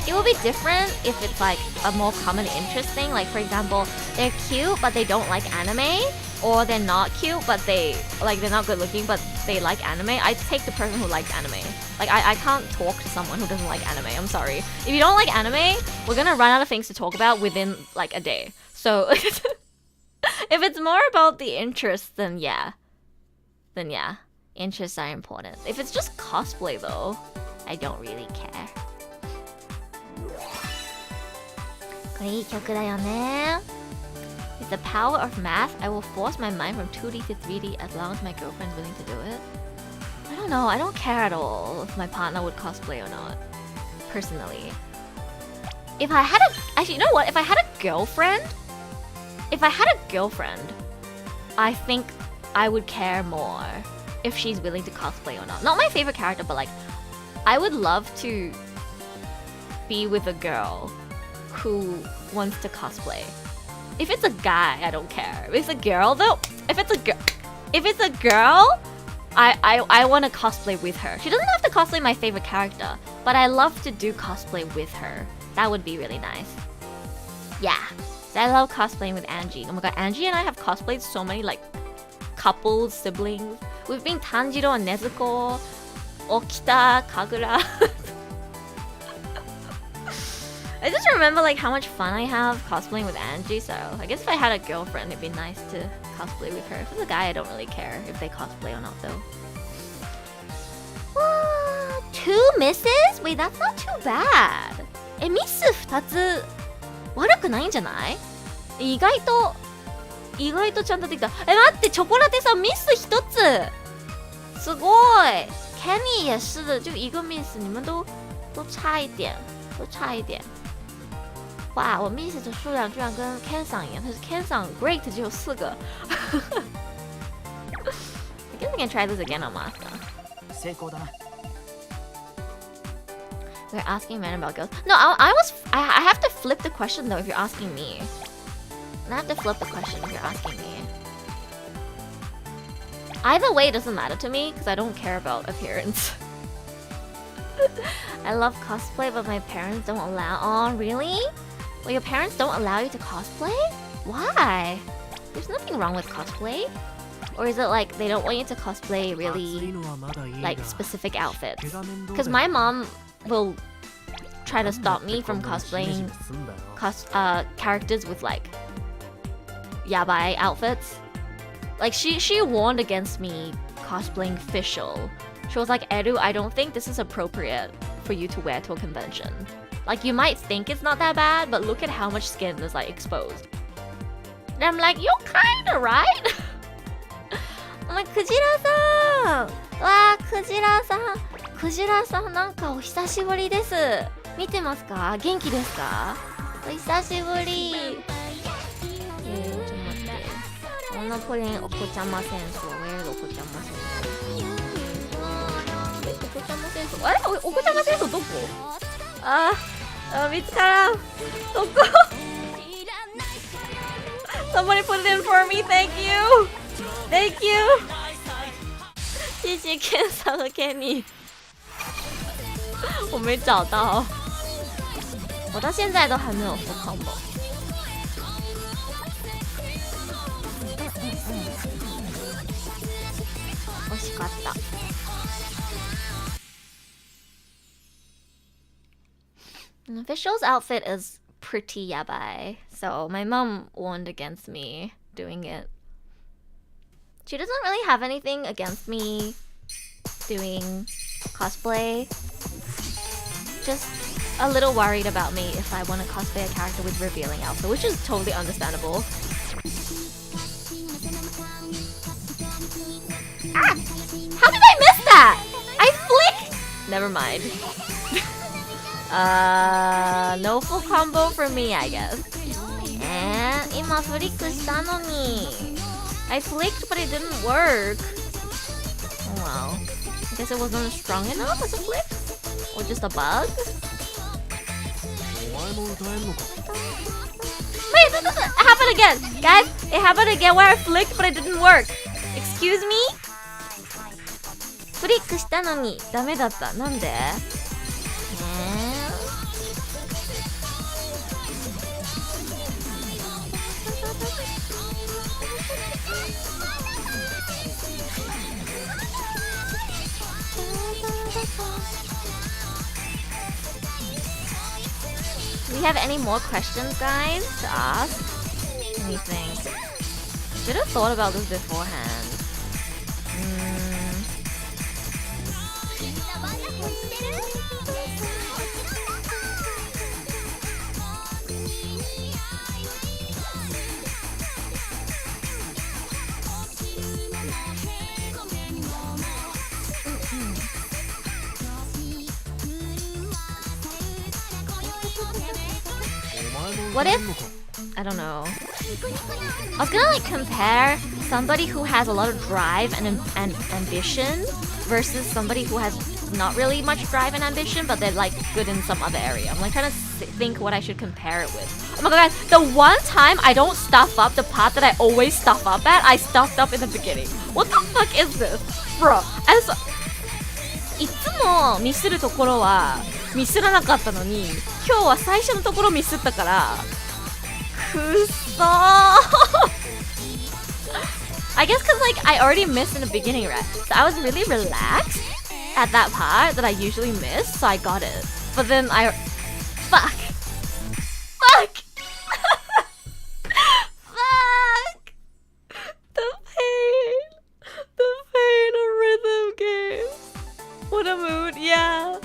it will be different if it's like a more common interest thing. Like for example, they're cute but they don't like anime, or they're not cute but they're not good looking but they like anime. I take the person who likes anime. Like I can't talk to someone who doesn't like anime. I'm sorry. If you don't like anime, we're gonna run out of things to talk about within like a day. So if it's more about the interest, then yeah, interests are important. If it's just cosplay though, I don't really care. これいい曲だよね。With the power of math, I will force my mind from 2D to 3D as long as my girlfriend's willing to do it. I don't know. I don't care at all if my partner would cosplay or not. Personally. If I had actually, you know what? If I had a girlfriend, I think I would care more if she's willing to cosplay or not. Not my favorite character, but like, I would love to be with a girl who wants to cosplay. If it's a guy, I don't care. If it's a girl though, if it's a girl, I want to cosplay with her. She doesn't have to cosplay my favorite character, but I love to do cosplay with her. That would be really nice. Yeah. So I love cosplaying with Angie. Oh my god, Angie and I have cosplayed so many like couples, siblings. We've been Tanjiro and Nezuko, Okita, Kagura. I just remember like how much fun I have cosplaying with Angie, so I guess if I had a girlfriend, it'd be nice to cosplay with her. If it's a guy, I don't really care if they cosplay or not though. 2 misses? Wait, that's not too bad. ミス2つ悪くないんじゃない？意外とちゃんとできた。待って、チョコラテさんミス1つ。すごい。Kenny 也是的，就一个 miss， 你们都差一点，哇，我 miss 的数量居然跟 Ken 桑一样，但是 Ken 桑 great 只有4个。I guess we can try this again on Master. 成功だな。We're asking men about girls. No, I have to flip the question though if you're asking me. I have to flip the question if you're asking me. Either way, it doesn't matter to me because I don't care about appearance. I love cosplay, but my parents don't allow. Oh, really? Well, your parents don't allow you to cosplay? Why? There's nothing wrong with cosplay. Or is it like they don't want you to cosplay really like specific outfits? Because my mom will try to stop me from cosplaying characters with like yabai outfits. Like she warned against me cosplaying Fischl. She was like, Edu, I don't think this is appropriate for you to wear to a convention. Like you might think it's not that bad, but look at how much skin is like exposed. And I'm like, you're kinda right. I'm like, クジラさんわー、クジラさんなんかお久しぶりです。見てますか？元気ですか？お久しぶり。ちょっと待って。女プリンお子ちゃま戦争。Where is お子ちゃま戦争？お子ちゃま戦争。あれ？お子ちゃま戦争どこ？見つからん。どこ？ Somebody put it in for me. Thank you. Thank you. 谢谢 Ken さん和 Kenny。我没找到，我到现在都还没有full combo。惜しかった。Official's outfit is pretty yabai, so my mom warned against me doing it. She doesn't really have anything against me doing cosplay. Just a little worried about me if I want to cosplay a character with revealing outfit, which is totally understandable. Ah! How did I miss that? I flicked! Never mind. No full combo for me, I guess. And 今フリックしたのに I flicked, but it didn't work. Oh well. I guess it wasn't strong enough as a flick? Or just a bug? Wait, it happened again! Guys, it happened again where I flicked, but it didn't work. Excuse me? フリックしたのにダメだった。なんで？ Do we have any more questions, guys, to ask? Let me think. Should have thought about this beforehand. What if, I don't know, I was gonna like compare somebody who has a lot of drive and ambition versus somebody who has not really much drive and ambition, but they're like good in some other area. I'm like trying to think what I should compare it with. Oh my god, guys, the one time I don't stuff up the part that I always stuff up at, I stuffed up in the beginning. What the fuck is this? Bro, and so, いつもミスるところはミスらなかったのに、今日は最初のところミスったからくっそーI guess cause like I already missed in the beginning, right? So I was really relaxed at that part that I usually miss, so I got it. But then fuck Fuck The pain of rhythm games. What a mood, yeah.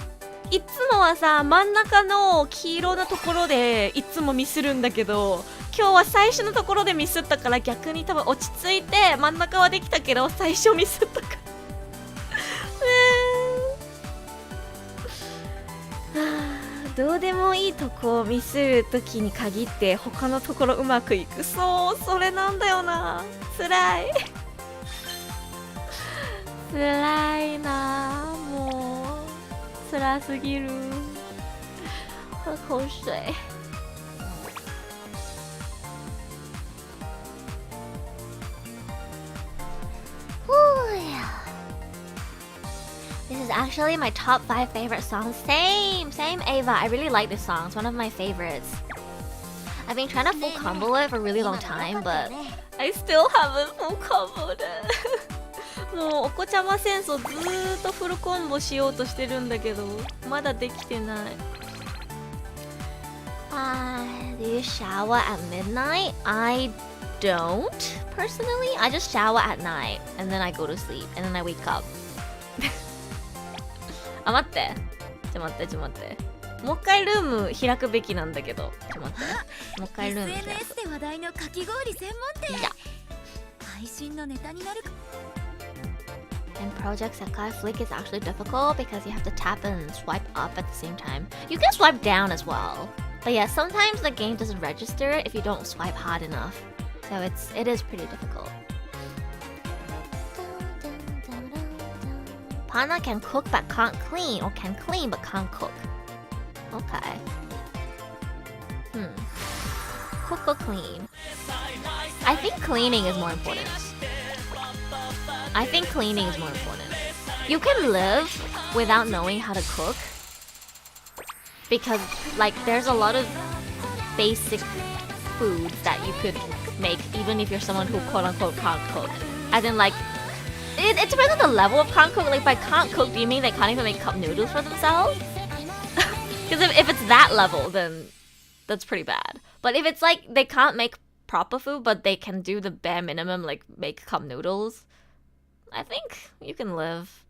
いつもはさ、真ん中の黄色のところでいつもミスるんだけど、今日は最初のところでミスったから逆に多分落ち着いて真ん中はできたけど最初ミスったからどうでもいいとこをミスるときに限って他のところうまくいく。そうそれなんだよな。つらいつらいな。もうつらすぎる。喝口水。This is actually my top 5 favorite songs. Same Ava. I really like this song. It's one of my favorites. I've been trying to full combo it for a really long time, but I still haven't full comboed it. もうお子ちゃま戦争ずーっとフルコンボしようとしてるんだけど、まだできてない。Do you shower at midnight? I don't personally. I just shower at night and then I go to sleep and then I wake up. あ、待って。ちょっと待って。もう一回ルーム開くべきなんだけど。ちょっと待って。もう一回ルーム開く。SNS で話題のかき氷専門店。配信のネタになるか。In Project Sekai, Flick is actually difficult because you have to tap and swipe up at the same time. You can swipe down as well. But yeah, sometimes the game doesn't register it if you don't swipe hard enough. So it is pretty difficult. Pana can cook but can't clean, or can clean but can't cook. Okay. Cook or clean? I think cleaning is more important. You can live without knowing how to cook. Because, like, there's a lot of basic foods that you could make even if you're someone who quote-unquote can't cook. As in, like, it depends on the level of can't cook. Like, by can't cook, do you mean they can't even make cup noodles for themselves? Because if it's that level, then that's pretty bad. But if it's like they can't make proper food, but they can do the bare minimum, like make cup noodles, I think you can live.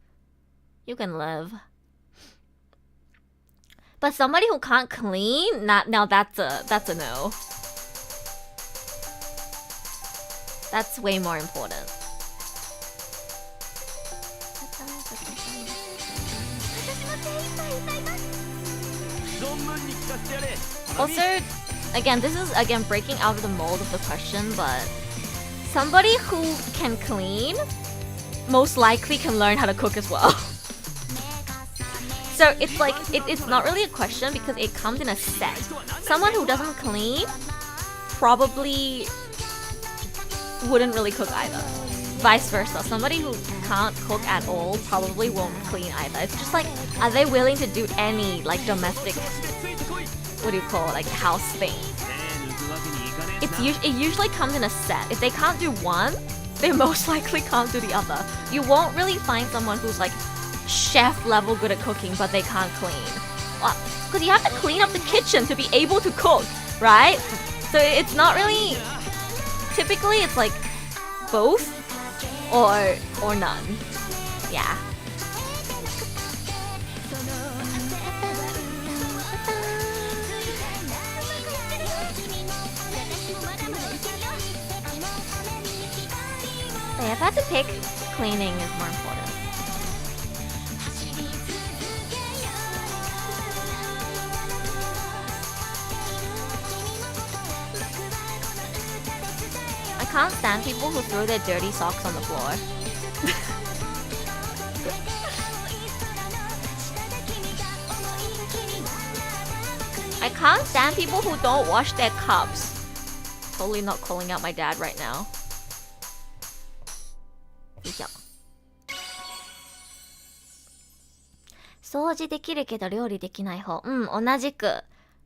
But somebody who can't clean, now that's a no. That's way more important. Also, again, this is breaking out of the mold of the question, but somebody who can clean most likely can learn how to cook as well. So it's like it's not really a question because it comes in a set. Someone who doesn't clean probably wouldn't really cook either. Vice versa. Somebody who can't cook at all probably won't clean either. It's just like, are they willing to do any like domestic, what do you call it, like house thing? It usually comes in a set. If they can't do one, they most likely can't do the other. You won't really find someone who's like chef level good at cooking, but they can't clean. Because you have to clean up the kitchen to be able to cook, right? So it's not really. Typically, it's like both or none. Yeah. If I had to pick, cleaning is more important. I can't stand people who throw their dirty socks on the floor. I can't stand people who don't wash their cups. Totally not calling out my dad right now. 掃除できるけど料理できない方。同じく。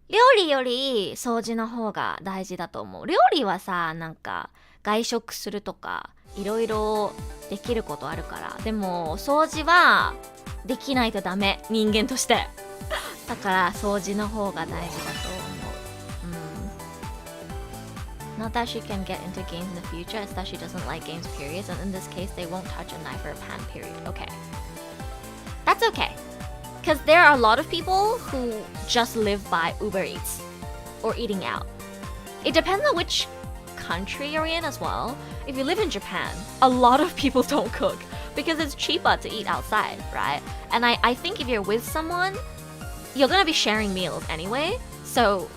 料理より掃除の方が大事だと思う。料理はさ、なんか外食するとかいろいろできることあるから。でも掃除はできないとダメ。人間として。だから掃除の方が大事だと思う。Not that she can get into games in the future, it's that she doesn't like games, period. And in this case, they won't touch a knife or a pan, period. Okay. That's okay. Because there are a lot of people who just live by Uber Eats or eating out. It depends on which country you're in as well. If you live in Japan, a lot of people don't cook because it's cheaper to eat outside, right? And I think if you're with someone, you're gonna be sharing meals anyway. So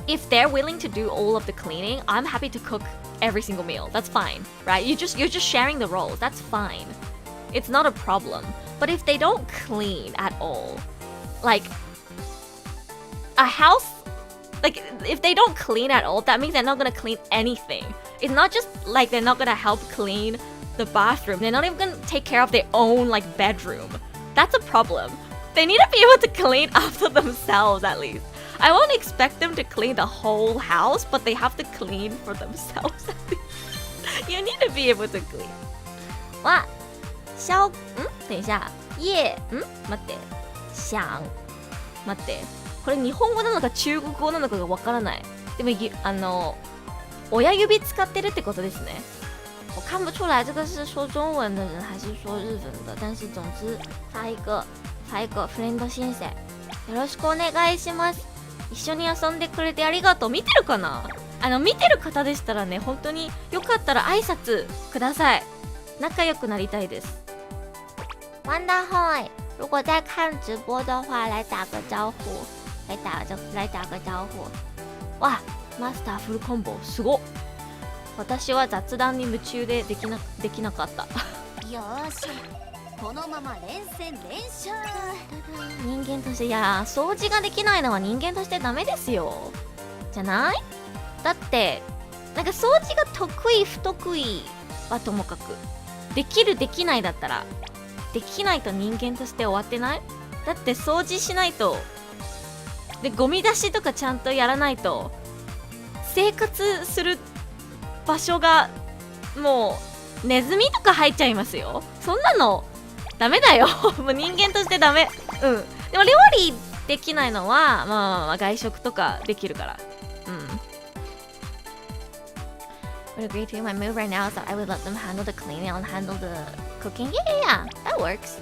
if they're willing to do all of the cleaning, I'm happy to cook every single meal. That's fine, right? You're just sharing the roles. That's fine. It's not a problem. But if they don't clean at all, like a house, like if they don't clean at all, that means they're not gonna clean anything. It's not just like they're not gonna help clean the bathroom. They're not even gonna take care of their own like bedroom. That's a problem. They need to be able to clean after themselves at least. I won't expect them to clean the whole house, but they have to clean for themselves at least. You need to be able to clean. 哇，等一下，待って、待って、これ日本語なのか中国語なのかがわからない。でも親指使ってるってことですね。我看不出来这个是说中文的人还是说日文的，但是总之发一个フレンド申請よろしくお願いします。一緒に遊んでくれてありがとう。見てるかな？見てる方でしたらね、本当によかったら挨拶ください。仲良くなりたいです。ワンダーホイ。如果在看直播的话，来打个招呼。来打个招呼。わ、マスターフルコンボすごっ。私は雑談に夢中でできなかった。よーし。このまま連戦連勝。人間として、いや掃除ができないのは人間としてダメですよ。じゃない？だってなんか掃除が得意不得意はともかく、できるできないだったら、できないと人間として終わってない？だって掃除しないと、でゴミ出しとかちゃんとやらないと生活する場所がもうネズミとか入っちゃいますよ。そんなのダメだよ。もう人間としてダメ。でも料理できないのはまあ外食とかできるから。Would agree to you. My move right now is that I would let them handle the cleaning and handle the cooking. Yeah, that works.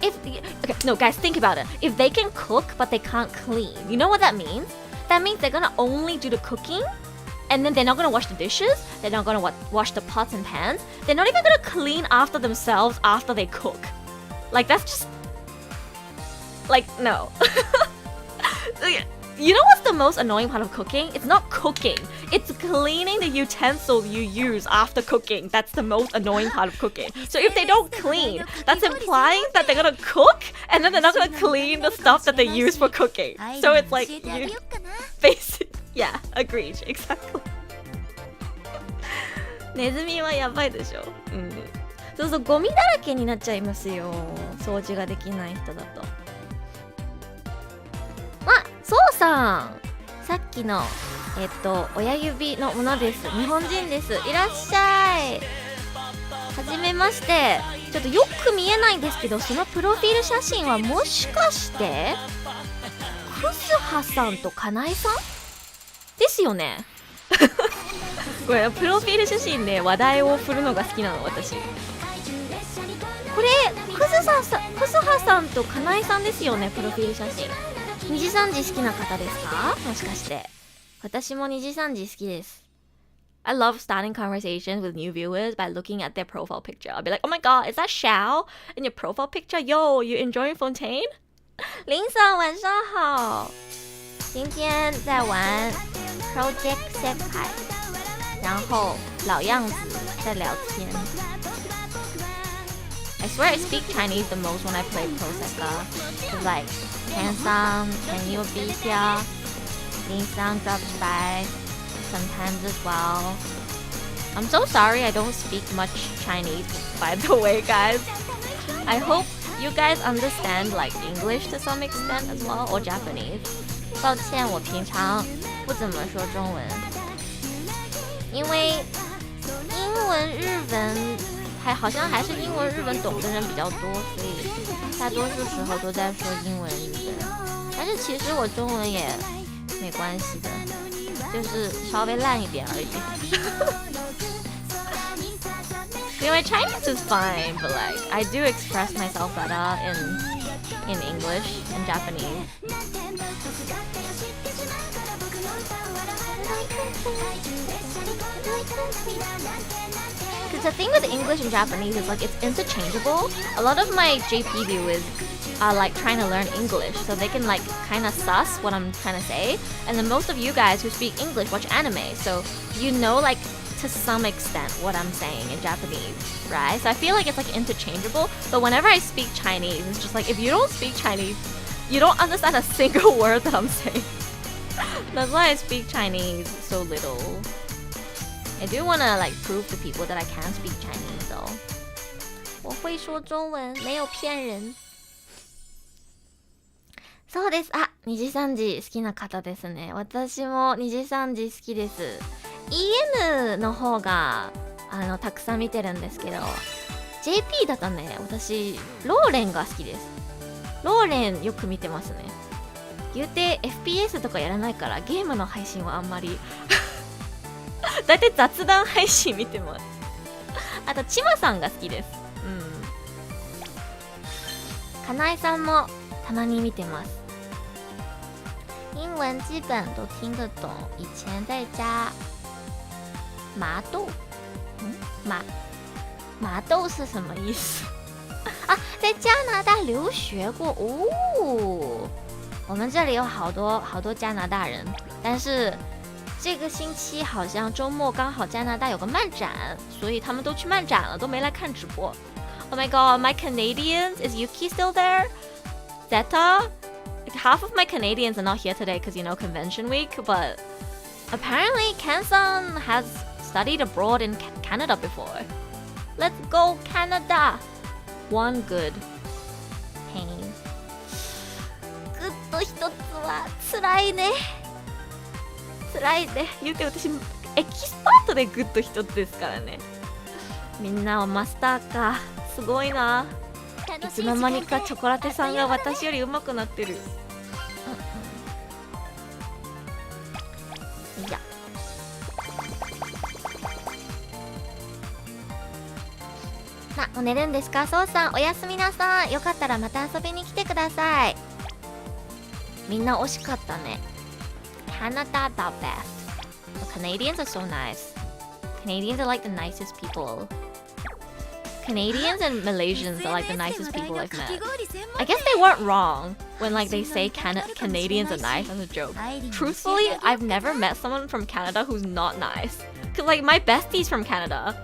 Okay, no guys, think about it. If they can cook but they can't clean, you know what that means? That means they're gonna only do the cooking, and then they're not gonna wash the dishes, they're not gonna wash the pots and pans, they're not even gonna clean after themselves after they cook. Like that's just like no. You know what's the most annoying part of cooking? It's not cooking. It's cleaning the utensils you use after cooking. That's the most annoying part of cooking. So if they don't clean, that's implying that they're gonna cook and then they're not gonna clean the stuff that they use for cooking. So it's like basic. Yeah, agreed. Exactly. ネズミはやばいでしょ。そうそう、ゴミだらけになっちゃいますよ。掃除ができない人だと。そうさん、さっきの親指のものです。日本人です。いらっしゃい。はじめまして。ちょっとよく見えないんですけど、そのプロフィール写真はもしかしてクスハさんとカナエさんですよね。これプロフィール写真で話題を振るのが好きなの私。これクスハさんとカナエさんですよね、プロフィール写真。2時3時好きな方ですか、もしかして。私も2時3時好きです。I love starting conversations with new viewers by looking at their profile picture. I'll be like, oh my god, is that Xiao in your profile picture? Yo, you enjoying Fontaine? 林嫂晚上好，今天在玩 Project Sekai， 然后老样子在聊天。I swear I speak Chinese the most when I play Proseka. It's like, handsome, can you be here? 林桑 drops by sometimes as well. I'm so sorry I don't speak much Chinese, by the way, guys. I hope you guys understand like English to some extent as well, or Japanese. 抱歉，我平常不怎么说中文，因为英文、日文好像还是英文、日文懂的人比较多，所以大多数时候都在说英文、日文。但是其实我中文也没关系的，就是稍微烂一点而已。因为 Chinese is fine, but like I do express myself better in English and Japanese. Because the thing with English and Japanese is like it's interchangeable. A lot of my JP viewers are like trying to learn English, so they can like kind of suss what I'm trying to say. And then most of you guys who speak English watch anime, so you know like to some extent what I'm saying in Japanese, right? So I feel like it's like interchangeable. But whenever I speak Chinese, it's just like if you don't speak Chinese, you don't understand a single word that I'm saying. That's why I speak Chinese so little. I do wanna like prove to people that I can speak Chinese though. 我会说中文，没有骗人。そうです。あ、2時3時好きな方ですね。私も2時3時好きです。EM の方がたくさん見てるんですけど、 JP だとね、私ローレンが好きです。ローレンよく見てますね。言うて FPS とかやらないからゲームの配信はあんまりだいたい雑談配信見てます。あとちまさんが好きです。かなえさんもたまに見てます。英文基本都听得懂。以前在家麻豆，麻豆是什么意思？啊，在加拿大留学过哦。我们这里有好多加拿大人，但是这个星期好像周末刚好加拿大有个漫展，所以他们都去漫展了，都没来看直播。Oh my god, my Canadians, is Yuki still there? Zeta? Like, half of my Canadians are not here today because you know convention week, but apparently Ken-san has studied abroad in Canada before. Let's go Canada! One good pain. グッド一つは辛いね。辛いね。言うて私エキスパートでグッド一つですからね。みんなはマスターか。すごいな。いつの間にかチョコラテさんが私より上手くなってる。いや。もう寝るんですか？そうさんおやすみなさい。よかったらまた遊びに来てください。みんな惜しかったね。Canada the best. Canadians are so nice. Canadians are like the nicest people. Canadians and Malaysians are like the nicest people I've met. I guess they weren't wrong when like they say Canadians are nice as a joke. Truthfully, I've never met someone from Canada who's not nice. Cause like my bestie's from Canada.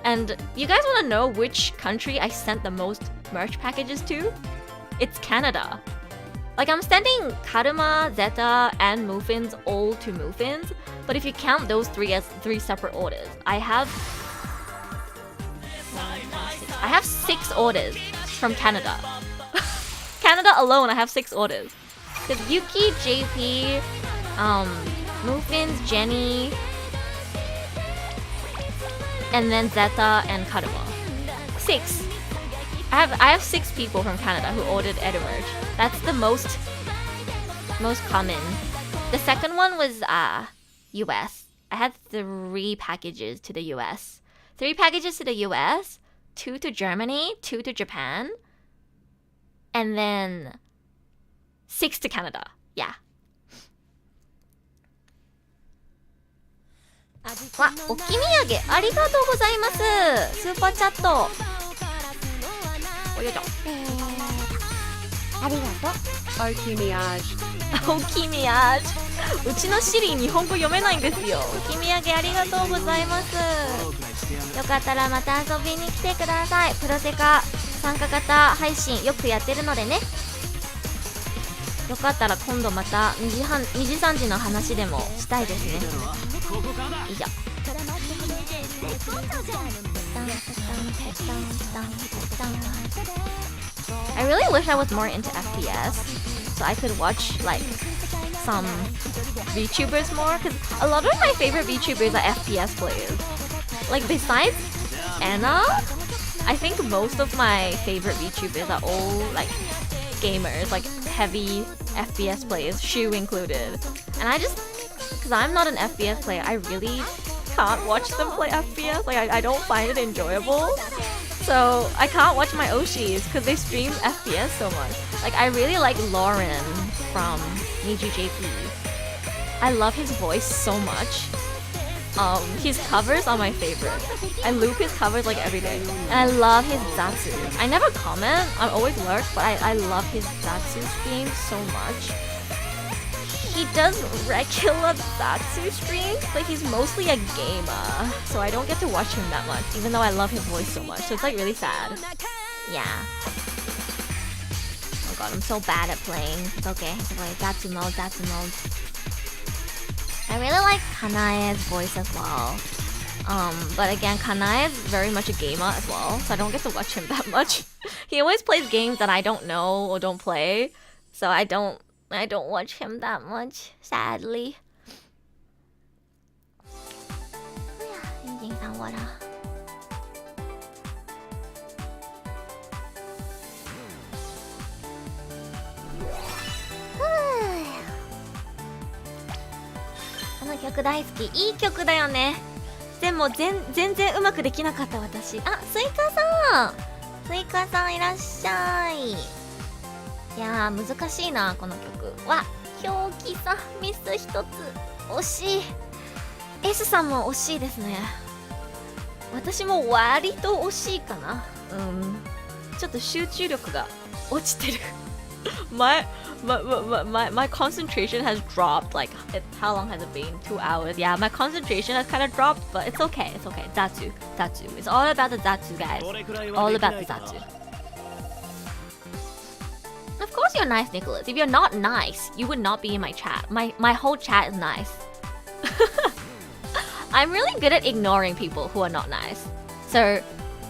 And you guys want to know which country I sent the most merch packages to? It's Canada. Like I'm sending Karuma, Zeta, and Muffins all to Muffins. But if you count those three as 3 separate orders, I have 6 orders from Canada. Canada alone, I have 6 orders. There's Yuki, JP, Muffins, Jenny, and then Zeta and Karuma. 6. I have 6 people from Canada who ordered Edu merch. That's the most common. The second one was US. I had 3 packages to the US. 3 packages to the US, 2 to Germany, 2 to Japan, and then 6 to Canada. Yeah. わ、おきみやげありがとうございます。スーパーチャット。およいしょ。ありがとう。おきみやじ。おきみやじ。うちのシリ日本語読めないんですよ。おきみやげありがとうございます。よかったらまた遊びに来てください。プロセカ参加型配信よくやってるのでね。よかったら今度また2時3時の話でもしたいですね。以上。I really wish I was more into FPS, so I could watch like some VTubers more, because a lot of my favorite VTubers are FPS players. Like besides Anna, I think most of my favorite VTubers are all like gamers, like heavy FPS players, Shu included. And I just, because I'm not an FPS player, I really can't watch them play FPS. Like I don't find it enjoyable. So I can't watch my Oshis because they stream FPS so much. Like I really like Lauren from Niju JP. I love his voice so much. His covers are my favorite. I loop his covers like every day. And I love his Zatsu. I never comment, I'm always lurk, but I love his Zatsu streams so much. He does regular Zatsu streams, but he's mostly a gamer. So I don't get to watch him that much, even though I love his voice so much. So it's like really sad. Yeah. Oh god, I'm so bad at playing. It's okay. It's okay. Zatsu mode, Zatsu mode. I really like Kanae's voice as well. But again, Kanae is very much a gamer as well, so I don't get to watch him that much. He always plays games that I don't know or don't play, so I don't watch him that much, sadly. 新人さんわら。この曲大好き。いい曲だよね。でも全然うまくできなかった私。あ、スイカさん。スイカさんいらっしゃい。いやー難しいなこの曲。わ、表記さミス一つ惜しい。S さんも惜しいですね。私も割と惜しいかな。ちょっと集中力が落ちてる。My concentration has dropped. Like, how long has it been? 2 hours. Yeah, my concentration has kind of dropped, but it's okay. It's okay. Zatsu. It's all about the Zatsu, guys. All about the Zatsu. Of course you're nice, Nicholas. If you're not nice, you would not be in my chat. My whole chat is nice. I'm really good at ignoring people who are not nice. So,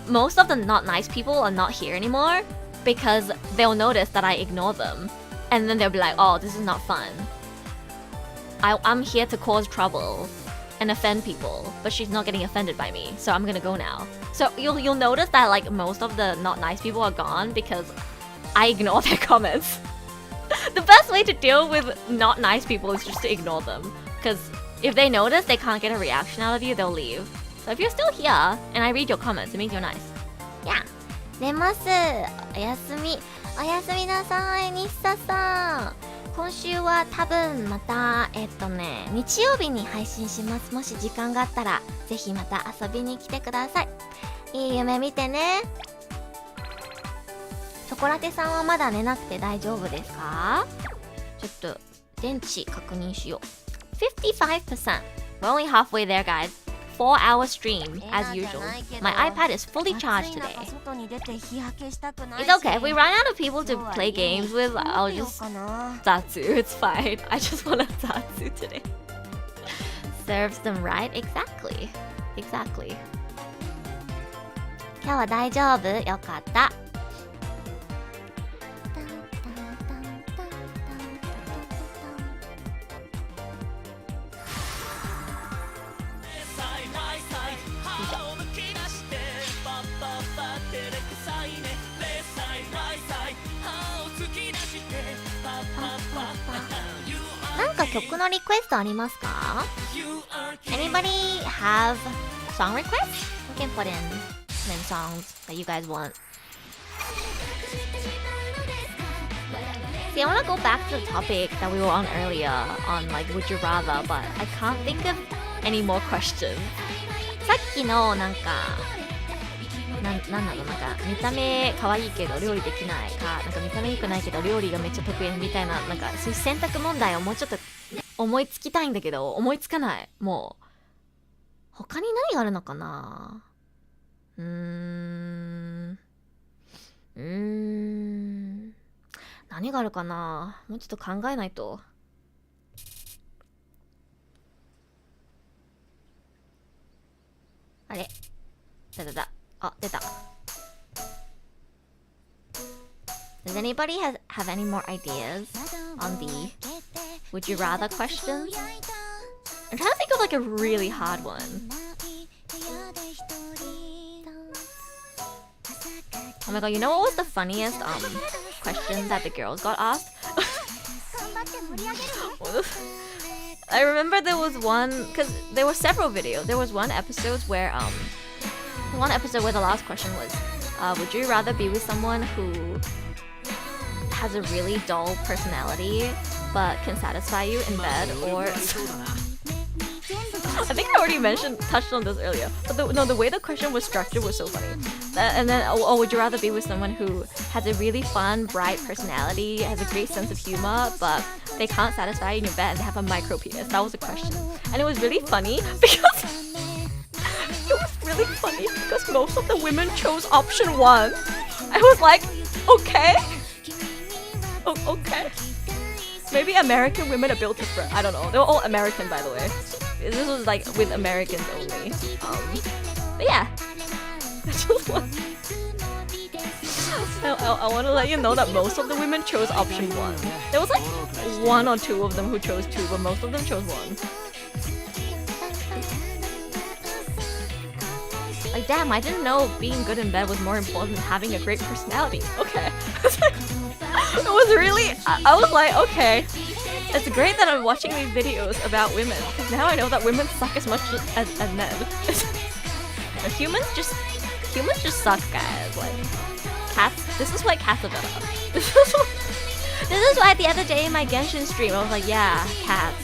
most of the not nice people are not here anymore because they'll notice that I ignore them. And then they'll be like, oh, this is not fun. I'm here to cause trouble and offend people, but she's not getting offended by me, so I'm gonna go now. So you'll notice that like most of the not nice people are gone because I ignore their comments. The best way to deal with not nice people is just to ignore them. Because if they notice they can't get a reaction out of you, they'll leave. So if you're still here and I read your comments, it means you're nice. Yeah. 寝ます。おやすみ。おやすみなさい、西田さん。今週は多分また日曜日に配信します。もし時間があったらぜひまた遊びに来てください。いい夢見てね。チョコラテさんはまだ寝なくて大丈夫ですか？ちょっと電池確認しよう。55%. We're only halfway there, guys. 4-hour stream as usual. My iPad is fully charged today. It's okay. If we run out of people to play games with, I'll just Zatsu. It's fine. I just want a Zatsu today. Serves them right? Exactly. 今日は大丈夫？よかった。曲のリクエストありますか？ Anybody have song requests? We can put in some songs that you guys want. See, I want to go back to the topic that we were on earlier on like would you rather, but I can't think of any more questions. さっきのなんかなんなのなんか見た目可愛いけど料理できないか、なんか見た目良くないけど料理がめっちゃ得意みたいな、なんかそういう選択問題をもうちょっと思いつきたいんだけど思いつかない。もう他に何があるのかな。何があるかな。もうちょっと考えないと。あれあ、出た。Does anybody have any more ideas on the would you rather questions? I'm trying to think of like a really hard one. Oh my god, you know what was the funniest question that the girls got asked? I remember there was one, because there were several videos. There was one episode where the last question was, would you rather be with someone who has a really dull personality but can satisfy you in bed, or I think I already touched on this earlier, but the way the question was structured was so funny. And then, would you rather be with someone who has a really fun, bright personality, has a great sense of humor, but they can't satisfy you in your bed and they have a micro penis? That was the question. And it was really funny because most of the women chose option 1. I was like, okay. Okay. Maybe American women are built different. I don't know. They were all American, by the way. This was like with Americans only. But yeah. I want to let you know that most of the women chose option 1. There was like 1 or 2 of them who chose 2, but most of them chose 1. Like, damn, I didn't know being good in bed was more important than having a great personality. Okay. It was really, I was like, okay. It's great that I'm watching these videos about women, because now I know that women suck as much as men. Humans just suck, guys. Like, cats, this is why cats are better. This is why the other day in my Genshin stream, I was like, yeah, cats.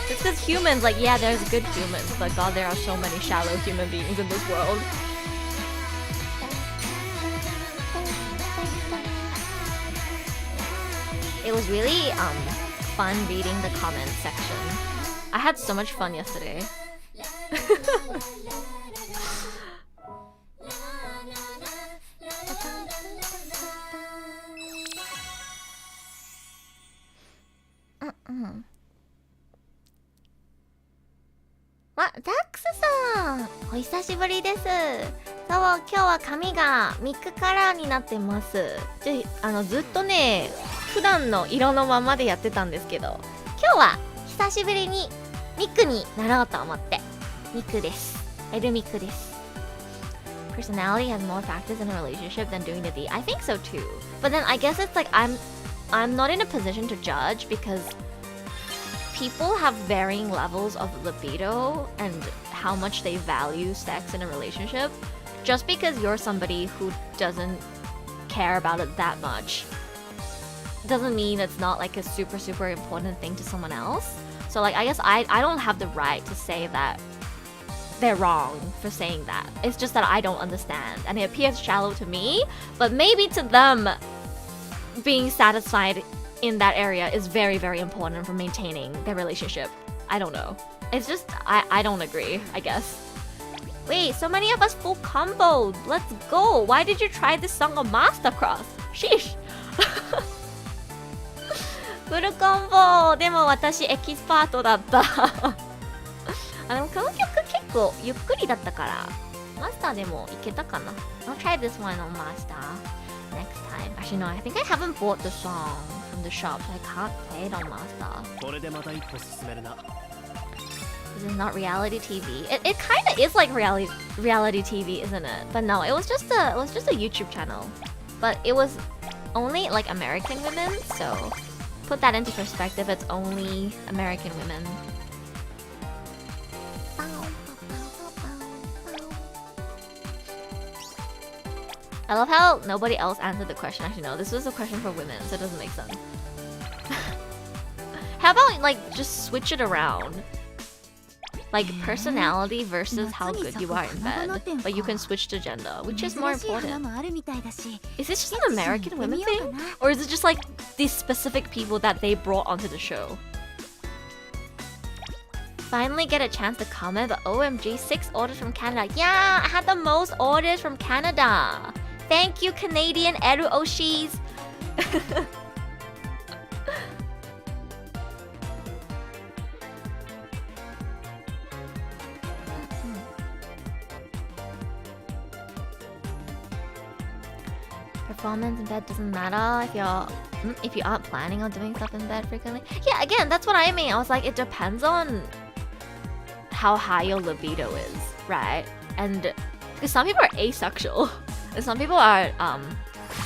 It's because humans, like, yeah, there's good humans, but god, there are so many shallow human beings in this world. It was really fun reading the comment section. I had so much fun yesterday. Dax さん、お久しぶりです。そう、今日は髪がミックカラーになってます。ずっとね、普段の色のままでやってたんですけど、今日は久しぶりにミックになろうと思って。ミックです。エルミックです。Personality has more factors in a relationship than doing the deed. I think so too. But then I guess it's like I'm not in a position to judge because people have varying levels of libido and how much they value sex in a relationship. Just because you're somebody who doesn't care about it that much doesn't mean it's not like a super important thing to someone else. So like I guess I don't have the right to say that they're wrong for saying that. It's just that I don't understand and it appears shallow to me, but maybe to them being satisfied in that area is very important for maintaining their relationship. I don't know. It's just I don't agree, I guess. Wait, so many of us full comboed. Let's go. Why did you try this song on Mastercross? Sheesh. フルコンボでも私エキスパートだったでもこの曲結構ゆっくりだったからマスターでもいけたかな I'll try this one on Master next time. Actually no, I think I haven't bought the song from the shop, so I can't play it on Master. これでまた一歩進めるな This is not reality TV. It kind of is like reality TV, isn't it? But no, it was just a YouTube channel. But it was only like American women, so put that into perspective, it's only American women. I love how nobody else answered the question. Actually, no, this was a question for women, so it doesn't make sense. How about, like, just switch it around? Like, personality versus how good you are in bed. But you can switch to gender, which is more important. Is this just an American women thing? Or is it just, like, these specific people that they brought onto the show? Finally get a chance to comment, but OMG, 6 orders from Canada. Yeah, I had the most orders from Canada. Thank you, Canadian Eru Oshis. Performance in bed doesn't matter if you aren't planning on doing stuff in bed frequently. Yeah, again, that's what I mean. I was like, it depends on how high your libido is, right? And because some people are asexual and some people are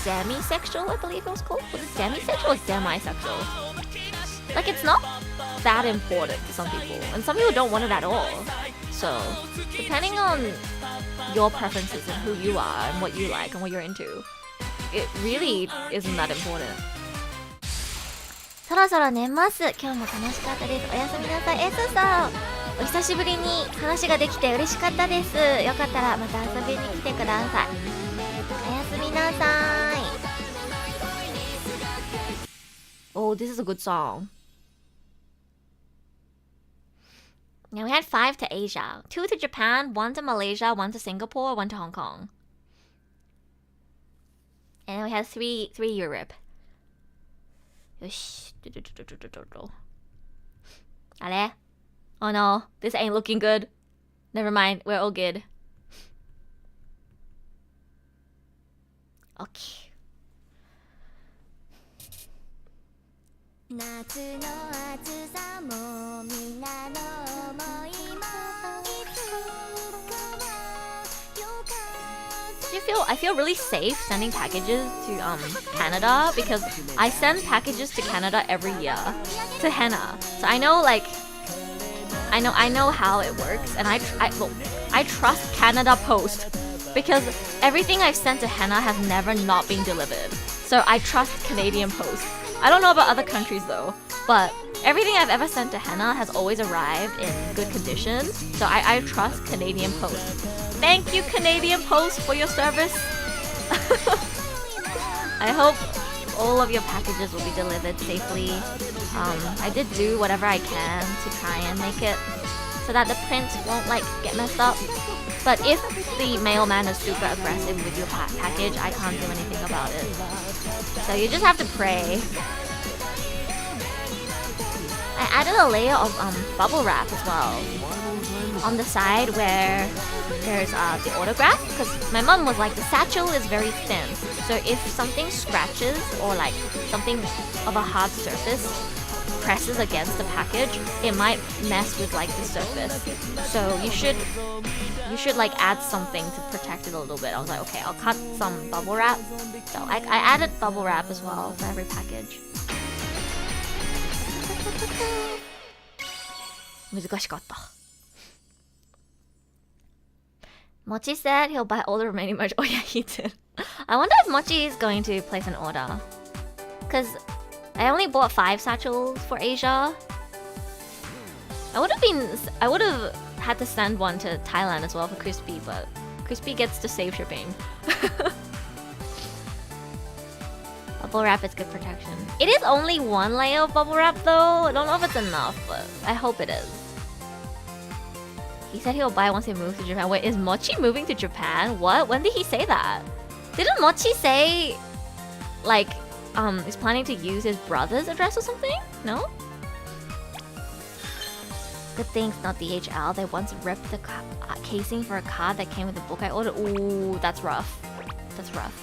demisexual, I believe it was called. Was it demisexual or demisexual? Like, it's not that important to some people, and some people don't want it at all. So depending on your preferences and who you are and what you like and what you're into, it really isn't that important. そろそろ寝ます。今日も楽しかったです。おやすみなさい。エスさん、お久しぶりに話ができて嬉しかったです。よかったらまた遊びに来てください。おやすみなさい。Oh, this is a good song. Now we had 5 to Asia, 2 to Japan, 1 to Malaysia, 1 to Singapore, 1 to Hong Kong. And we had 3 Europe. Yosh. Ale? Oh no, this ain't looking good. Never mind, we're all good. Okay. 夏の暑さもみんなの想いもいつかはよかった I feel really safe sending packages to Canada because I send packages to Canada every year to henna. So I know I know how it works, and I trust Canada Post because everything I've sent to henna has never not been delivered. So I trust Canadian Post. I don't know about other countries though, but everything I've ever sent to henna has always arrived in good condition. So I trust Canadian Post. Thank you, Canadian Post, for your service. I hope all of your packages will be delivered safely. I did do whatever I can to try and make it so that the print won't get messed up. But if the mailman is super aggressive with your package, I can't do anything about it. So you just have to pray. I added a layer of bubble wrap as well on the side where there's the autograph, because my mom was like, the satchel is very thin, so if something scratches or something of a hard surface presses against the package, it might mess with the surface. So you should add something to protect it a little bit. I was like, okay, I'll cut some bubble wrap. So I added bubble wrap as well for every package. 難しかった。Mochi said he'll buy all the remaining merch. Oh yeah, he did. I wonder if Mochi is going to place an order. Because I only bought 5 satchels for Asia. I would have had to send one to Thailand as well for Crispy, but Crispy gets to save shipping. Bubble wrap is good protection. It is only 1 layer of bubble wrap though. I don't know if it's enough, but I hope it is. He said he'll buy once he moves to Japan. Wait, is Mochi moving to Japan? What? When did he say that? Didn't Mochi say, he's planning to use his brother's address or something? No? Good thing it's not DHL. They once ripped the casing for a card that came with the book I ordered. Ooh, that's rough. That's rough.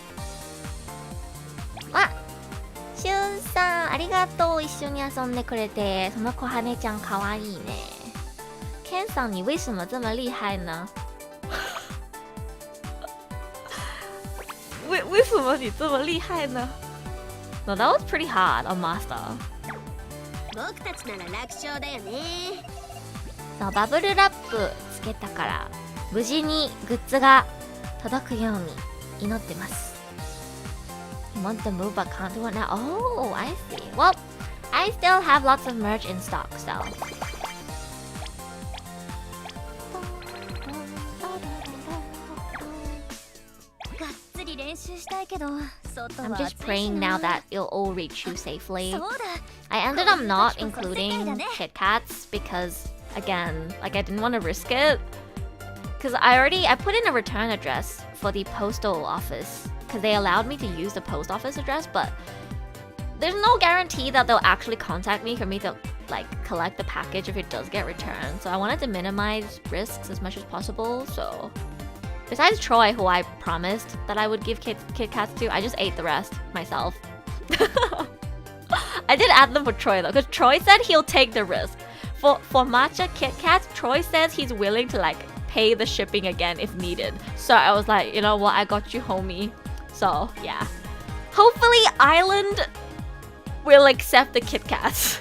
あ、しゅんさん、ありがとう。一緒に遊んでくれて。その小羽ちゃんかわいいね。ケンさんに为什么这么厉害呢？为什么你这么厉害呢？ No, that was pretty hard on Master. 僕たちなら楽勝だよね。そう、バブルラップつけたから無事にグッズが届くように祈ってます。Want to move but can't do it now. Oh, I see. Well, I still have lots of merch in stock, so. がっつり練習したいけど、外 I'm は just 暑いし praying now な。 that it'll all reach you safely. そうだ。 I ended up not including Kit Kats because, again, like I didn't want to risk it. Because I put in a return address for the postal office because they allowed me to use the post office address, but there's no guarantee that they'll actually contact me for me to like collect the package if it does get returned. So I wanted to minimize risks as much as possible. So besides Troy, who I promised that I would give Kit Kats to, I just ate the rest myself. I did add them for Troy though, because Troy said he'll take the risk. For matcha Kit Kats, Troy says he's willing to like pay the shipping again if needed. So I was like, you know what, I got you, homie. So yeah, hopefully Island will accept the Kit Kats.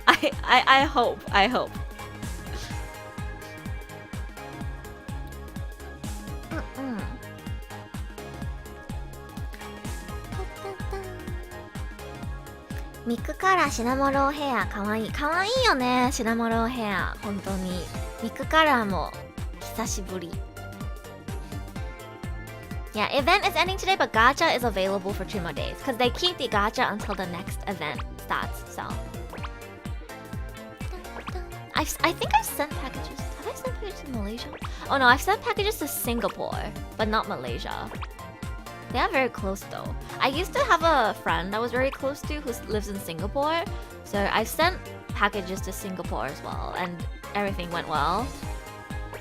I hope. ミクカラーシナモローヘアかわいいよね。シナモローヘア本当にミクカラーも久しぶり。Yeah, event is ending today, but gacha is available for 2 more days because they keep the gacha until the next event starts. So I think I've sent packages. Have I sent packages to Malaysia? Oh no, I've sent packages to Singapore, but not Malaysia. They are very close though. I used to have a friend I was very close to who lives in Singapore. So I sent packages to Singapore as well and everything went well.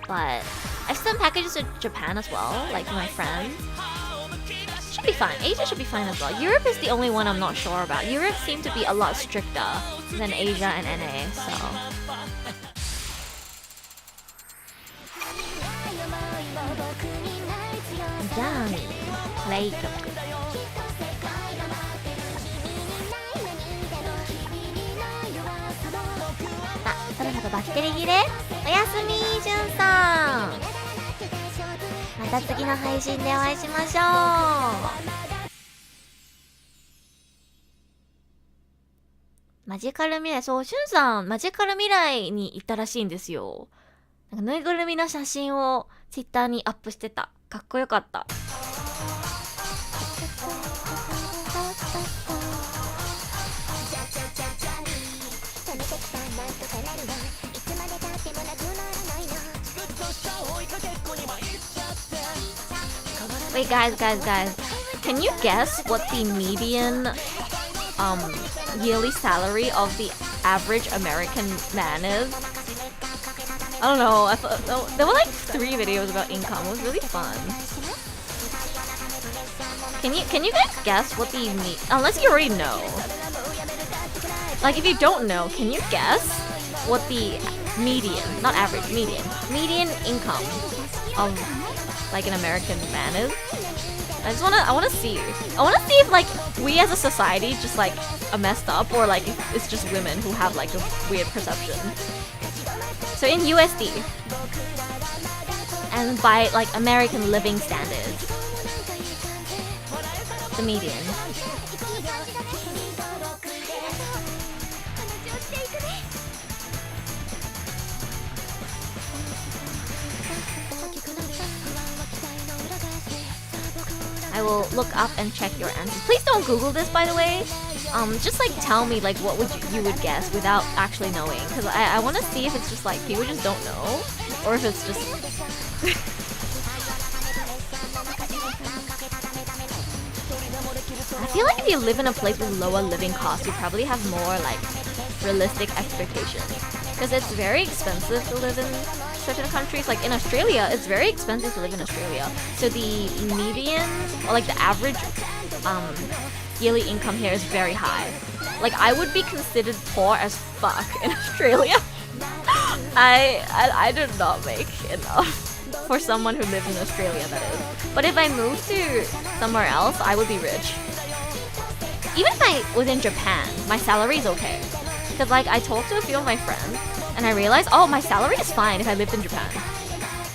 But I've sent packages to Japan as well, like my friends. Should be fine. Asia should be fine as well. Europe is the only one I'm not sure about. Europe seems to be a lot stricter than Asia and NA, so. Yummy. Play 曲。あ、そろそろバッテリー切れ？おやすみ、じゅんさん。また次の配信でお会いしましょう。マジカル未来、そう、しゅんさん、マジカル未来に行ったらしいんですよ。なんかぬいぐるみの写真をツイッターにアップしてた。かっこよかった。Wait, guys. Can you guess what the median yearly salary of the average American man is? I don't know. There were like 3 videos about income. It was really fun. Can you guys guess what the unless you already know? Like if you don't know, can you guess what the median, not average, median income of like an American man is? I wanna see if like we as a society just like are messed up or like it's just women who have like a weird perception. So in USD and by like American living standards, the median. I will look up and check your answers. Please don't Google this, by the way. Just like tell me like what you would guess without actually knowing, because I want to see if it's just like people just don't know, or if it's just. I feel like if you live in a place with lower living costs, you probably have more like realistic expectations, because it's very expensive to live in certain countries. Like in Australia, it's very expensive to live in Australia. So the median or like the average yearly income here is very high. Like I would be considered poor as fuck in Australia. I did not make enough for someone who lives in Australia, that is. But if I moved to somewhere else, I would be rich. Even if I was in Japan, my salary is okay. Because like I talked to a few of my friends and I realized, oh, my salary is fine if I lived in Japan.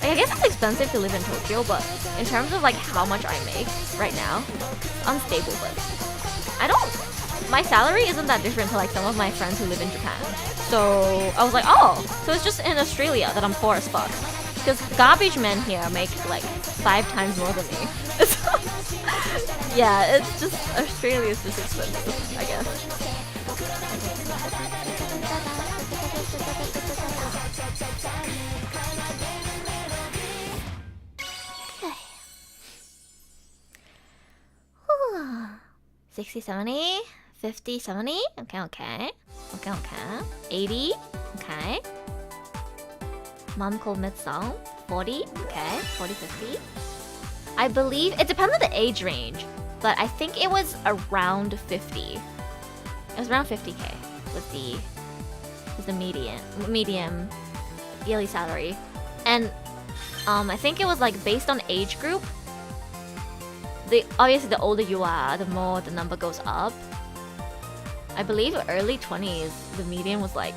Like I guess it's expensive to live in Tokyo, but in terms of like how much I make right now, it's unstable. But my salary isn't that different to like some of my friends who live in Japan. So I was like, oh, so it's just in Australia that I'm poor as fuck. Because garbage men here make like 5 times more than me. Yeah, it's just, Australia's just expensive, I guess. Okay. 60, 70, 50, 70. Okay. 80. Okay. Mom called mid-song. 40. Okay. 40, 50. I believe it depends on the age range, but I think it was around 50. It was around 50k was the medium yearly salary, and I think it was like based on age group. Obviously the older you are, the more the number goes up. I believe early 20s the median was like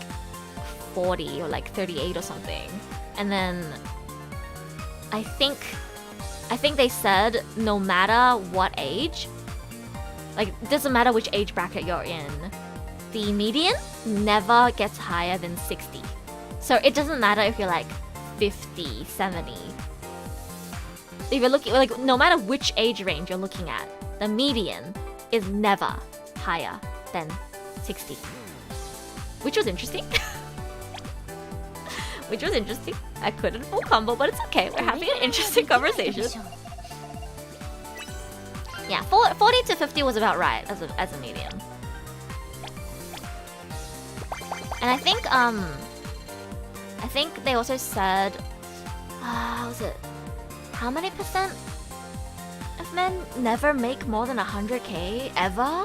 40 or like 38 or something, and then I think they said no matter what age, like it doesn't matter which age bracket you're in, the median never gets higher than 60. So it doesn't matter if you're like 50, 70. If you're looking, like no matter which age range you're looking at, the median is never higher than 60. Which was interesting. I couldn't full combo, but it's okay. We're having an interesting conversation. Yeah, 40 to 50 was about right as a median. And I think they also said, what was it? How many percent of men never make more than 100k ever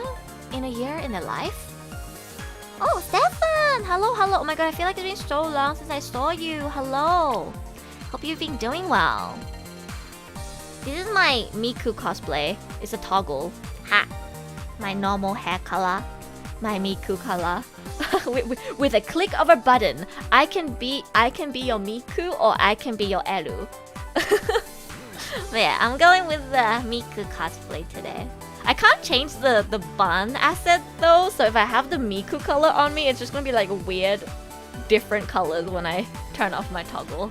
in a year in their life? Oh, Stefan! Hello. Oh my god, I feel like it's been so long since I saw you. Hello. Hope you've been doing well. This is my Miku cosplay. It's a toggle. Ha! My normal hair color. My Miku color. with a click of a button, I can be your Miku or I can be your Eru. But yeah, I'm going with the Miku cosplay today. I can't change the bun asset though, so if I have the Miku color on me, it's just gonna be like weird, different colors when I turn off my toggle.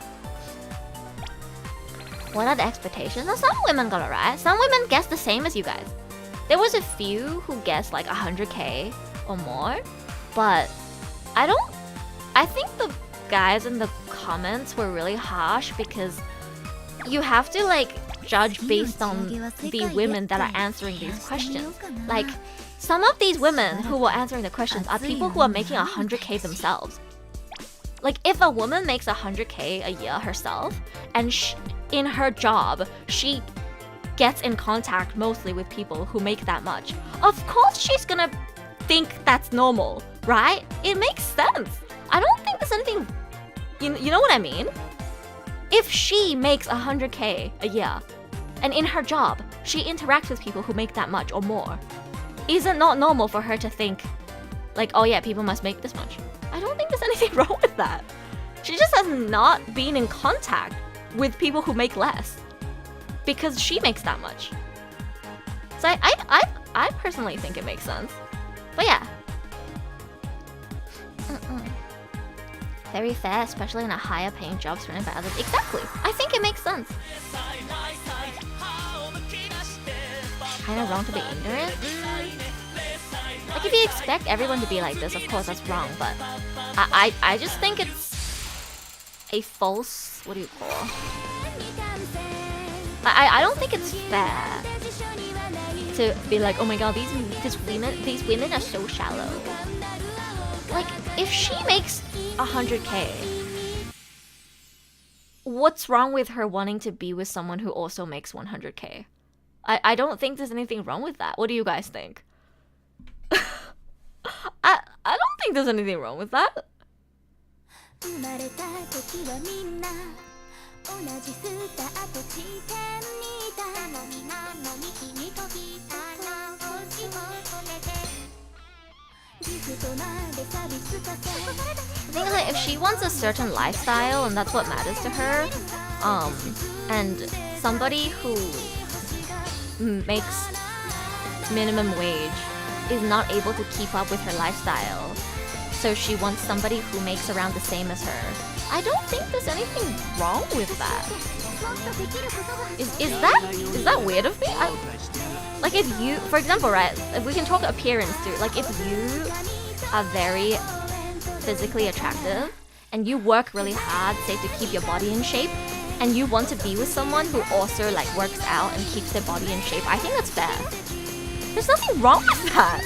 What are the expectations? Now, some women got it right. Some women guessed the same as you guys. There was a few who guessed like 100k or more, but I think the guys in the comments were really harsh because you have to like judge based on the women that are answering these questions. Like, some of these women who were answering the questions are people who are making 100k themselves. Like, if a woman makes 100k a year herself, and in her job, she gets in contact mostly with people who make that much, of course she's gonna think that's normal, right? It makes sense. I don't think there's anything... You know what I mean? If she makes 100k a year, and in her job, she interacts with people who make that much or more, is it not normal for her to think, like, oh yeah, people must make this much? I don't think there's anything wrong with that. She just has not been in contact with people who make less, because she makes that much. So I personally think it makes sense. But yeah. Very fair, especially in a higher paying job surrounded by others. Exactly. I think it makes sense. Kinda wrong to be ignorant? Like, if you expect everyone to be like this, of course that's wrong, but I just think it's a false... what do you call? I don't think it's fair to be like, oh my god, these women are so shallow. Like, if she makes 100k, what's wrong with her wanting to be with someone who also makes 100k? I don't think there's anything wrong with that. What do you guys think? I don't think there's anything wrong with that. I think like if she wants a certain lifestyle and that's what matters to her, and somebody who makes minimum wage is not able to keep up with her lifestyle, so she wants somebody who makes around the same as her. I don't think there's anything wrong with that. Is that weird of me? Like if you, for example, right, if we can talk appearance too, like if you are very physically attractive and you work really hard, say to keep your body in shape, and you want to be with someone who also like works out and keeps their body in shape, I think that's fair. There's nothing wrong with that.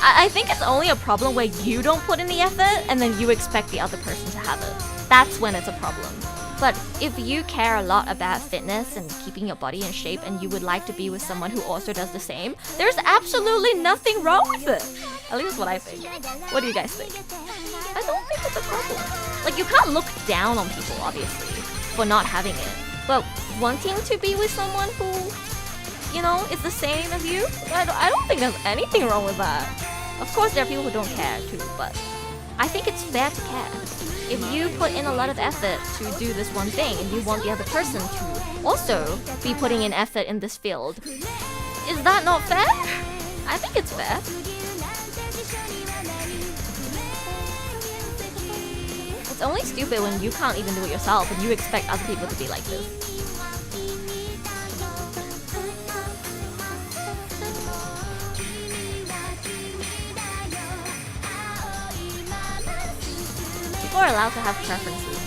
I think it's only a problem where you don't put in the effort and then you expect the other person to have it. That's when it's a problem. But if you care a lot about fitness and keeping your body in shape and you would like to be with someone who also does the same, there's absolutely nothing wrong with it. At least that's what I think. What do you guys think? I don't think it's a problem. Like, you can't look down on people, obviously, for not having it. But wanting to be with someone who, you know, is the same as you, I don't think there's anything wrong with that. Of course, there are people who don't care too, but I think it's fair to care. If you put in a lot of effort to do this one thing and you want the other person to also be putting in effort in this field, is that not fair? I think it's fair. It's only stupid when you can't even do it yourself and you expect other people to be like this. People are allowed to have preferences.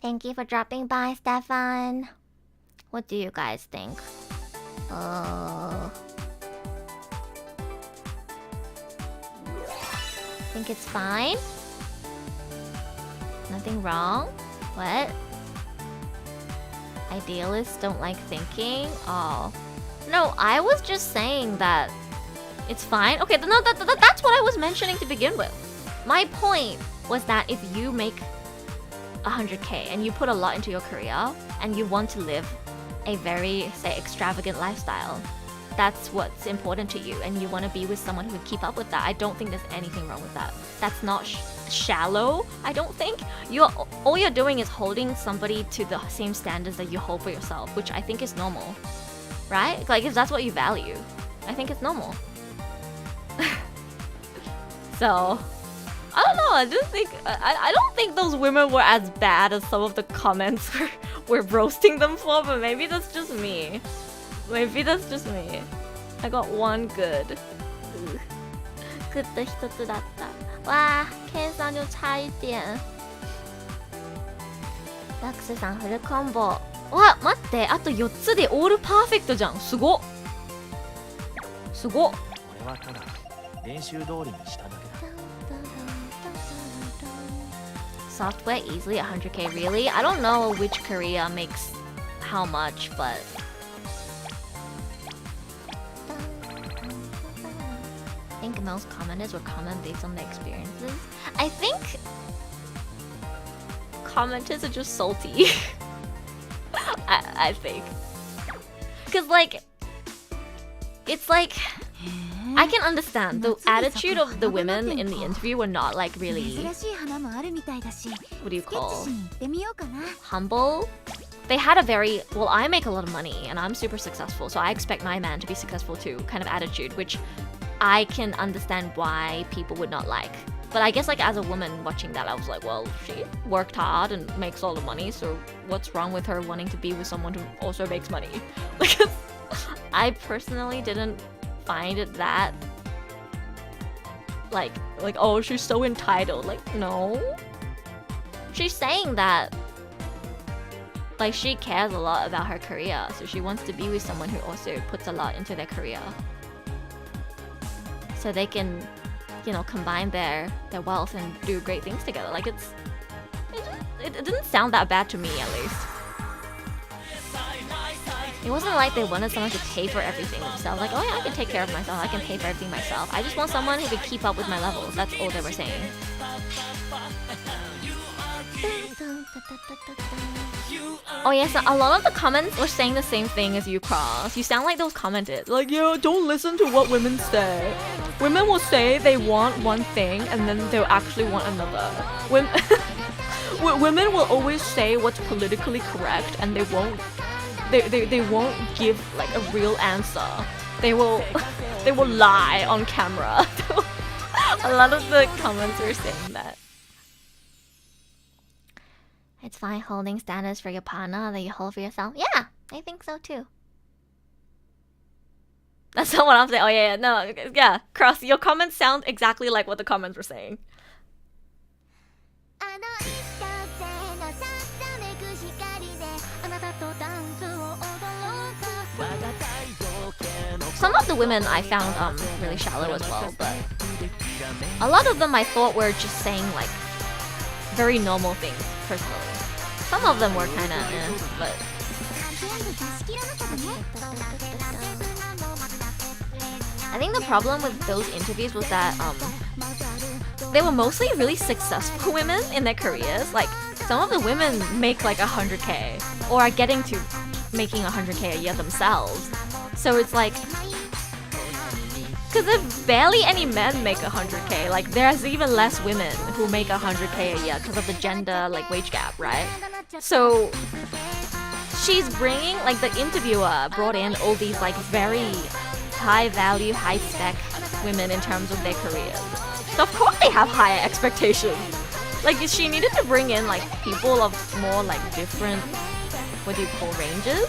Thank you for dropping by, Stefan. What do you guys think? Think it's fine? Nothing wrong? What? Idealists don't like thinking? Oh. No, I was just saying that it's fine. Okay, no, that's what I was mentioning to begin with. My point was that if you make 100k and you put a lot into your career and you want to live a very, say, extravagant lifestyle, that's what's important to you and you want to be with someone who can keep up with that. I don't think there's anything wrong with that. That's not shallow, I don't think. All you're doing is holding somebody to the same standards that you hold for yourself, which I think is normal, right? Like, if that's what you value, I think it's normal. So, I don't know, I just think, I don't think those women were as bad as some of the comments we're roasting them for, but maybe that's just me. Maybe that's just me. I got one good. Good 一つだった。わー、計算量差一点。ダックスさんフルコンボ。わ、待って、あと4つでオールパーフェクトじゃん。すごっ。すごっ。俺はただ練習通りにしただけだ。Software easily 100k, really? I don't know which Korea makes how much, but I think most commenters will comment based on their experiences. I think commenters are just salty. I think. Because, like, it's like, I can understand the attitude of the women in the interview were not like really, what do you call, humble. They had a very, well, I make a lot of money and I'm super successful, so I expect my man to be successful too kind of attitude, which I can understand why people would not like. But I guess, like, as a woman watching that, I was like, well, she worked hard and makes all the money, so what's wrong with her wanting to be with someone who also makes money? Like, I personally didn't find it that, like, oh, she's so entitled. Like, no. She's saying that, like, she cares a lot about her career, so she wants to be with someone who also puts a lot into their career. So they can, you know, combine their wealth and do great things together. Like, it didn't sound that bad to me, at least. It wasn't like they wanted someone to pay for everything themselves. Like, oh yeah, I can take care of myself. I can pay for everything myself. I just want someone who can keep up with my levels. That's all they were saying. Oh yes, a lot of the comments were saying the same thing as you, Cross. You sound like those commented. Like, yeah, don't listen to what women say. Women will say they want one thing and then they'll actually want another. Women will always say what's politically correct and they won't give like a real answer. They will lie on camera. A lot of the comments are saying that. It's fine holding standards for your partner that you hold for yourself. Yeah, I think so too. That's not what I'm saying. Oh yeah, no, yeah. Cross, your comments sound exactly like what the comments were saying. Some of the women I found really shallow as well, but a lot of them I thought were just saying like very normal things personally. Some of them were kind of but I think the problem with those interviews was that they were mostly really successful women in their careers. Like some of the women make like 100k or are getting to making 100k a year themselves. So it's like, because there's barely any men make 100k. Like there's even less women who make 100k a year because of the gender like wage gap, right? So she's bringing, like the interviewer brought in all these like very high value, high spec women in terms of their careers. So of course they have higher expectations. Like she needed to bring in like people of more like different, what do you call, ranges?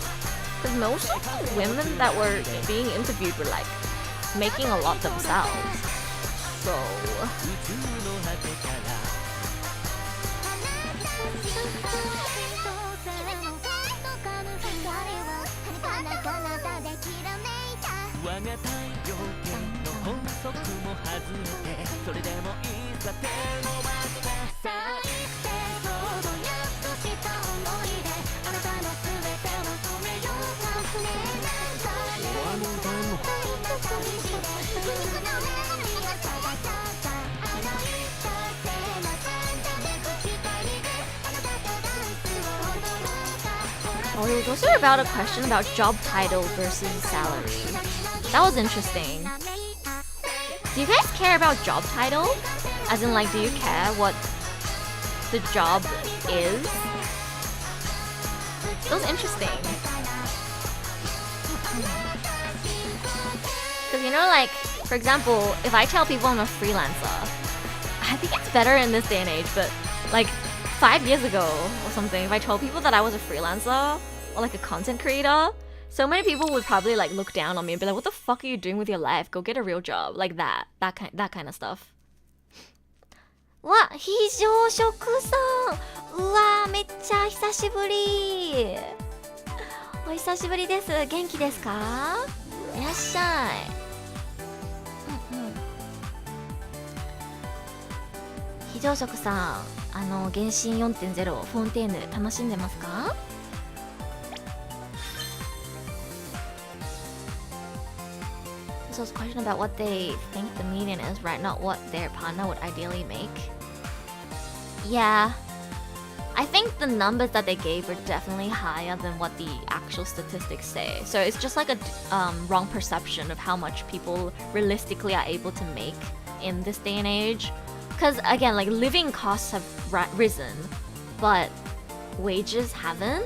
Because most of the women that were being interviewed were like making a lot themselves. So oh, there was also about a question about job title versus salary. That was interesting. Do you guys care about job title? As in, like, do you care what the job is? It was interesting. Because, you know, like, for example, if I tell people I'm a freelancer, I think it's better in this day and age, but, like, 5 years ago or something, if I told people that I was a freelancer or like a content creator, so many people would probably like look down on me and be like, what the fuck are you doing with your life? Go get a real job. Like that kind of stuff. わ、非常食さん。うわ、めっちゃ久しぶり。お久しぶりです。元気ですか？いらっしゃい。非常食さん、原神 4.0 フォンテーヌ楽しんでますか？ So it's a question about what they think the median is, right? Not what their partner would ideally make. Yeah. I think the numbers that they gave are definitely higher than what the actual statistics say. So it's just like a wrong perception of how much people realistically are able to make in this day and age. Because again, like living costs have risen, but wages haven't.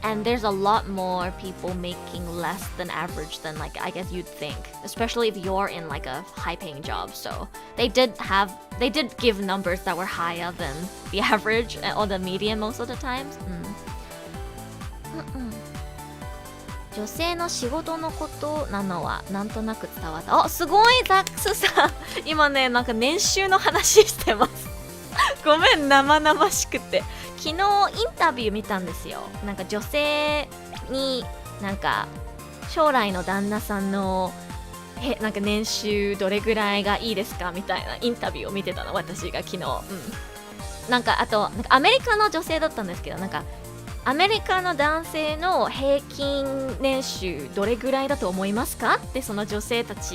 And there's a lot more people making less than average than like I guess you'd think, especially if you're in like a high-paying job. So they did give numbers that were higher than the average or the median most of the times. 女性の仕事のことなのはなんとなく伝わった。あ、すごいザックスさん。今ね、なんか年収の話してます。ごめん、生々しくて。昨日インタビュー見たんですよ。なんか女性になんか将来の旦那さんのなんか年収どれぐらいがいいですかみたいなインタビューを見てたの、私が昨日。なんかあとなんかアメリカの女性だったんですけど、なんかアメリカの男性の平均年収どれぐらいだと思いますかってその女性たち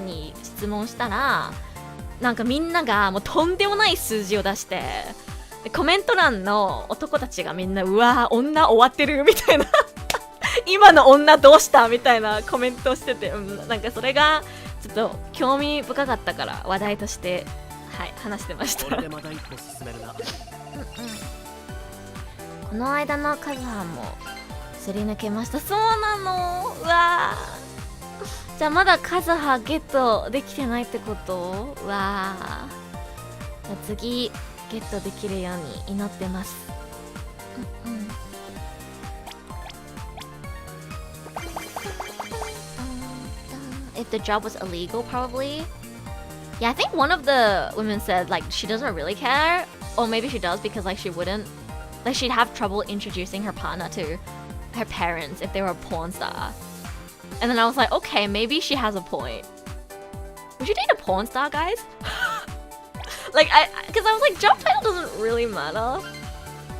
に質問したら、なんかみんながもうとんでもない数字を出して、コメント欄の男たちがみんなうわー女終わってるみたいな今の女どうしたみたいなコメントをしてて、なんかそれがちょっと興味深かったから話題としてはい話してました。この間のカズハもすり抜けました。そうなの。うわー、じゃあまだカズハゲットできてないってこと。うわー、じゃあ次ゲットできるように祈ってます。If the job was illegal, probably. Yeah, I think one of the women said like she doesn't really care, or maybe she does because like she wouldn't, like she'd have trouble introducing her partner to her parents if they were a porn star. And then I was like, okay, maybe she has a point. Would you date a porn star, guys? Like because I was like, job title doesn't really matter.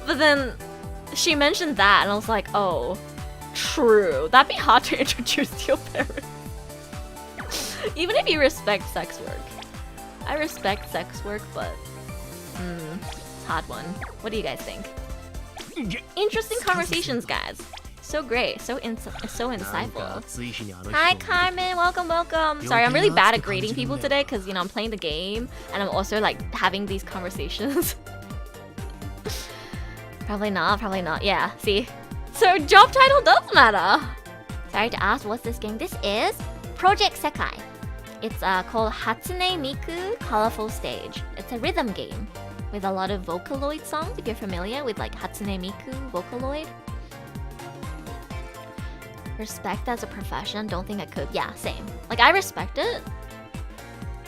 But then she mentioned that, and I was like, oh, true. That'd be hard to introduce to your parents. Even if you respect sex work. I respect sex work, but it's a hard one. What do you guys think? Interesting conversations, guys. So great, so insightful. Hi Carmen, welcome. Sorry, I'm really bad at grading people today because I'm playing the game and I'm also like having these conversations. Probably not. Yeah, see. So job title does matter. Sorry to ask, what's this game? This is Project Sekai. It's called Hatsune-miku Colorful Stage. It's a rhythm game with a lot of Vocaloid songs, if you're familiar with like Hatsune-miku Vocaloid. Respect as a profession, don't think I could. Yeah, same. Like I respect it,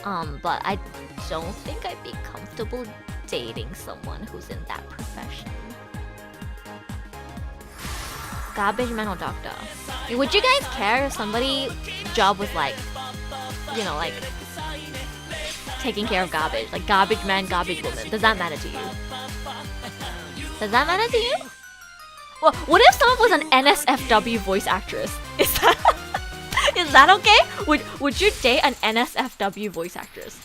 but I don't think I'd be comfortable dating someone who's in that profession. Garbage man or doctor? Would you guys care if somebody's job was like, like taking care of garbage, like garbage man, garbage woman? Does that matter to you? Does that matter to you? Well, what if someone was an NSFW voice actress? Is that okay? Would you date an NSFW voice actress?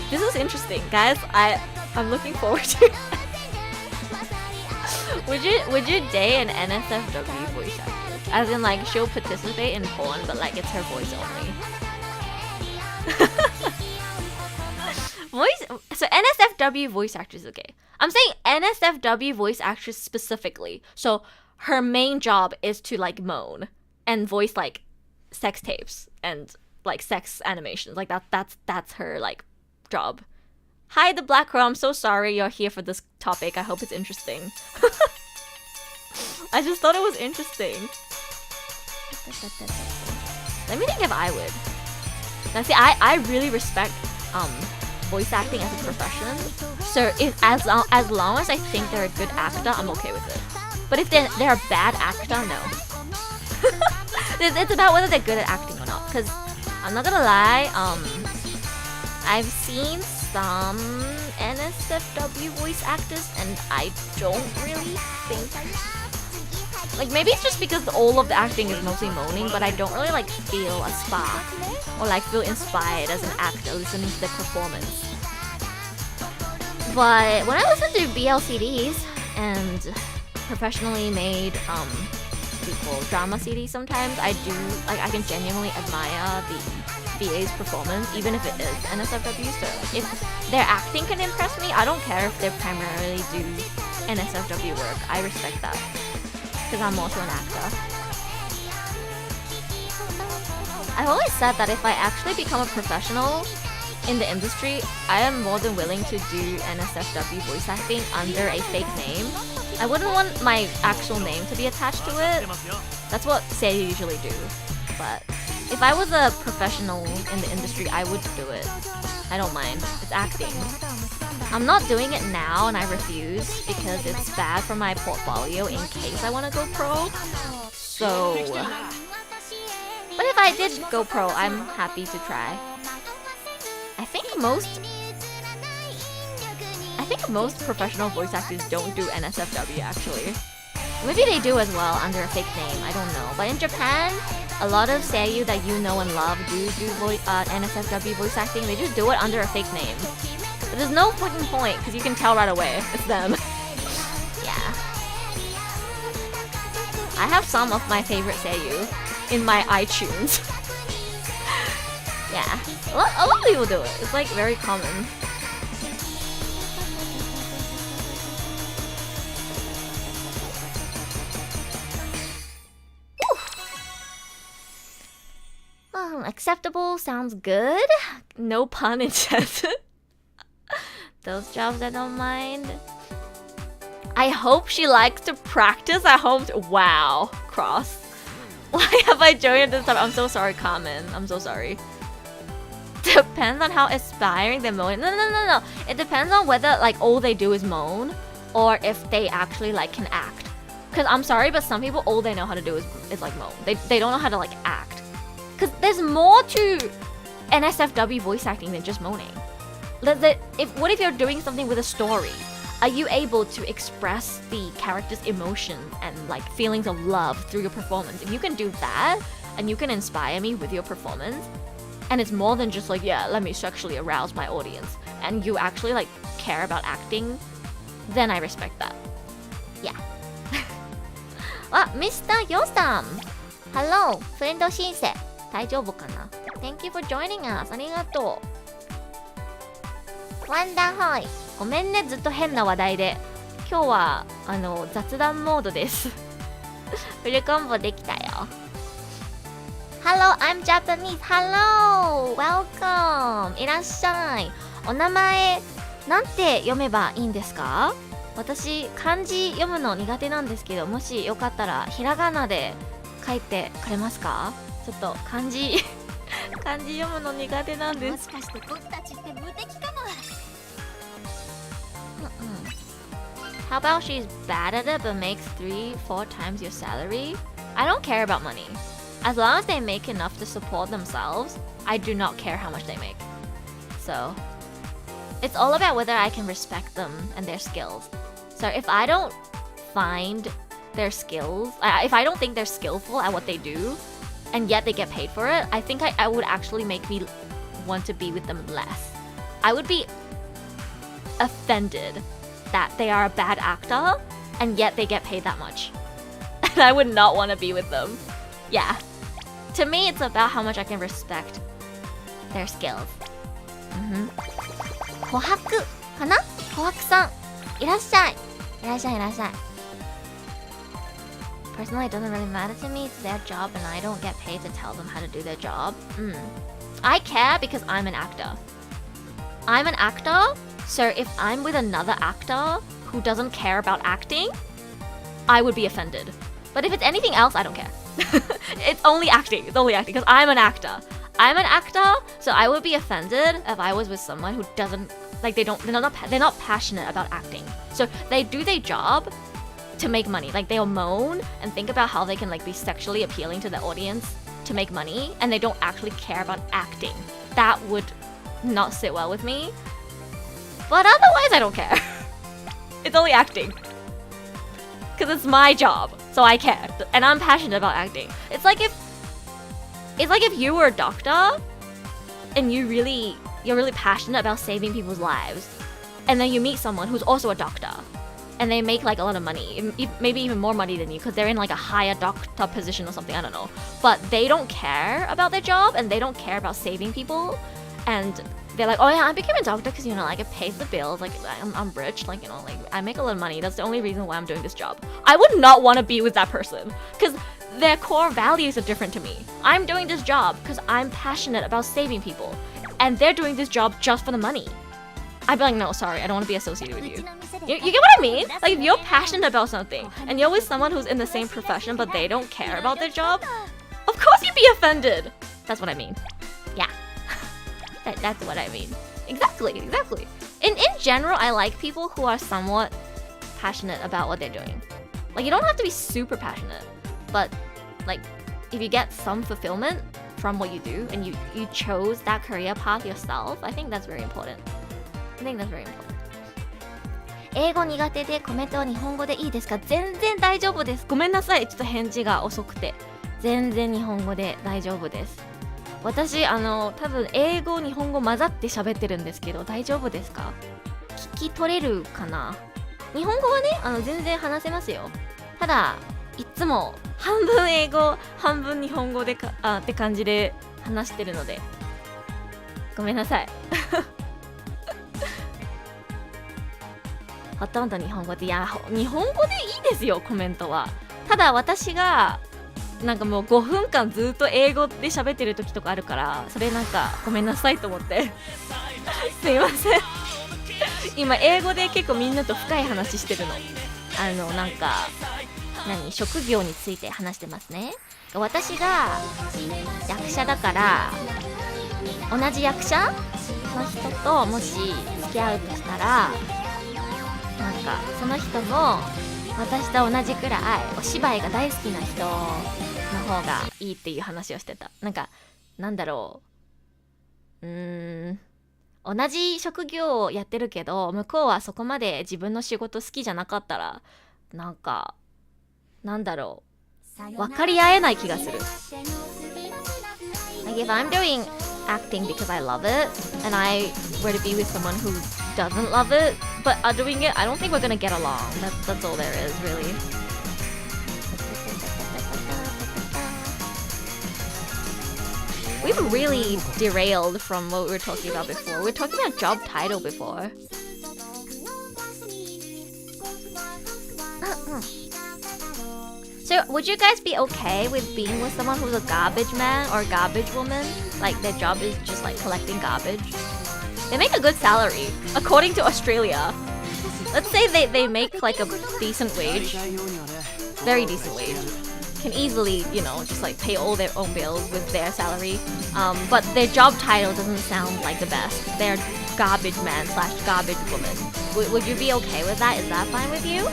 This is interesting, guys. I'm looking forward to it. Would you date an NSFW voice actress? As in like she'll participate in porn, but like it's her voice only. So NSFW voice actress, okay. I'm saying NSFW voice actress specifically. So her main job is to like moan and voice like sex tapes and like sex animations. Like that's her like job. Hi, the Black Crow. I'm so sorry you're here for this topic. I hope it's interesting. I just thought it was interesting. Let me think if I would. Now see, I really respect voice acting as a profession. So if as long as I think they're a good actor, I'm okay with it. But if they're a bad actor, no. It's about whether they're good at acting or not. Because I'm not gonna lie, I've seen some NSFW voice actors and I don't really think like maybe it's just because all of the acting is mostly moaning, but I don't really like feel a spark or like feel inspired as an actor listening to the performance. But when I listen to BLCDs and professionally made people drama CDs, sometimes I can genuinely admire the VA's performance, even if it is NSFW. So if their acting can impress me, I don't care if they primarily do NSFW work. I respect that because I'm also an actor. I've always said that if I actually become a professional in the industry, I am more than willing to do NSFW voice acting under a fake name. I wouldn't want my actual name to be attached to it. That's what they usually do. But if I was a professional in the industry, I would do it. I don't mind. It's acting. I'm not doing it now and I refuse because it's bad for my portfolio in case I want to go pro. So, but if I did go pro, I'm happy to try. I think most professional voice actors don't do NSFW actually. Maybe they do as well under a fake name, I don't know. But in Japan, a lot of seiyuu that you know and love do NSFW voice acting. They just do it under a fake name. But there's no fucking point because you can tell right away it's them. Yeah. I have some of my favorite seiyuu in my iTunes. Yeah. A lot of people do it. It's like very common. Acceptable sounds good. No pun intended. Those jobs I don't mind. I hope she likes to practice at home. Wow, cross. Why have I joined this time? I'm so sorry, Carmen. I'm so sorry. Depends on how aspiring they moan. No. It depends on whether like all they do is moan or if they actually like can act. Cause I'm sorry, but some people all they know how to do is like moan. They don't know how to like act. Cause there's more to NSFW voice acting than just moaning. What if you're doing something with a story? Are you able to express the character's emotions and like feelings of love through your performance? If you can do that and you can inspire me with your performance, and it's more than just like, yeah, let me sexually arouse my audience, and you actually like care about acting, then I respect that. Yeah. Mr. Yosam! Hello, friend Shinsei. 大丈夫かな? Thank you for joining us. ありがとう。ワンダーホイ。ごめんね、ずっと変な話題で。今日は雑談モードです。フルコンボできたよ。Hello, I'm Japanese. Hello, welcome. いらっしゃい。お名前なんて読めばいいんですか？私漢字読むの苦手なんですけど、もしよかったらひらがなで書いてくれますか？ちょっと漢字読むの苦手なんです。もしかして僕たちって無敵かも。How about she's bad at it but makes 3-4 times your salary? I don't care about money. As long as they make enough to support themselves, I do not care how much they make. So, it's all about whether I can respect them and their skills. So if I don't find their skills, if I don't think they're skillful at what they do, and yet they get paid for it, I think I would actually make me want to be with them less. I would be offended that they are a bad actor and yet they get paid that much. And I would not want to be with them. Yeah. To me, it's about how much I can respect their skills. 琥珀かな？琥珀さん、いらっしゃい。いらっしゃい、いらっしゃい。Personally, it doesn't really matter to me. It's their job and I don't get paid to tell them how to do their job. I care because I'm an actor. I'm an actor, so if I'm with another actor who doesn't care about acting, I would be offended. But if it's anything else, I don't care. It's only acting. It's only acting because I'm an actor. I'm an actor, so I would be offended if I was with someone who doesn't like they're not passionate about acting. So they do their job to make money. Like they'll moan and think about how they can like be sexually appealing to the audience to make money, and they don't actually care about acting. That would not sit well with me. But otherwise, I don't care. It's only acting. Because it's my job, so I care. And I'm passionate about acting. It's like if you were a doctor and you're really passionate about saving people's lives, and then you meet someone who's also a doctor and they make like a lot of money, maybe even more money than you because they're in like a higher doctor position or something, I don't know. But they don't care about their job and they don't care about saving people, and they're like, oh yeah, I became a doctor because, you know, like it pays the bills, like I'm rich, like, you know, like I make a lot of money, that's the only reason why I'm doing this job. I would not want to be with that person because their core values are different to me. I'm doing this job because I'm passionate about saving people, and they're doing this job just for the money. I'd be like, no, sorry, I don't want to be associated with you. You get what I mean? Like, if you're passionate about something, and you're with someone who's in the same profession, but they don't care about their job, of course you'd be offended. That's what I mean. Yeah. That's what I mean. Exactly. In general, I like people who are somewhat passionate about what they're doing. Like, you don't have to be super passionate, but, like, if you get some fulfillment from what you do, and you chose that career path yourself, I think that's very important. 英語苦手でコメントは日本語でいいですか？全然大丈夫です。ごめんなさい、ちょっと返事が遅くて。全然日本語で大丈夫です。私多分英語日本語混ざって喋ってるんですけど大丈夫ですか？聞き取れるかな？日本語はね全然話せますよ。ただいつも半分英語半分日本語でって感じで話してるのでごめんなさいほとんど日本語で、いや日本語でいいですよコメントは。ただ私がなんかもう5分間ずっと英語で喋ってる時とかあるからそれなんかごめんなさいと思ってすいません今英語で結構みんなと深い話してるの。なんか職業について話してますね。私が役者だから同じ役者の人ともし付き合うとしたらなんかその人も私と同じくらいお芝居が大好きな人の方がいいっていう話をしてた。なんだろう同じ職業をやってるけど向こうはそこまで自分の仕事好きじゃなかったらなんだろう分かり合えない気がする。Like if I'm doing acting because I love it and I were to be with someone who doesn't love it but are doing it, I don't think we're gonna get along. That's all there is really. We've really derailed from what we were talking about before. We were talking about job title before. So would you guys be okay with being with someone who's a garbage man or garbage woman? Like their job is just like collecting garbage. They make a good salary, according to Australia. Let's say they make like a decent wage, very decent wage. Can easily, just like pay all their own bills with their salary. But their job title doesn't sound like the best. They're garbage man / garbage woman. Would you be okay with that? Is that fine with you?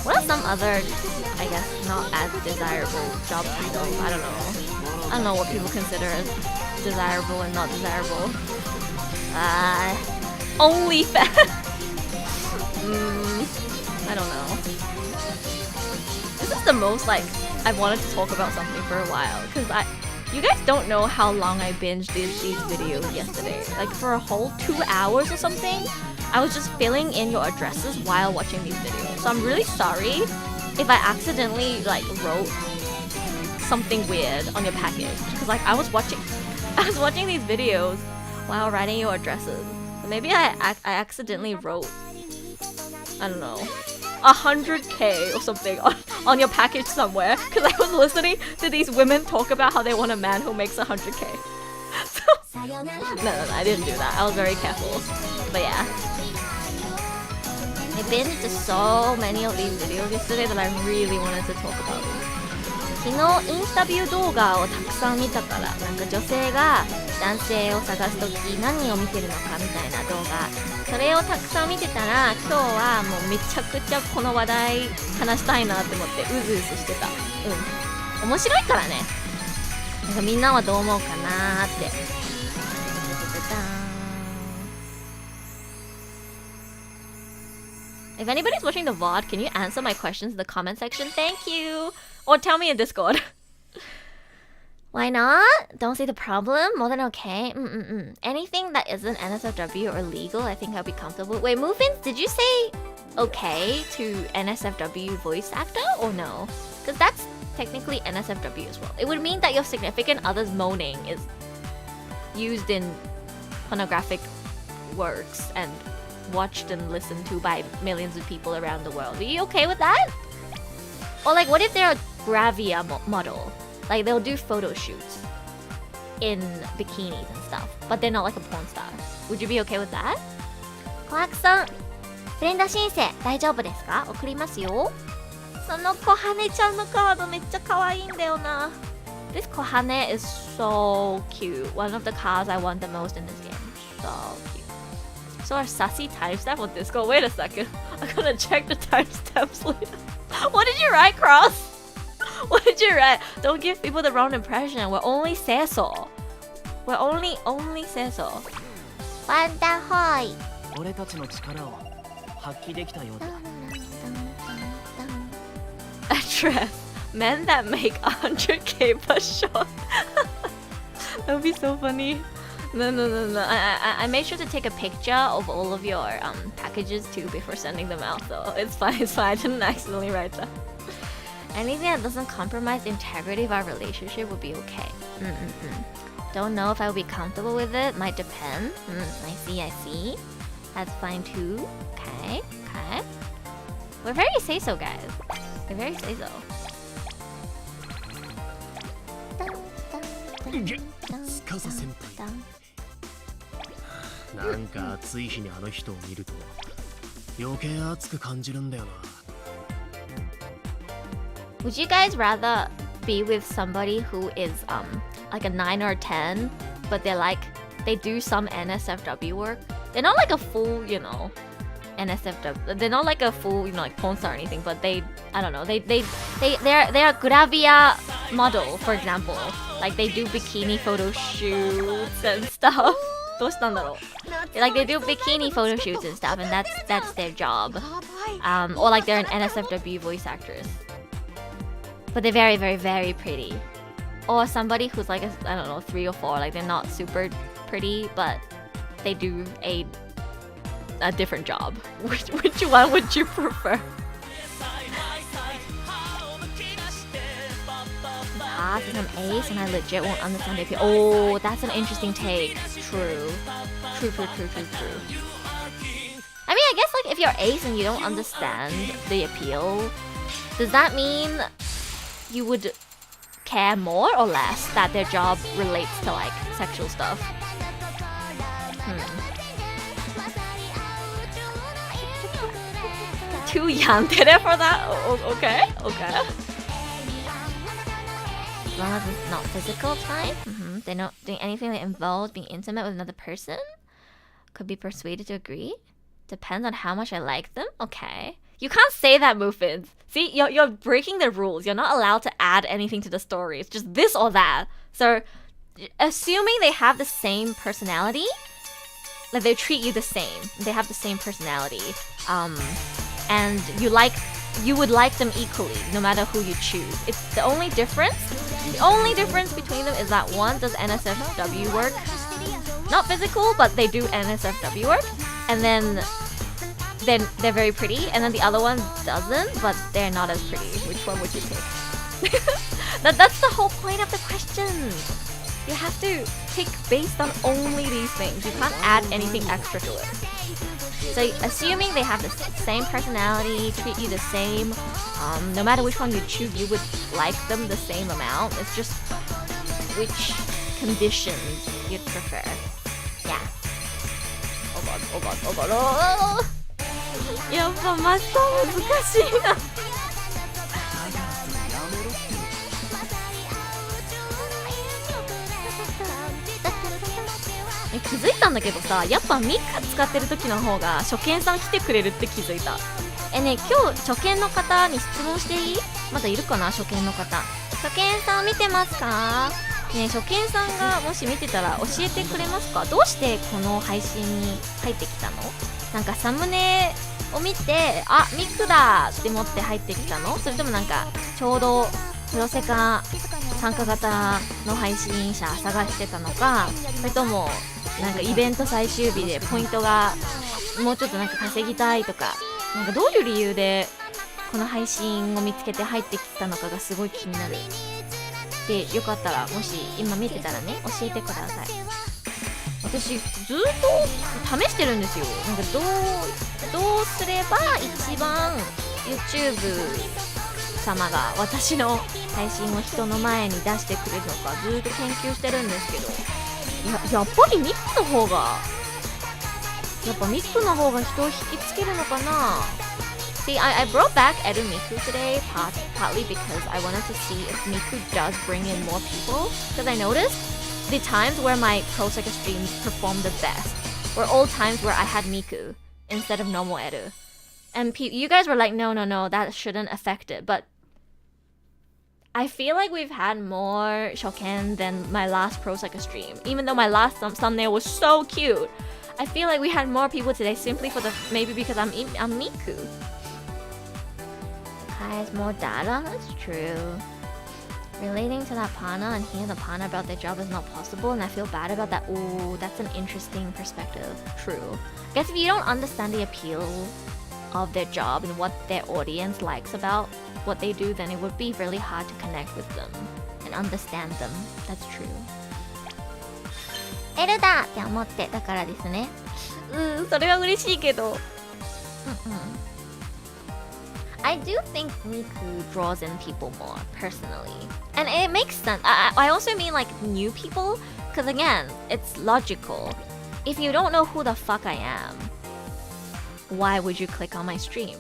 What are some other, I guess, not as desirable job titles? I don't know what people consider as desirable and not desirable. OnlyFans. I don't know. This is the most I've wanted to talk about something for a while because you guys don't know how long I binged these videos yesterday. Like for a whole 2 hours or something. I was just filling in your addresses while watching these videos. So I'm really sorry if I accidentally wrote something weird on your package because I was watching these videos while writing your addresses. So maybe I accidentally wrote 100k or something on your package somewhere because I was listening to these women talk about how they want a man who makes 100k. So, no, I didn't do that. I was very careful. But yeah. I binged so many of these videos yesterday that I really wanted to talk about them. 昨日インタビュー動画をたくさん見たから女性が男性を探すとき何を見てるのかみたいな動画それをたくさん見てたら今日はもうめちゃくちゃこの話題話したいなって思ってうずうずしてた。面白いからね。みんなはどう思うかなーって。If anybody's watching the VOD, can you answer my questions in the comment section? Thank you! Or tell me in Discord. Why not? Don't see the problem. More than okay. Anything that isn't NSFW or legal, I think I'll be comfortable. Wait, Movins, did you say okay to NSFW voice actor or no? Because that's technically NSFW as well. It would mean that your significant other's moaning is used in pornographic works and watched and listened to by millions of people around the world. Are you okay with that? Or what if they're a Gravia model? They'll do photo shoots in bikinis and stuff, but they're not a porn star. Would you be okay with that? 小白さん、フレンド申請大丈夫ですか？送りますよ。その小羽ちゃんのカードめっちゃ可愛いんだよな。This 小羽 is so cute. One of the cards I want the most in this game. So cute. So our sassy timestamp on Discord. Wait a second. I'm gonna check the timestamps later. What did you write, Cross? What did you write? Don't give people the wrong impression. We're only seso. We're only seso. ワンダホイ。俺たちの力を発揮できたようだ。Address men that make 100k per shot. That would be so funny. No. I made sure to take a picture of all of your packages too before sending them out, so it's fine. I didn't accidentally write that. Anything that doesn't compromise the integrity of our relationship would be okay. Don't know if I would be comfortable with it. Might depend. I see. That's fine too. Okay. We're very say-so, guys. We're very say-so. 司先輩。なんか暑い日にあの人を見ると余計暑く感じるんだよな。Would you guys rather be with somebody who is like a 9 or 10, but they do some NSFW work? They're not like a full, NSFW. They're not like a full, like porn star or anything, but they're a Gravia model, for example. Like they do bikini photo shoots and stuff. どうしたんだろう? Like they do bikini photo shoots and stuff, and that's their job. Or like they're an NSFW voice actress. But they're very, very, very pretty. Or somebody who's like, I don't know, 3 or 4. Like they're not super pretty, but they do a different job. Which one would you prefer? Because I'm ace and I legit won't understand AP. Oh, that's an interesting take. True. I mean, I guess like if you're ace and you don't understand the appeal, does that mean you would care more or less that their job relates to like sexual stuff? Too yandere for that? Okay. As long as it's not physical time. They're not doing anything that involves being intimate with another person. Could be persuaded to agree. Depends on how much I like them. Okay. You can't say that, Muffins. See, you're breaking the rules. You're not allowed to add anything to the story. It's just this or that. So, assuming they have the same personality, like they treat you the same. They have the same personality. And you would like them equally, no matter who you choose. It's the only difference. The only difference between them is that one does NSFW work. Not physical, but they do NSFW work. And then they're very pretty. And then the other one doesn't, but they're not as pretty. Which one would you pick? That's the whole point of the question. You have to pick based on only these things. You can't add anything extra to it. So assuming they have the same personality, treat you the same, no matter which one you choose, you would like them the same amount. It's just which conditions you'd prefer. Yeah. Oh god. やっぱマスター難しいな。気づいたんだけどさ、やっぱミカ使ってる時の方が初見さん来てくれるって気づいた。ね、今日初見の方に質問していい？まだいるかな、初見の方。初見さん見てますか？ね、初見さんがもし見てたら教えてくれますか？どうしてこの配信に入ってきたの？なんかサムネを見て、あ、ミクだって思って入ってきたの？それともなんかちょうどプロセカ参加型の配信者探してたのか、それともなんかイベント最終日でポイントがもうちょっとなんか稼ぎたいとか、なんかどういう理由でこの配信を見つけて入ってきたのかがすごい気になる。で、よかったらもし今見てたらね、教えてください。私ずっと試してるんですよ。なんかどうすれば一番 YouTube 様が私の配信を人の前に出してくれるのかずっと研究してるんですけど、やっぱりミックの方が人を引きつけるのかな。See, I brought back erumiku today partly because I wanted to see if Miku does bring in more people, because I noticed the times where my Pro Sekai streams performed the best were all times where I had Miku instead of normal Eru. And you guys were like, no, that shouldn't affect it. But I feel like we've had more shoken than my last Pro Sekai stream. Even though my last thumbnail was so cute, I feel like we had more people today simply for the maybe because I'm Miku. Has more data. That's true. Relating to that partner and hearing the partner about their job is not possible, and I feel bad about that. Ooh, that's an interesting perspective. True. I guess if you don't understand the appeal of their job and what their audience likes about what they do, then it would be really hard to connect with them and understand them. That's true. エルだって思ってだからですね。それは嬉しいけど。I do think Miku draws in people more, personally. And it makes sense. I also mean like new people, because again, it's logical. If you don't know who the fuck I am, why would you click on my stream?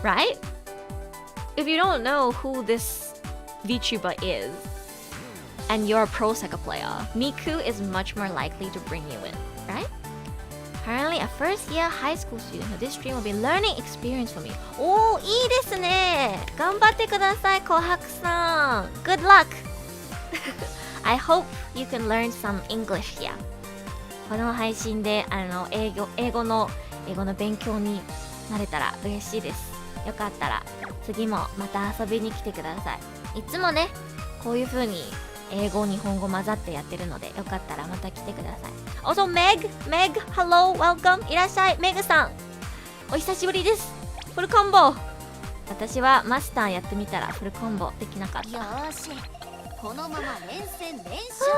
Right? If you don't know who this VTuber is, and you're a Pro Sekai player, Miku is much more likely to bring you in, right? Currently a first year high school student, so this stream will be a learning experience for me. Oh, いいですね。頑張ってください、琥珀さん。Good luck. I hope you can learn some English here. この配信で英語の勉強になれたら嬉しいです。よかったら次もまた遊びに来てください。いつもね、こういう風に英語、日本語混ざってやってるので、よかったらまた来てください。Also, Meg, hello, welcome. いらっしゃい、メグさん。お久しぶりです。フルコンボ。私はマスターやってみたらフルコンボできなかった。よーし、このまま連戦連勝。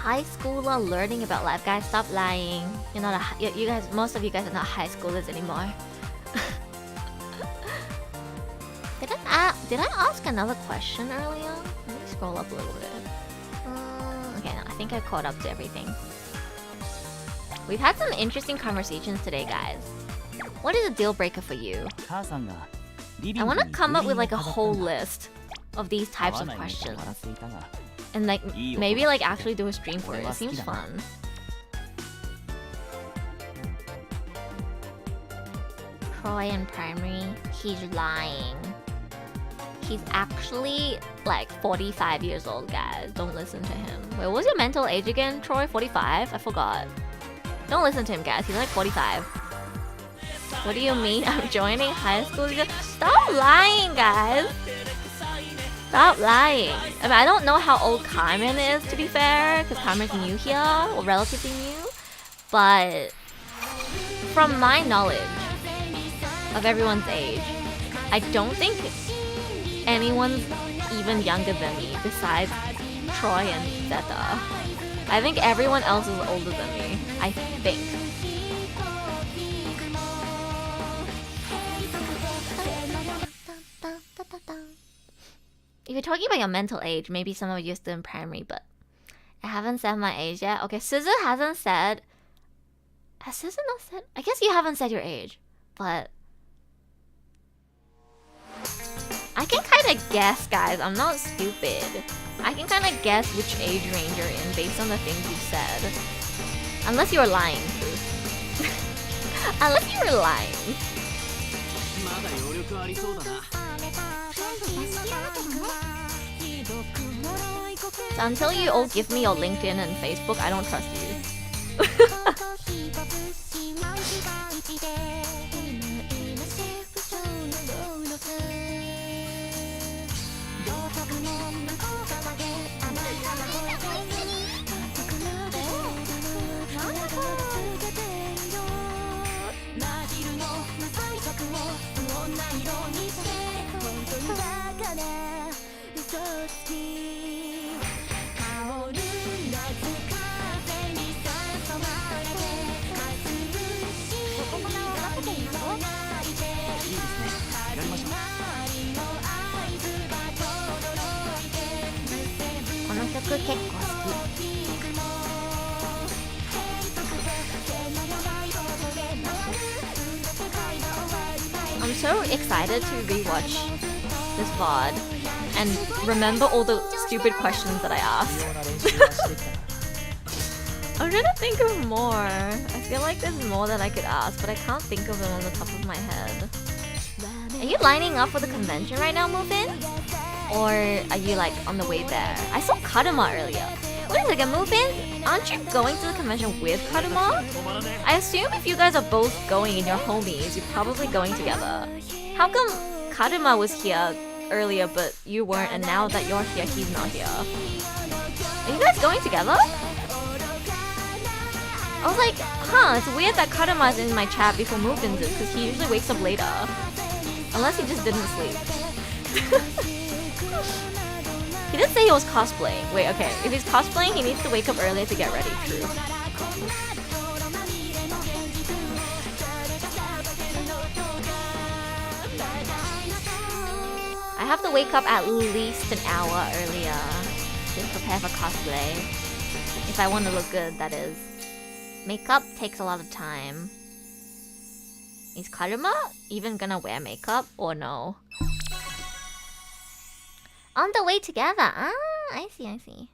High schooler learning about life. Guys, stop lying. You're not you guys, most of you guys are not high schoolers anymore. Did I ask another question earlier? Let me scroll up a little bit. Okay, no, I think I caught up to everything. We've had some interesting conversations today, guys. What is a deal breaker for you? I want to come up with like a whole list of these types of questions. And like maybe like actually do a stream for it. It seems fun. Troy in primary, he's lying. He's actually like 45 years old, guys. Don't listen to him. Wait, what was your mental age again, Troy? 45? I forgot. Don't listen to him, guys. He's like 45. What do you mean? I'm joining high school? Stop lying, guys. Stop lying. I mean, I don't know how old Carmen is, to be fair, because Carmen's new here, or relatively new. But from my knowledge of everyone's age, I don't think anyone's even younger than me besides Troy and Zeta. I think everyone else is older than me. I think. If you're talking about your mental age, maybe some of you are still in primary, but I haven't said my age yet. Okay, Scissor hasn't said... Has Scissor not said? I guess you haven't said your age, but... I can kind of guess, guys. I'm not stupid. I can kind of guess which age range you're in based on the things you said. Unless you were lying, truth. Unless you were lying. So until you all give me your LinkedIn and Facebook, I don't trust you. I'm so excited to rewatch this VOD. and remember all the stupid questions that I asked. I'm trying to think of more. I feel like there's more that I could ask, but I can't think of them on the top of my head. Are you lining up for the convention right now, Mufin? Or are you like on the way there? I saw Karuma earlier. Wait a second, Mufin? Aren't you going to the convention with Karuma? I assume if you guys are both going and you're homies, you're probably going together. How come Karuma was here earlier but you weren't, and now that you're here, he's not here? Are you guys going together? I was like, huh, it's weird that Karuma's in my chat before Mufin's is, because he usually wakes up later. Unless he just didn't sleep. He did say he was cosplaying. Wait, okay. If he's cosplaying, he needs to wake up earlier to get ready. True. I have to wake up at least an hour earlier to prepare for cosplay. If I want to look good, that is. Makeup takes a lot of time. Is Karuma even gonna wear makeup or no? On the way together. Ah, I see, I see.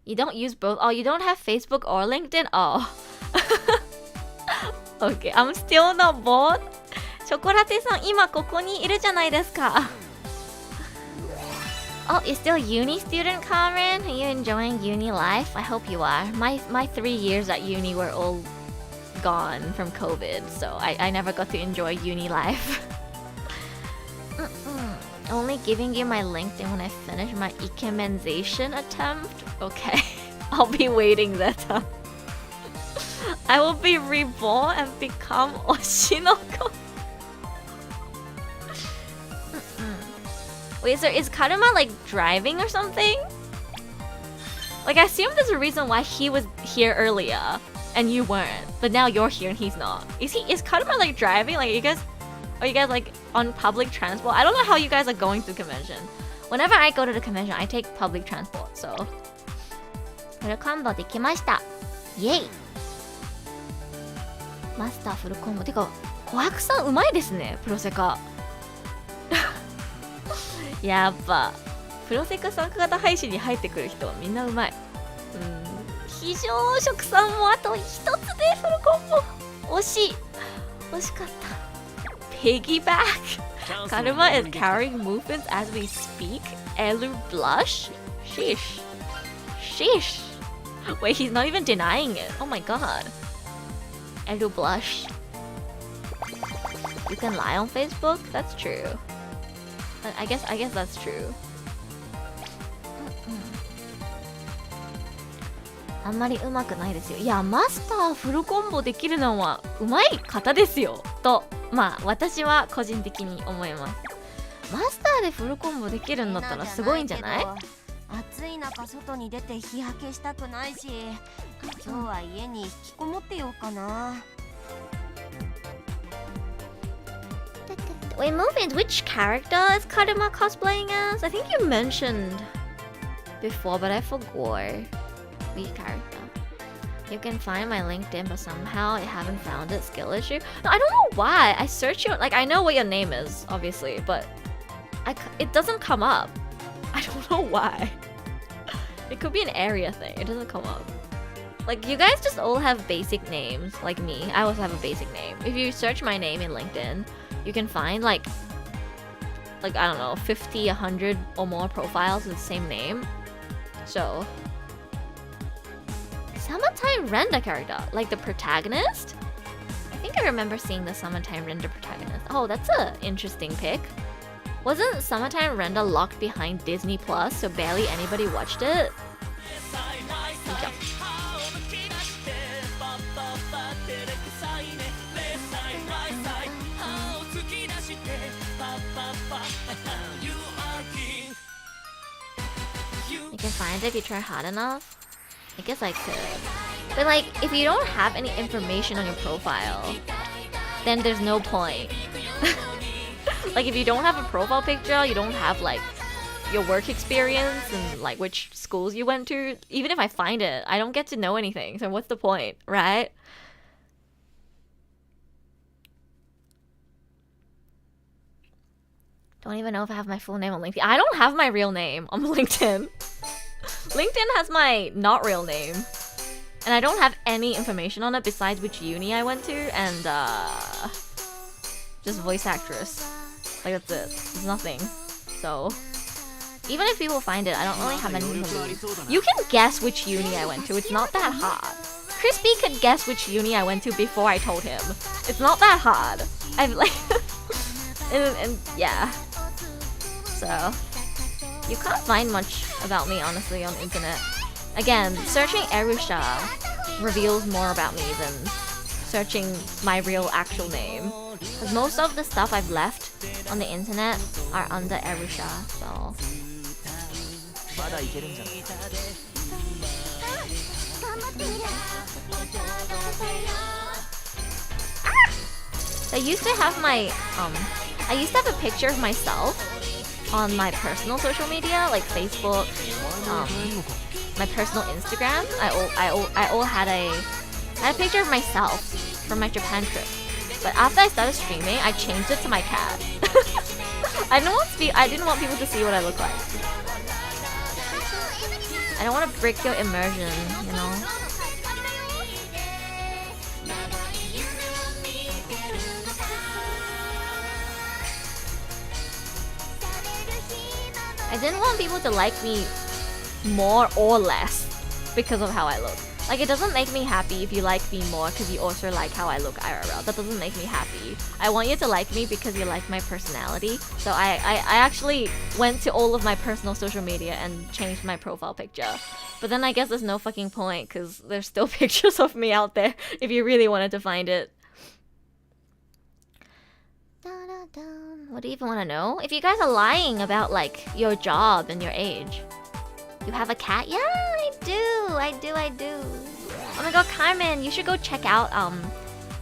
You don't use both? Oh, you don't have Facebook or LinkedIn? Oh. Okay, I'm still not bored. チョコラテさん、今ここにいるじゃないですか。Oh, you're still uni student, Karen? Are you enjoying uni life? I hope you are. My 3 years at uni were all gone from COVID, so I never got to enjoy uni life. Only giving you my LinkedIn when I finish my ikemenzation attempt? Okay, I'll be waiting that time. I will be reborn and become Oshinoko. Wait, so is Karuma like driving or something? Like, I assume there's a reason why he was here earlier and you weren't, but now you're here and he's not. Is Karuma like driving? Like, are you guys like on public transport? I don't know how you guys are going to the convention. Whenever I go to the convention, I take public transport, so. フルコンボできました。イェイ。マスターフルコンボ。てか、小白さんうまいですね、プロセカ。やっぱプロセカ参加型配信に入ってくる人はみんなうまい。非常食さんもあと一つでフルコンボ。惜しい。惜しかった。Piggyback. Karuma is carrying movements as we speak. Elu blush. Sheesh. Sheesh. Wait, he's not even denying it. Oh my god. Elu blush. You can lie on Facebook? That's true. I guess that's true. あんまり上手くないですよ。いや、マスターフルコンボできるのは上手い方ですよ。と、まあ私は個人的に思います。マスターでフルコンボできるんだったらすごいんじゃない？暑い中外に出て日焼けしたくないし、今日は家に引きこもってようかな。Wait, Movement, which character is Karuma cosplaying as? I think you mentioned before, but I forgot which character. You can find my LinkedIn, but somehow I haven't found it. Skill issue? No, I don't know why. I search you, like I know what your name is, obviously, but it doesn't come up. I don't know why. It could be an area thing. It doesn't come up. Like, you guys just all have basic names, like me. I also have a basic name. If you search my name in LinkedIn, you can find like I don't know, 50, 100 or more profiles with the same name. So, Summertime Renda character, like the protagonist? I think I remember seeing the Summertime Renda protagonist. Oh, that's an interesting pick. Wasn't Summertime Renda locked behind Disney Plus, so barely anybody watched it? Okay. You can find it if you try hard enough. I guess I could. But like, if you don't have any information on your profile, then there's no point. Like, if you don't have a profile picture, you don't have like your work experience and like which schools you went to, even if I find it, I don't get to know anything. So what's the point, right? Don't even know if I have my full name on LinkedIn. I don't have my real name on LinkedIn. LinkedIn has my not real name. And I don't have any information on it besides which uni I went to and just voice actress. Like that's it. There's nothing. So even if people find it, I don't really have anything to lose. You can guess which uni I went to. It's not that hard. Crispy could guess which uni I went to before I told him. It's not that hard. I've like and yeah. So you can't find much about me honestly on the internet. Again, searching Erusha reveals more about me than searching my real actual name. Because most of the stuff I've left on the internet are under Erusha, so... I used to have my, I used to have a picture of myself on my personal social media, like Facebook, my personal Instagram. I all had a picture of myself from my Japan trip. But after I started streaming, I changed it to my cat. I didn't want people to see what I look like. I don't want to break your immersion, you know? I didn't want people to like me more or less because of how I look. Like, it doesn't make me happy if you like me more because you also like how I look IRL. That doesn't make me happy. I want you to like me because you like my personality. So I actually went to all of my personal social media and changed my profile picture. But then I guess there's no fucking point because there's still pictures of me out there if you really wanted to find it. What do you even want to know? If you guys are lying about like your job and your age. You have a cat? Yeah, I do. Oh my god, Carmen, you should go check out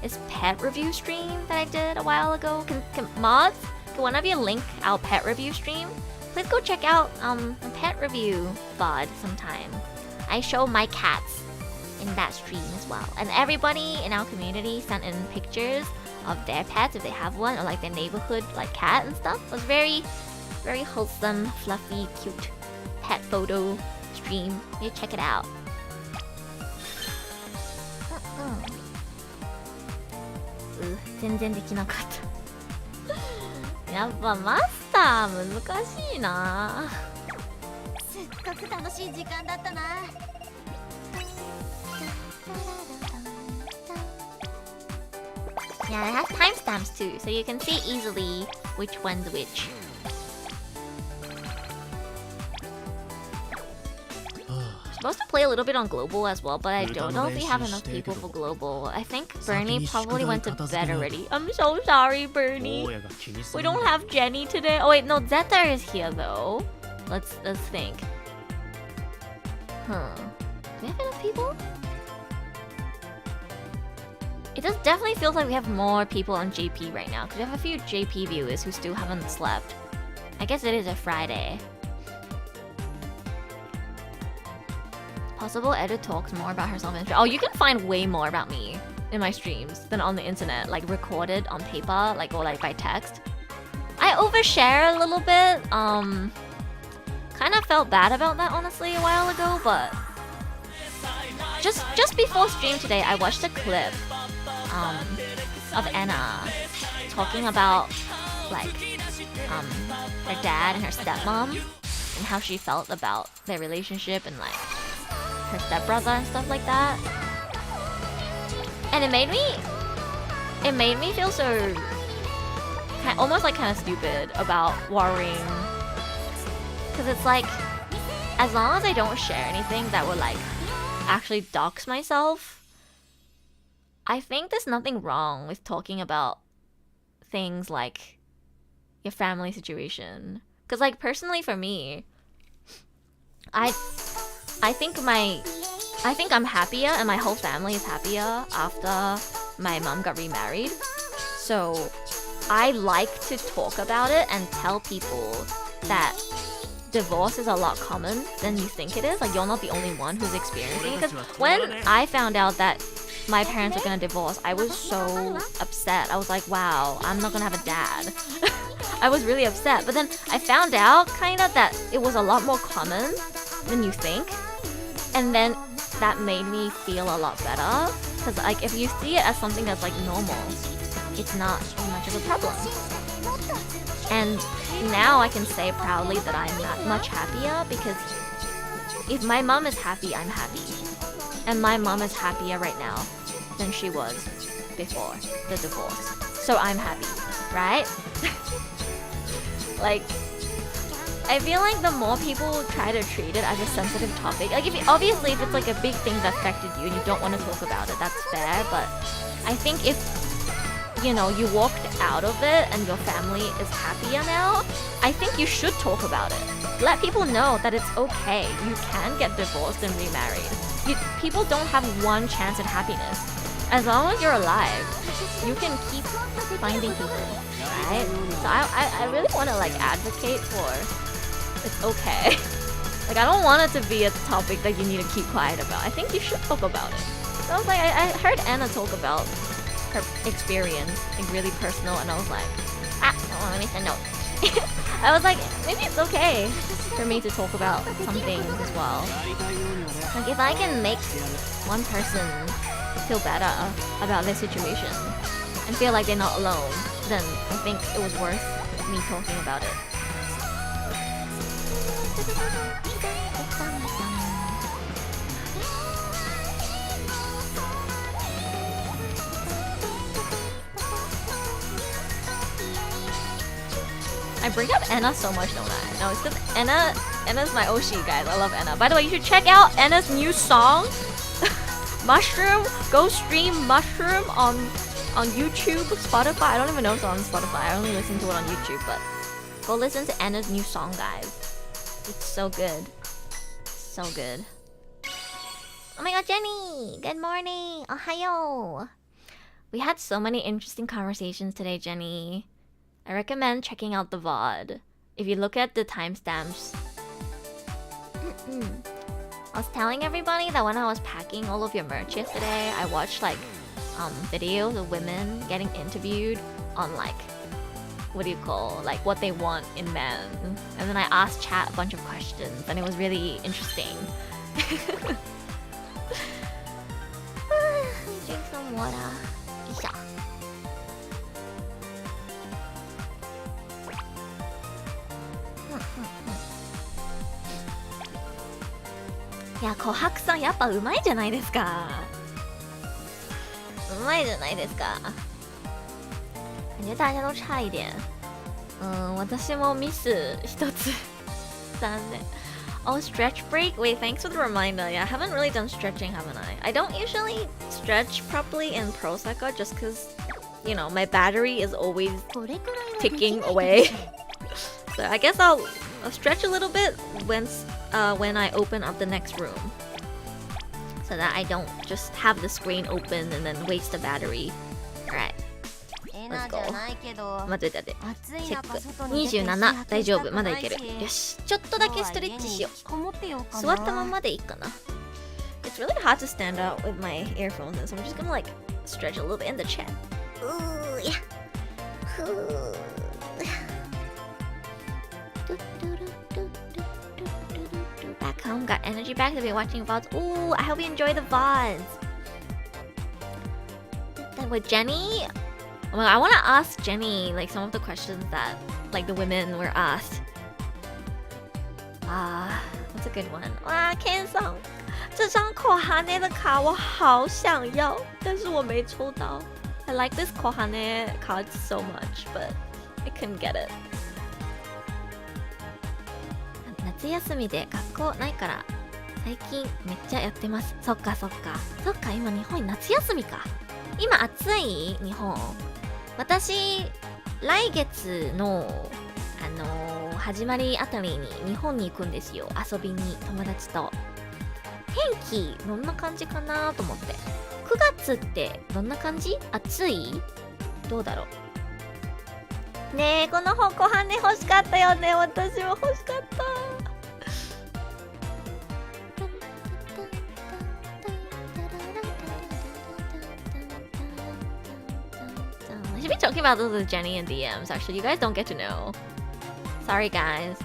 this pet review stream that I did a while ago. Can mods, can one of you link our pet review stream? Please go check out a pet review VOD sometime. I show my cats in that stream as well. And everybody in our community sent in pictures of their pets if they have one, or like their neighborhood like cat and stuff. It was very, very wholesome, fluffy, cute pet photo stream. You check it out. 全然できなかったやっぱマスター難しいなすっごく楽しい時間だったな Yeah, it has timestamps too, so you can see easily which one's which. Supposed to play a little bit on global as well, but I don't know if we have enough people for global. I think Bernie probably went to bed already. I'm so sorry, Bernie. We don't have Jenny today. Oh wait, no, Zeta is here though. Let's think. Do we have enough people? It just definitely feels like we have more people on JP right now, because we have a few JP viewers who still haven't slept. I guess it is a Friday. Possible Edit talks more about herself in stream. Oh, you can find way more about me in my streams than on the internet, like recorded on paper, like or like by text. I overshare a little bit. Kind of felt bad about that honestly a while ago, but just before stream today, I watched a clip of Anna talking about like her dad and her stepmom and how she felt about their relationship and like her stepbrother and stuff like that. And it made me feel so almost like kind of stupid about worrying, because it's like as long as I don't share anything that would like actually dox myself, I think there's nothing wrong with talking about things like your family situation. Because like personally for me, I think I'm happier and my whole family is happier after my mom got remarried. So I like to talk about it and tell people that divorce is a lot common than you think it is. Like, you're not the only one who's experiencing it. Because when I found out that my parents are gonna divorce, I was so upset. I was like, wow, I'm not gonna have a dad. I was really upset. But then I found out kind of that it was a lot more common than you think. And then that made me feel a lot better. Because like if you see it as something that's like normal, it's not much of a problem. And now I can say proudly that I'm not much happier because if my mom is happy, I'm happy. And my mom is happier right now than she was before the divorce. So I'm happy, right? Like, I feel like the more people try to treat it as a sensitive topic, like obviously if it's like a big thing that affected you and you don't want to talk about it, that's fair. But I think if you know you walked out of it and your family is happier now, I think you should talk about it. Let people know that it's okay. You can get divorced and remarried. People don't have one chance at happiness. As long as you're alive, you can keep finding people, right? So I really want to like advocate for it's okay. Like I don't want it to be a topic that you need to keep quiet about. I think you should talk about it. So I was like, I heard Anna talk about her experience, like really personal, and I was like, let me send note. I was like, maybe it's okay for me to talk about some things as well. Like if I can make one person feel better about their situation and feel like they're not alone, then I think it was worth me talking about it. I bring up Anna so much, don't I? No, it's because Anna's my Oshi, guys. I love Anna. By the way, you should check out Anna's new song, Mushroom. Go stream Mushroom on YouTube, Spotify. I don't even know it's on Spotify. I only listen to it on YouTube, but go listen to Anna's new song, guys. It's so good. So good. Oh my god, Jenny! Good morning! Ohayo! We had so many interesting conversations today, Jenny. I recommend checking out the VOD. If you look at the timestamps. I was telling everybody that when I was packing all of your merch yesterday, I watched like videos of women getting interviewed on like, what do you call, like what they want in men. And then I asked chat a bunch of questions and it was really interesting. Drink some water. Isha. Yeah, 琥珀さんやっぱうまいじゃないですか。うまいじゃないですか。感觉大家都差一点。私もミス一つ。残念。Oh, stretch break? Wait, thanks for the reminder. Yeah, I haven't really done stretching, haven't I? I don't usually stretch properly in Prosecco just because, you know, my battery is always ticking away. So I guess I'll stretch a little bit when I open up the next room, so that I don't just have the screen open and then waste the battery. Alright, let's go. 待って。チェック。27、大丈夫。まだいける。よし。ちょっとだけストレッチしよう。座ったままでいいかな。It's really hard to stand out with my earphones, so I'm just gonna like stretch a little bit in the chair. Ooh, yeah. Back home, got energy back to be watching VODs. Ooh, I hope you enjoy the VODs. Then with Jenny, oh my god, I want to ask Jenny like some of the questions that like the women were asked. What's a good one? Ken-san, 这张Kohane 的卡我好想要，但是我没抽到。I like this Kohane card so much, but I couldn't get it. 夏休みで学校ないから最近めっちゃやってます。そっか今日本夏休みか。今暑い日本。私来月の始まりあたりに日本に行くんですよ。遊びに友達と。天気どんな感じかなと思って。9月ってどんな感じ？暑い？どうだろう。ねえ、この本後半ね欲しかったよね。私も欲しかった。久 should be talking about this with Jenny and DMs. Actually, you guys don't get to know. Sorry, guys.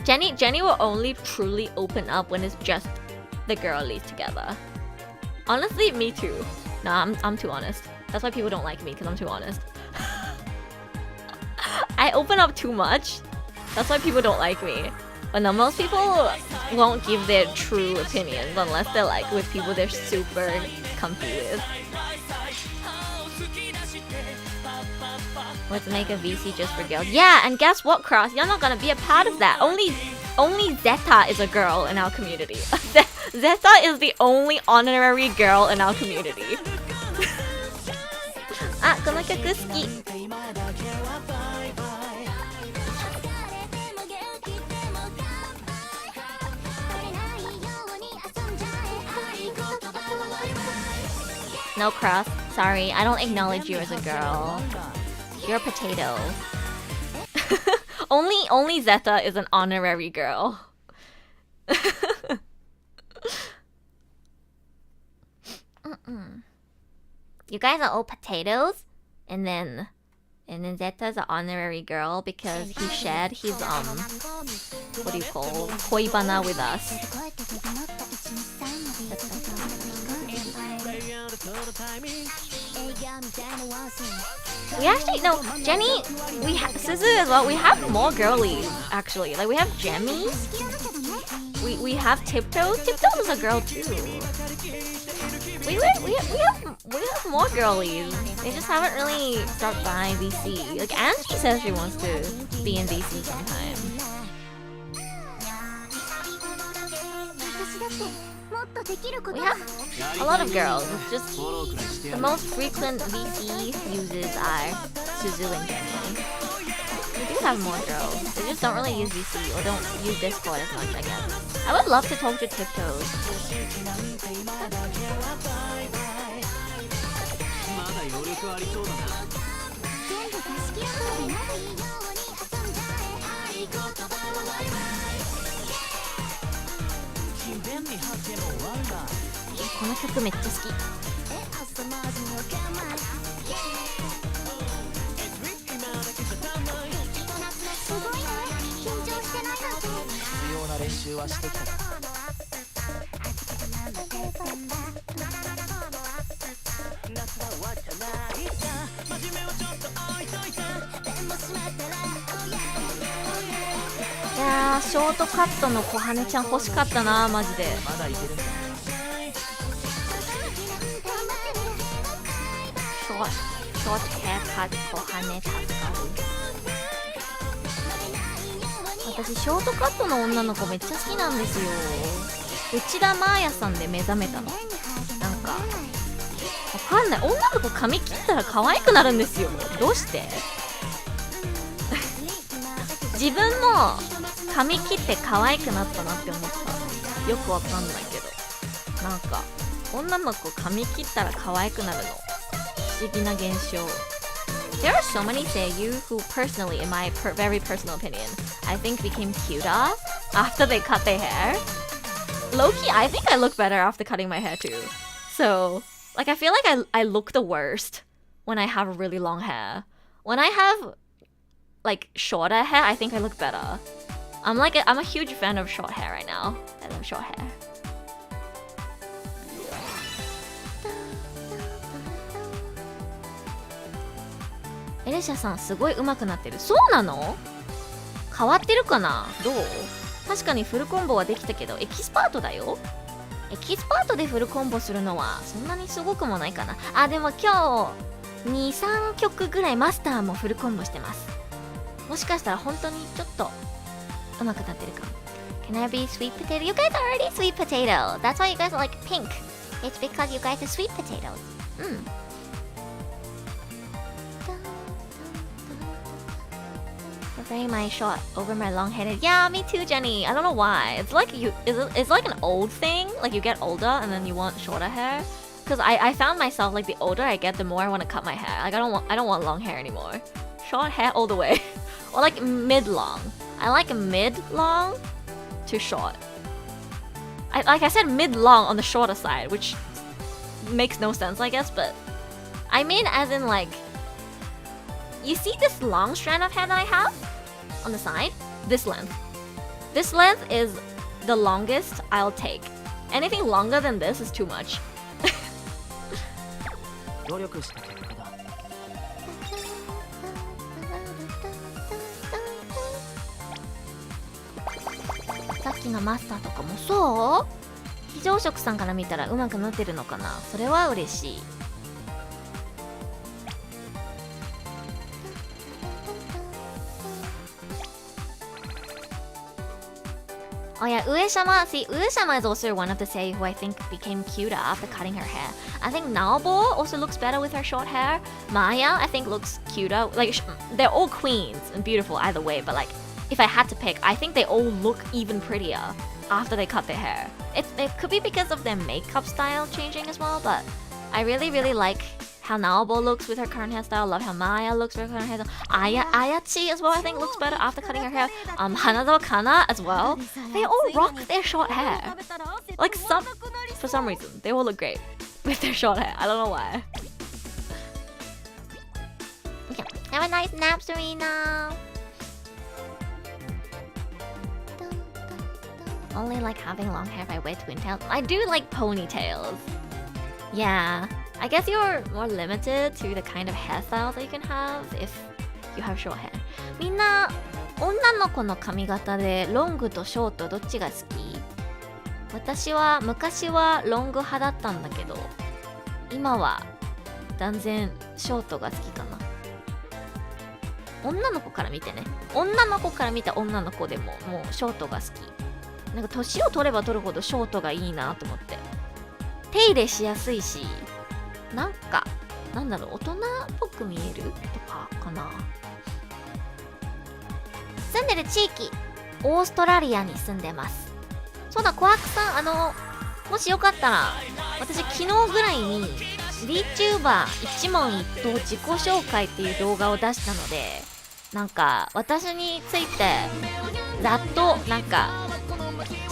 Jenny will only truly open up when it's just the girlies together. Honestly, me too. Nah, I'm too honest. That's why people don't like me, because I'm too honest. I open up too much. That's why people don't like me. But no, most people won't give their true opinions unless they're like with people they're super comfy with. Let's make a VC just for girls. Yeah, and guess what, Cross? You're not gonna be a part of that. Only Zeta is a girl in our community. Zeta is the only honorary girl in our community. あ、この曲好き。No, Cross. Sorry, I don't acknowledge you as a girl. You're a potato. Only Zeta is an honorary girl. You guys are all potatoes, and then Zeta's an honorary girl because he shared his what do you call koibana with us. We actually no Jenny. We have Suzu as well. We have more girlies actually. Like we have Jemmy. We have Tiptoes. Tiptoes is a girl too. We have more girlies. They just haven't really dropped by VC. Like Angie says she wants to be in VC sometime. We have a lot of girls. It's just the most frequent VC users are Suzu and Jenny. We do have more girls. They just don't really use VC or don't use Discord as much, I guess. I would love to talk to Tiptoes. This song I really like. Yeah, ショートカットの小羽ちゃん欲しかったな、マジで。ショートヘアカット小羽助かる。私ショートカットの女の子めっちゃ好きなんですよ。内田真彩さんで目覚めたの。なんかわかんない、女の子髪切ったら可愛くなるんですよ。どうして自分も髪切って可愛くなったなって思った。よくわかんないけど、なんか女の子髪切ったら可愛くなるの不思議な現象。There are so many seiyuu who personally, in my very personal opinion, I think became cuter after they cut their hair. Low-key, I think I look better after cutting my hair too. So, like I feel like I look the worst when I have really long hair. When I have like shorter hair, I think I look better. I'm a huge fan of short hair right now. I love short hair.エレシャさんすごい上手くなってる。そうなの？変わってるかな？どう？確かにフルコンボはできたけどエキスパートだよ。エキスパートでフルコンボするのはそんなにすごくもないかな。あ、でも今日 2,3 曲ぐらいマスターもフルコンボしてます。もしかしたら本当にちょっと上手くなってるかも。Can I be sweet potato? You guys are already sweet potato. That's why you guys are like pink. It's because you guys are sweet potatoes. Preferring my short over my long-headed. Yeah, me too, Jenny. I don't know why. It's like it's like an old thing. Like you get older and then you want shorter hair. Because I found myself like the older I get, the more I want to cut my hair. Like I don't want long hair anymore. Short hair all the way. Or like mid-long. I like mid-long to short. I said mid-long on the shorter side, which makes no sense, I guess. But I mean as in like you see this long strand of hair that I have on the side? This length. This length is the longest I'll take. Anything longer than this is too much. 努力した結果だ。さっきのマスターとかもそう？非常食さんから見たらうまくなってるのかな？それは嬉しい。Oh yeah, Ueshama. See, Ueshama is also one of the sei who I think became cuter after cutting her hair. I think Naobo also looks better with her short hair. Maya, I think, looks cuter. Like, they're all queens and beautiful either way, but like, if I had to pick, I think they all look even prettier after they cut their hair. It could be because of their makeup style changing as well, but I really, really like how Naobo looks with her current hairstyle. Love how Maya looks with her current hairstyle. Ayachi as well, I think, looks better after cutting her hair. Hanado Kana as well. They all rock their short hair. Like, for some reason, they all look great with their short hair. I don't know why. Okay. Have a nice nap, Serena. Only like having long hair if I wear twin tails. I do like ponytails. Yeah. I guess you're more limited to the kind of hairstyles that you can have if you have short hair. みんな、女の子の髪型でロングとショートどっちが好き？私は昔はロング派だったんだけど、今は断然ショートが好きかな。女の子から見てね。女の子から見た女の子でももうショートが好き。なんか年を取れば取るほどショートがいいなと思って。手入れしやすいし、なんか、なんだろう、大人っぽく見えるとかかな。住んでる地域、オーストラリアに住んでます。そうだ、コアクさん、もしよかったら、私昨日ぐらいに VTuber 一問一答自己紹介っていう動画を出したので、なんか私についてざっとなんか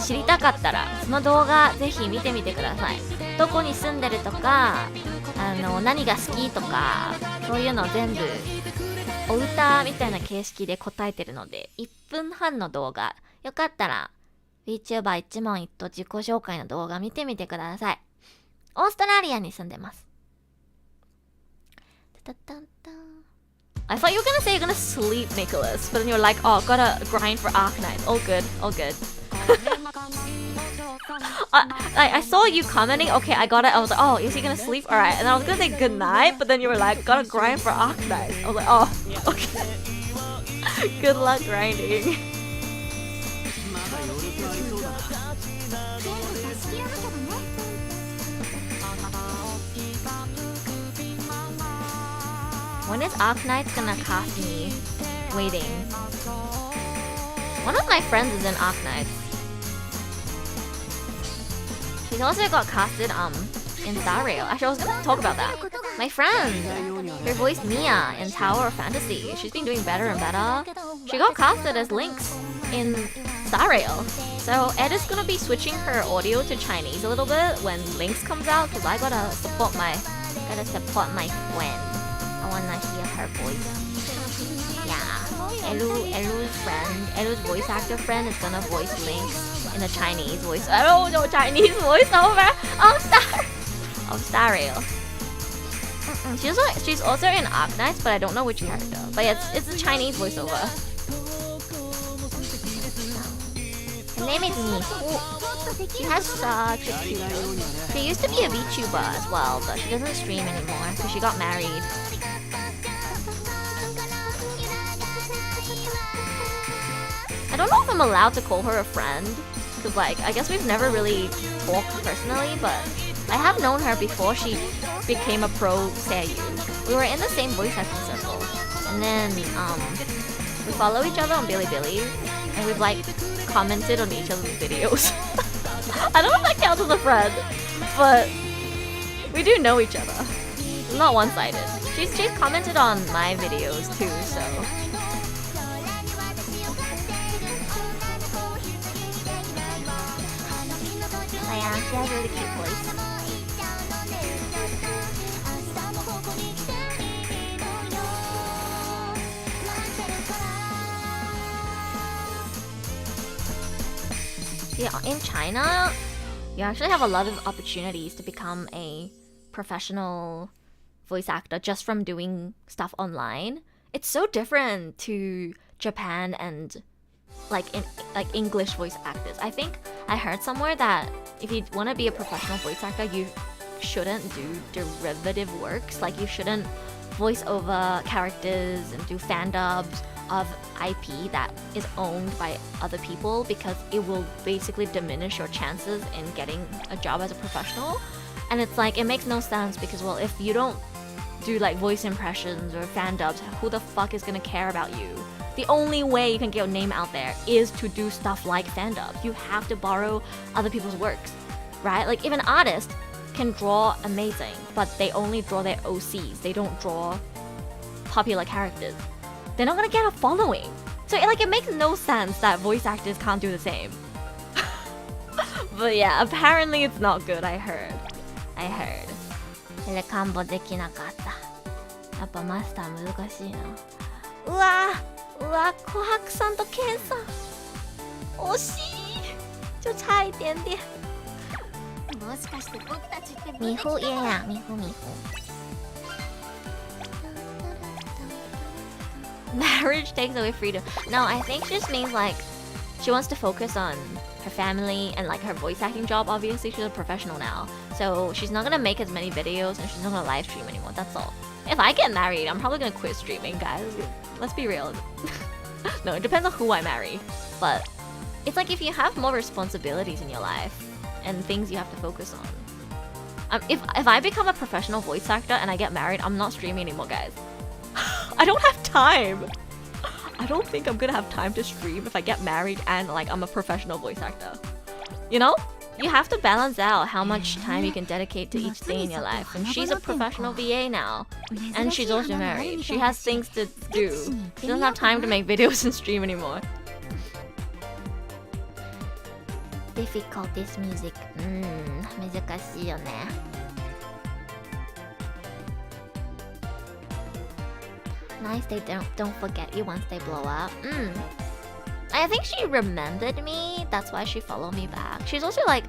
知りたかったらその動画ぜひ見てみてください。どこに住んでるとか、何が好きとか、そういうの全部お歌みたいな形式で答えてるので、1分半の動画、よかったら VTuber 一問一答自己紹介の動画見てみてください。オーストラリアに住んでます。I thought you were gonna say you're gonna sleep, Nicholas, but then you're like, oh, gotta grind for Arknight. All good, all good. I saw you commenting, okay, I got it. I was like, oh, is he gonna sleep? Alright. And I was gonna say good night, but then you were like, gotta grind for Arknight. I was like, oh, okay. Good luck grinding. When is Arknight gonna cast me? Waiting. One of my friends is in Arknight. She's also got casted in Star Rail. Actually, I was gonna talk about that. My friend, her voice Mia in Tower of Fantasy. She's been doing better and better. She got casted as Lynx in Star Rail. So Ed is gonna be switching her audio to Chinese a little bit when Lynx comes out, because I gotta support my friend. I wanna hear her voice. Yeah, Elu's friend, Elu's voice actor friend is gonna voice Lynx in a Chinese voice. I don't know Chinese voiceover of Star Rail. She's also in Arknight, but I don't know which character. But yeah, it's a Chinese voiceover. Her name is Miku. She has such a cute voice. She used to be a VTuber as well, but she doesn't stream anymore because she got married. I don't know if I'm allowed to call her a friend, because like, I guess we've never really talked personally, but I have known her before she became a pro seiyuu. We were in the same voice acting circle, and then we follow each other on Bilibili, and we've like commented on each other's videos. I don't know if that counts as a friend, but we do know each other. It's not one-sided. She's commented on my videos too, so. But yeah, she has a really cute voice. Yeah, in China, you actually have a lot of opportunities to become a professional voice actor just from doing stuff online. It's so different to Japan and like English voice actors. I think I heard somewhere that if you want to be a professional voice actor, you shouldn't do derivative works. Like you shouldn't voice over characters and do fan dubs of IP that is owned by other people, because it will basically diminish your chances in getting a job as a professional. And it's like, it makes no sense because, well, if you don't do like voice impressions or fan dubs, who the fuck is gonna care about you? The only way you can get your name out there is to do stuff like fan dubs. You have to borrow other people's works, right? Like if an artist can draw amazing, but they only draw their OCs, they don't draw popular characters, they're not gonna get a following. So it makes no sense that voice actors can't do the same. But yeah, apparently it's not good. I heard. テレカンボできなかった。やっぱマスター難しいな。うわ、琥珀さんとケンさん惜しい。就差一点点。もしかして僕たちってミフ言えや、ミフ。Marriage takes away freedom. No, I think she just means like she wants to focus on her family and like her voice acting job. Obviously, she's a professional now, so she's not gonna make as many videos and she's not gonna live stream anymore. That's all. If I get married, I'm probably gonna quit streaming, guys. Let's be real. No, it depends on who I marry, but it's like if you have more responsibilities in your life and things you have to focus on. If I become a professional voice actor and I get married, I'm not streaming anymore, guys. I don't have time. I don't think I'm gonna have time to stream if I get married and like I'm a professional voice actor. You know? You have to balance out how much time you can dedicate to each thing in your life. And she's a professional VA now. And she's also married. She has things to do. She doesn't have time to make videos and stream anymore. Difficult this music. 難しいよね。Nice, they don't forget you once they blow up. I think she remembered me. That's why she followed me back. She's also like,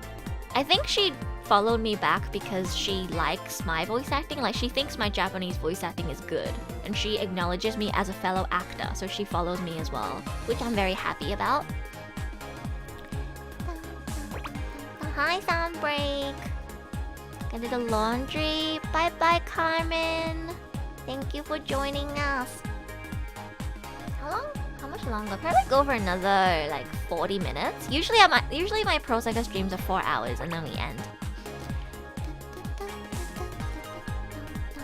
I think she followed me back because she likes my voice acting. Like she thinks my Japanese voice acting is good. And she acknowledges me as a fellow actor. So she follows me as well, which I'm very happy about. Hi, Soundbreak. Gonna do the laundry. Bye bye, Carmen. Thank you for joining us. How much longer? Probably go for another like 40 minutes. Usually my Pro Sekai streams are 4 hours and then we end.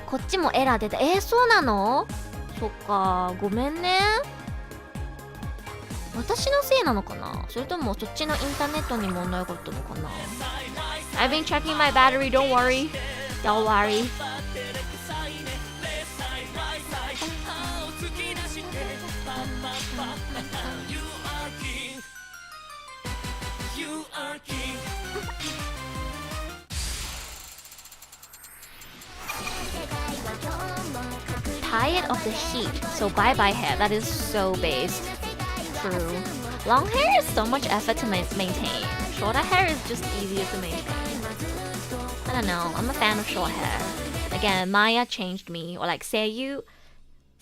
こっちもエラー出た。そうなの？そっか、ごめんね。私のせいなのかな？それともそっちのインターネットに問題があったのかな？ I've been checking my battery, don't worry. Don't worry. Tired of the heat, so bye-bye hair. That is so based. True. Long hair is so much effort to maintain. Shorter hair is just easier to maintain. I don't know. I'm a fan of short hair. Again, Maya changed me, or like female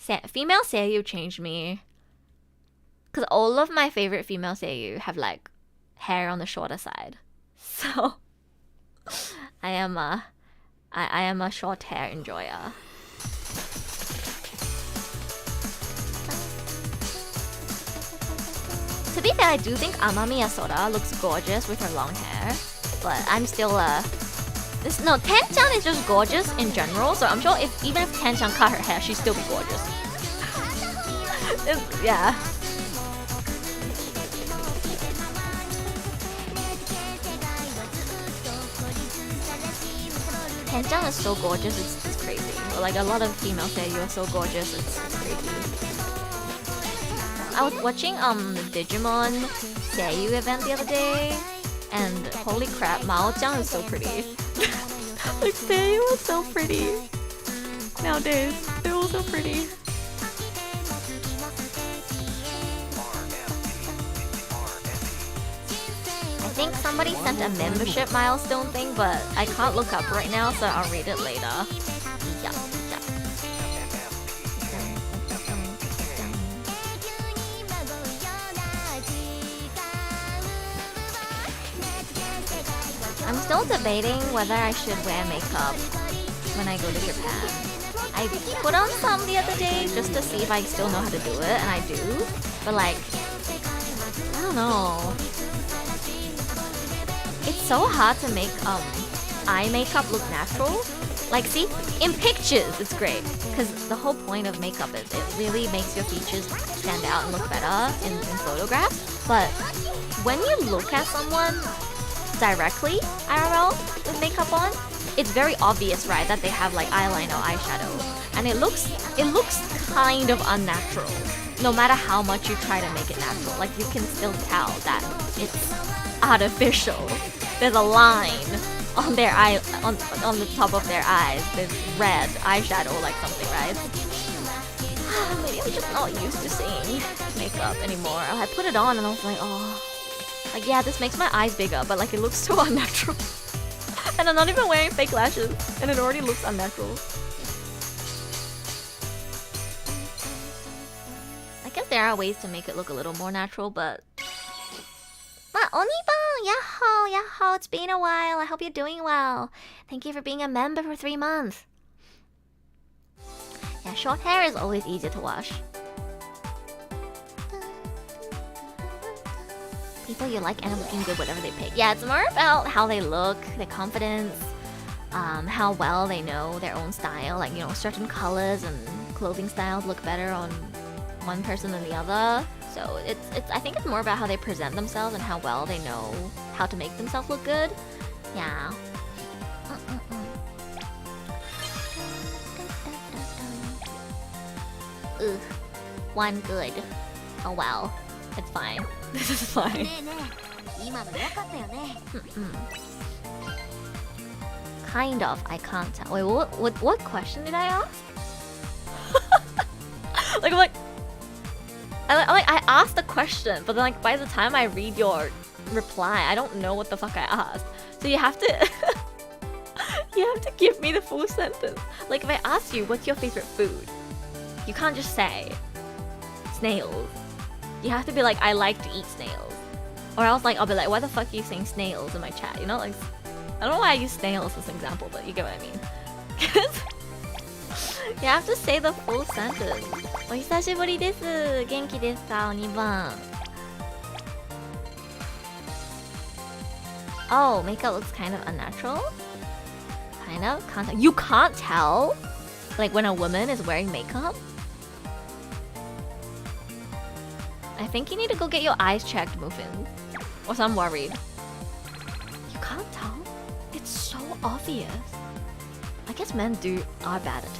Seiyu changed me. Because all of my favorite female Seiyu have like hair on the shorter side. So I am a short hair enjoyer. To be fair, I do think Amami Asora looks gorgeous with her long hair, but I'm still Ten-chan is just gorgeous in general, so I'm sure even if Ten-chan cut her hair, she'd still be gorgeous. Yeah. Ten-chan is so gorgeous, it's crazy. Or like a lot of female Seiyu are so gorgeous, it's crazy. I was watching the Digimon Seiyu event the other day, and holy crap, Mao-chan is so pretty. Like Seiyu is so pretty. Nowadays, they're all so pretty. I think somebody sent a membership milestone thing, but I can't look up right now, so I'll read it later. Yeah. I'm still debating whether I should wear makeup when I go to Japan. I put on some the other day just to see if I still know how to do it, and I do. But like, I don't know. It's so hard to make eye makeup look natural. Like, see, in pictures it's great because the whole point of makeup is it really makes your features stand out and look better in photographs. But when you look at someone directly, IRL, with makeup on, it's very obvious, right, that they have like eyeliner, eyeshadow, and it looks kind of unnatural. No matter how much you try to make it natural, like you can still tell that it's artificial. There's a line on their eye, on the top of their eyes. There's red eyeshadow, like something, right? Maybe I'm just not used to seeing makeup anymore. I put it on and I was like, oh, like yeah, this makes my eyes bigger, but like it looks so unnatural. And I'm not even wearing fake lashes, and it already looks unnatural. I guess there are ways to make it look a little more natural, but... Oniban! Yahoo! Yahoo! It's been a while. I hope you're doing well. Thank you for being a member for 3 months. Yeah, short hair is always easier to wash. People you like and looking good, whatever they pick. Yeah, it's more about how they look, their confidence, how well they know their own style. Like, you know, certain colors and clothing styles look better on one person than the other. So it's I think it's more about how they present themselves and how well they know how to make themselves look good. Yeah. Ugh. One good. Oh well. It's fine. This is fine. Kind of. I can't tell. Wait, what question did I ask? I asked a question, but then like by the time I read your reply, I don't know what the fuck I asked. So you have to you have to give me the full sentence. Like if I ask you what's your favorite food, you can't just say snails. You have to be like, I like to eat snails. Or else like I'll be like, why the fuck are you saying snails in my chat? You know, like I don't know why I use snails as an example, but you get what I mean. You have to say the full sentence. お久しぶりです。元気ですか、おにばん。Oh, makeup looks kind of unnatural? Kind of? You can't tell? Like when a woman is wearing makeup? I think you need to go get your eyes checked, Muffin. Or I'm worried. You can't tell? It's so obvious. I guess men are bad at it.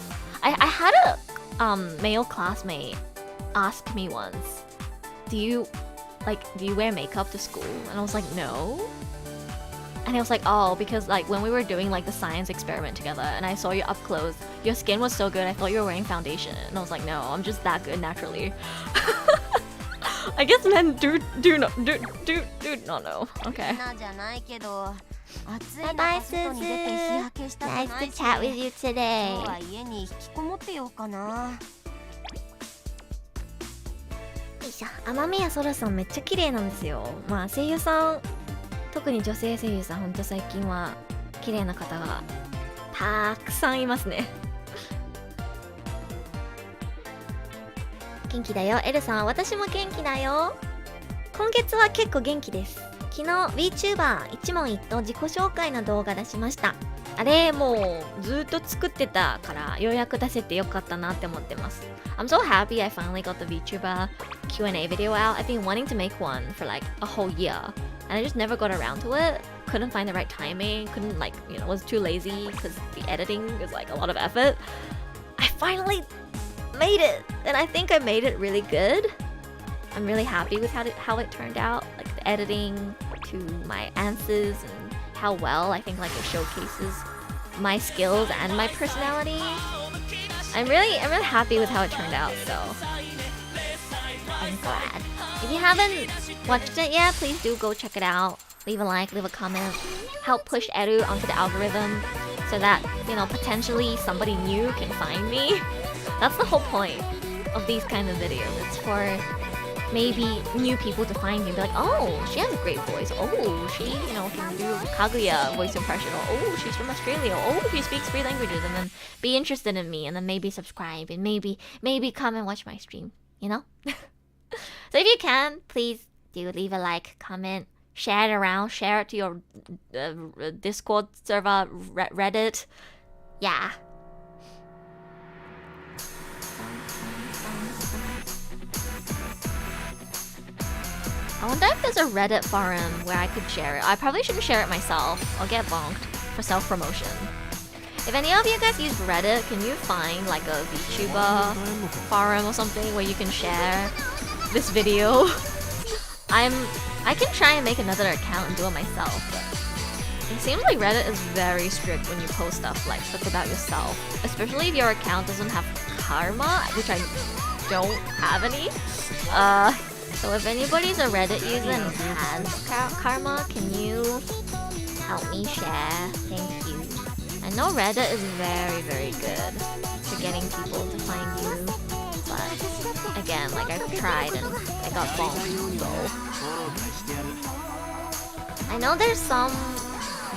I had a male classmate ask me once, do you wear makeup to school? And I was like, no. And he was like, oh, because like when we were doing like the science experiment together and I saw you up close, your skin was so good, I thought you were wearing foundation. And I was like, no, I'm just that good naturally. I guess men do not know. Okay. Bye, Suzu. Nice to chat with you today. 雨宮そらさんめっちゃ綺麗なんですよ。まあ声優さん、特に女性声優さん、ほんと最近は綺麗な方がたくさんいますね。元気だよ、エルさん。私も元気だよ。今月は結構元気です。昨日 VTuber 一問一答自己紹介の動画出しました。あれもうずっと作ってたからようやく出せてよかったなって思ってます。I'm so happy I finally got the VTuber Q&A video out. I've been wanting to make one for like a whole year and I just never got around to it. Couldn't find the right timing, couldn't like, you know, was too lazy because the editing is like a lot of effort. I finally made it and I think I made it really good. I'm really happy with how it turned out, like the editing to my answers and how well I think like it showcases my skills and my personality. I'm really happy with how it turned out, so I'm glad. If you haven't watched it yet, please do go check it out. leave a like, leave a comment, help push Eru onto the algorithm so that, you know, potentially somebody new can find me. That's the whole point of these kind of videos. It's for maybe new people to find me and be like, oh, she has a great voice. Oh, she, you know, can do Kaguya voice impression. Or, oh, she's from Australia. Oh, she speaks 3 languages. And then be interested in me and then maybe subscribe and maybe come and watch my stream, you know? So if you can, please do leave a like, comment, share it around, share it to your Discord server, Reddit. Yeah. I wonder if there's a Reddit forum where I could share it. I probably shouldn't share it myself. I'll get bonked for self-promotion. If any of you guys use Reddit, can you find like a VTuber forum or something where you can share this video? I can try and make another account and do it myself, but it seems like Reddit is very strict when you post stuff about yourself, especially if your account doesn't have karma, which I don't have any. So if anybody's a Reddit user and has karma, can you help me share? Thank you. I know Reddit is very, very good for getting people to find you, but again, like I've tried and I got bonked, so. I know there's some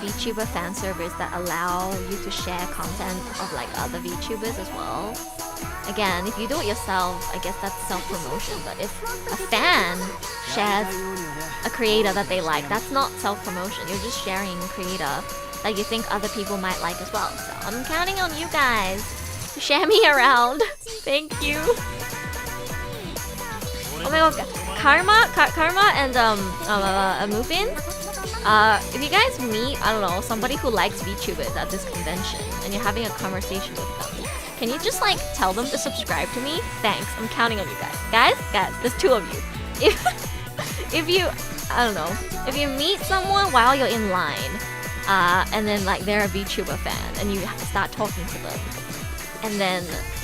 VTuber fan servers that allow you to share content of like other VTubers as well. Again, if you do it yourself, I guess that's self-promotion, but if a fan shares a creator that they like, that's not self-promotion. You're just sharing a creator that you think other people might like as well. So I'm counting on you guys to share me around. Thank you. Oh my god, Karma and Mufin. If you guys meet, I don't know, somebody who likes VTubers at this convention and you're having a conversation with them, can you just like tell them to subscribe to me? Thanks, I'm counting on you guys. Guys, there's 2 of you. If you, I don't know, if you meet someone while you're in line, and then like they're a VTuber fan and you start talking to them, and then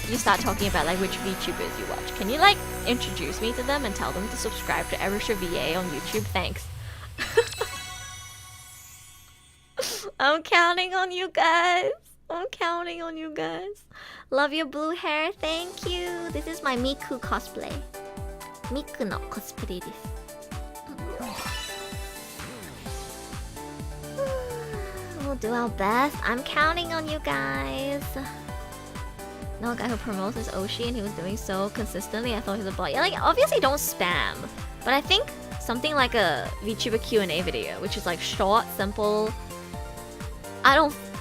you start talking about like which VTubers you watch, can you like introduce me to them and tell them to subscribe to Erisha VA on YouTube? Thanks. I'm counting on you guys. I'm counting on you guys. Love your blue hair. Thank you. This is my Miku cosplay. Miku no cosplay desu. We'll do our best. I'm counting on you guys. No, a guy who promotes is Oshi and he was doing so consistently. I thought he was a bot. Yeah, like obviously don't spam. But I think something like a VTuber Q&A video, which is like short, simple.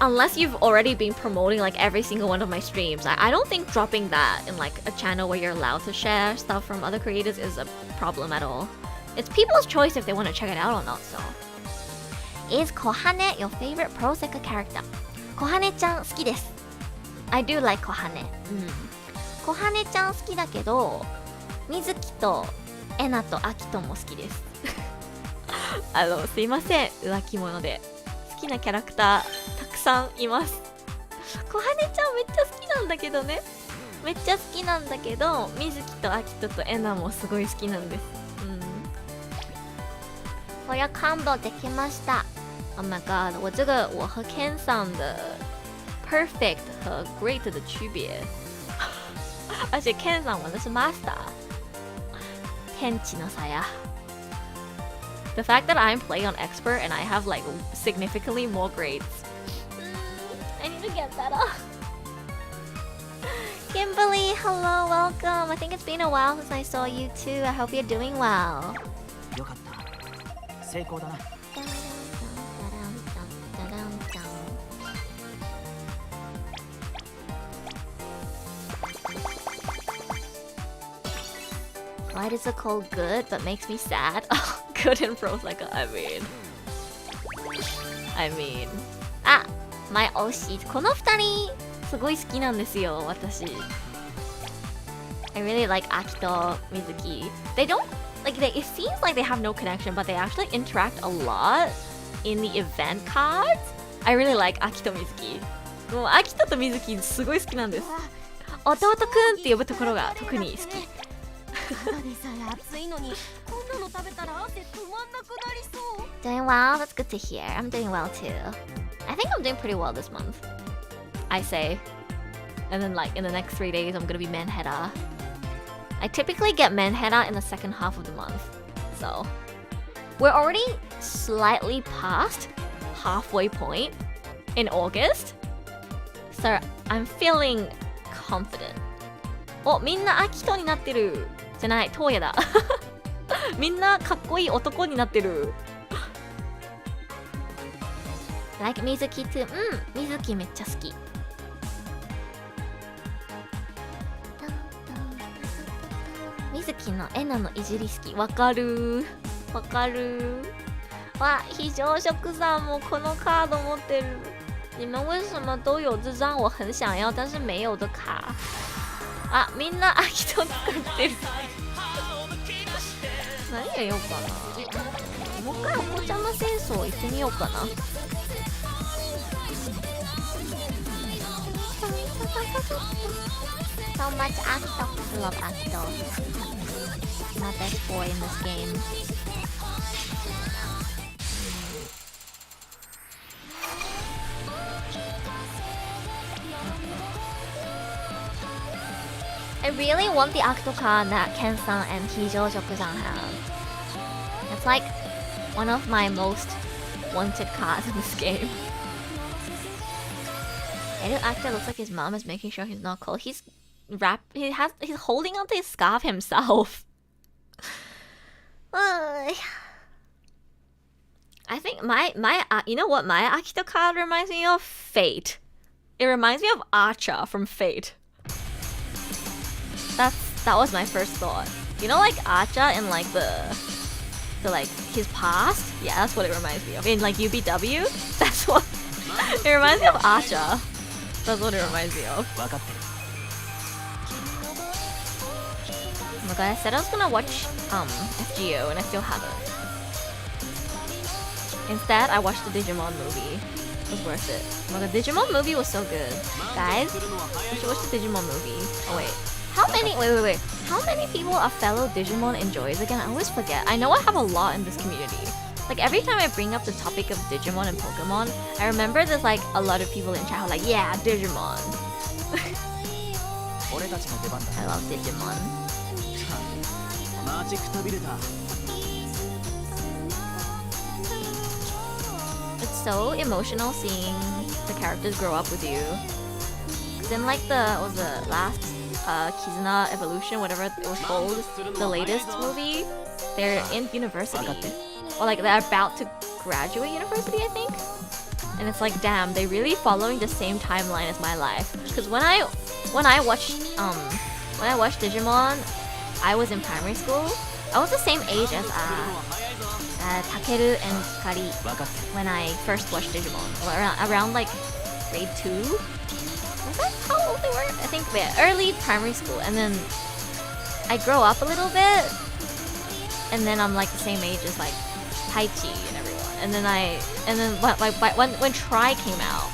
Unless you've already been promoting like every single one of my streams, I don't think dropping that in like a channel where you're allowed to share stuff from other creators is a problem at all. It's people's choice if they want to check it out or not, so. Is Kohane your favorite Pro Sekai character? Kohane-chan 好きです. I do like Kohane. Kohane-chan 好きだけど、Mizukiとエナとアキトも好きです。すいません、浮気者で。好きなキャラクターたくさんいます。小羽ちゃんめっちゃ好きなんだけどね。めっちゃ好きなんだけど、水木とアキトとエナもすごい好きなんです。我要 combo できました。Oh my god， 我这个我和 Ken さん的 perfect 和 great 的区别，而且 Ken さん玩的是 master， 天地の差や。The fact that I'm playing on expert and I have like significantly more grades. I need to get better. Kimberly, hello, welcome. I think it's been a while since I saw you too. I hope you're doing well. よかった。成功だな。Why does it call good but makes me sad? Good in Pro Sekai. I mean. あ、my 推し。この2人すごい好きなんですよ、私。I really like Akito, Mizuki. They don't like they. It seems like they have no connection, but they actually interact a lot in the event cards. I really like Akito, Mizuki. もうAkitoとMizukiすごい好きなんです。弟くんって呼ぶところが特に好き。ただでさえ暑いのにこんなの食べたら汗止まんなくなりそう。Doing well? That's good to hear. I'm doing well too. I think I'm doing pretty well this month. I say. And then like in the next 3 days I'm gonna be manheta. I typically get manheta in the second half of the month. So we're already slightly past halfway point in August. So I'm feeling confident. お、みんな秋人になってる。じゃない、トウヤだ。みんなかっこいい男になってる。Like Mizuki too. うん、Mizuki めっちゃ好き。Mizuki のエナのいじり好き。わかる。わかる。わ、非常食さんもこのカード持ってる。你们为什么都有这张我很想要但是没有的卡？あ、みんな秋人使ってる。何やようかな。もう一回お子ちゃま戦争行ってみようかな。So much Akito. I love Akito. My best boy in this game. I really want the Akito card that Ken-san and Hijo-shoku-san have. It's like one of my most wanted cards in this game. Edu Akito looks like his mom is making sure he's not cold. He's holding onto his scarf himself. I think my you know what my Akito card reminds me of? Fate. It reminds me of Archer from Fate. That was my first thought. You know, like Archer in like the like his past. Yeah, that's what it reminds me of. In like UBW, that's what it reminds me of. Archer. That's what it reminds me of. Oh my god, I said I was gonna watch FGO and I still haven't. Instead, I watched the Digimon movie. It was worth it. Oh my god, Digimon movie was so good. Guys, we should watch the Digimon movie. Oh wait. Wait. How many people a fellow Digimon enjoys again? I always forget. I know I have a lot in this community. Like every time I bring up the topic of Digimon and Pokemon, I remember there's like a lot of people in chat who are like, yeah, Digimon. I love Digimon. It's so emotional seeing the characters grow up with you. Then like what was the last Kizuna Evolution, whatever it was called, the latest movie, they're in university. Or like they're about to graduate university, I think. And it's like, damn, they really following the same timeline as my life. Because when I watched Digimon, I was in primary school. I was the same age as Takeru and Hikari when I first watched Digimon. Around like grade 2. Was that how old they were? I think early primary school. And then I grow up a little bit, and then I'm like the same age as like Taichi and everyone. And then when Tri came out,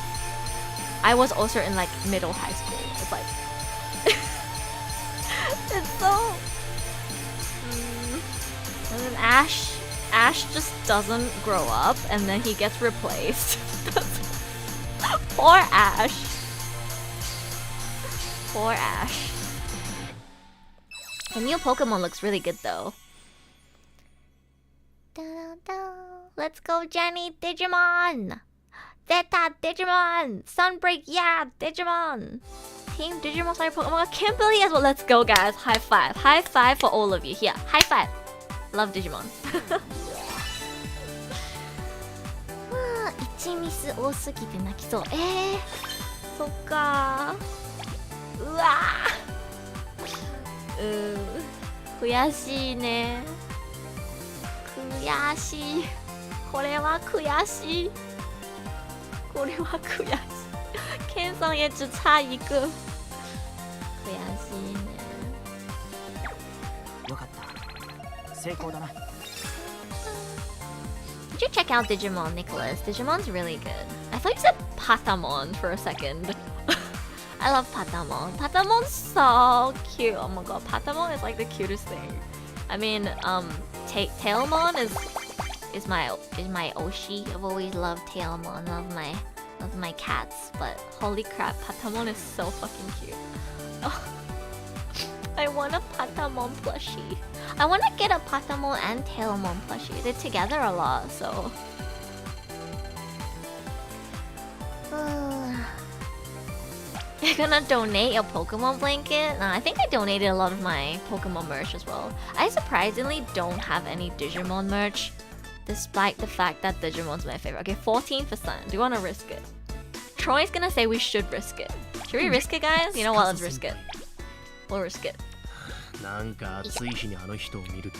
I was also in like middle high school. It's like it's so. And then Ash just doesn't grow up, and then he gets replaced. Poor Ash. Poor Ash. The new Pokemon looks really good though. Let's go, Jenny! Digimon! Zeta Digimon! Sunbreak, yeah! Digimon! Team Digimon Slayer Pokemon. Oh my god, Kimberly as well. Let's go, guys. High five. High five for all of you. Here, high five. Love Digimon. 1ミス多すぎて泣きそう。そっかー。うわー。悔しいね。悔しい。これは悔しい。これは悔しい。ケンさん也只差一个。悔しいね。よかった。成功だな。Did you check out Digimon, Nicholas? Digimon's really good. I thought you said Patamon for a second. I love Patamon. Patamon's so cute. Oh my god, Patamon is like the cutest thing. I mean, Tailmon is my Oshi. I've always loved Tailmon, love my cats, but holy crap, Patamon is so fucking cute. Oh, I want a Patamon plushie. I want to get a Patamon and Tailmon plushie. They're together a lot, so. You're gonna donate a Pokemon blanket? I think I donated a lot of my Pokemon merch as well. I surprisingly don't have any Digimon merch, despite the fact that Digimon's my favorite. Okay, 14%. Do you want to risk it? Troy's gonna say we should risk it. Should we risk it, guys? You know what? Let's risk it. We'll risk it. なんか暑い日にあの人を見ると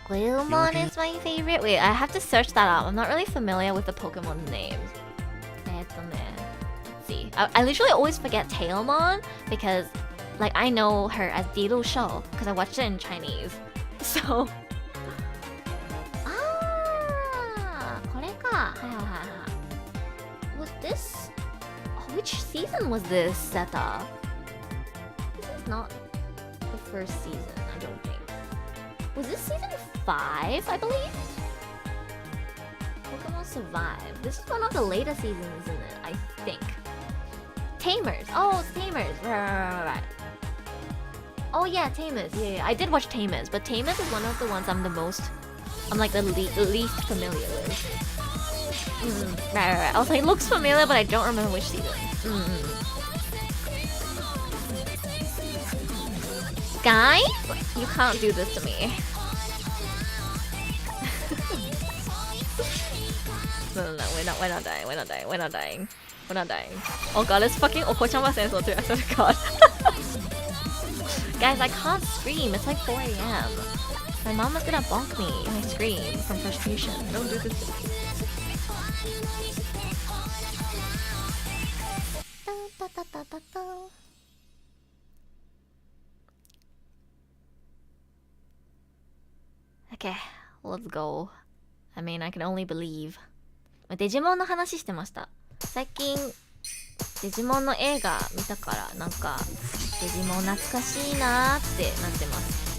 Guilmon is my favorite. Wait, I have to search that out. I'm not really familiar with the Pokemon names. Let's see. I literally always forget Tailmon because, like, I know her as Dilu Shou because I watched it in Chinese. So. Was this? Oh, which season was this set up? This is not the first season, I don't think. Was this season 5, I believe? Pokemon Survive. This is one of the later seasons, isn't it? I think. Tamers. Oh, it's Tamers. Right. Oh yeah, Tamers. Yeah. I did watch Tamers, but Tamers is one of the ones I'm like the least familiar with. Right. I was like, looks familiar, but I don't remember which season. Guys, you can't do this to me. No, we're not dying. Oh god, it's fucking Okochama Senso too, I swear to god. Guys, I can't scream, it's like 4 AM. My mom is gonna bonk me if I scream from frustration. Don't do this to me. Okay, let's go. I mean, I can only believe. デジモンの話してました。最近デジモンの映画見たからなんかデジモン懐かしいなーってなってます。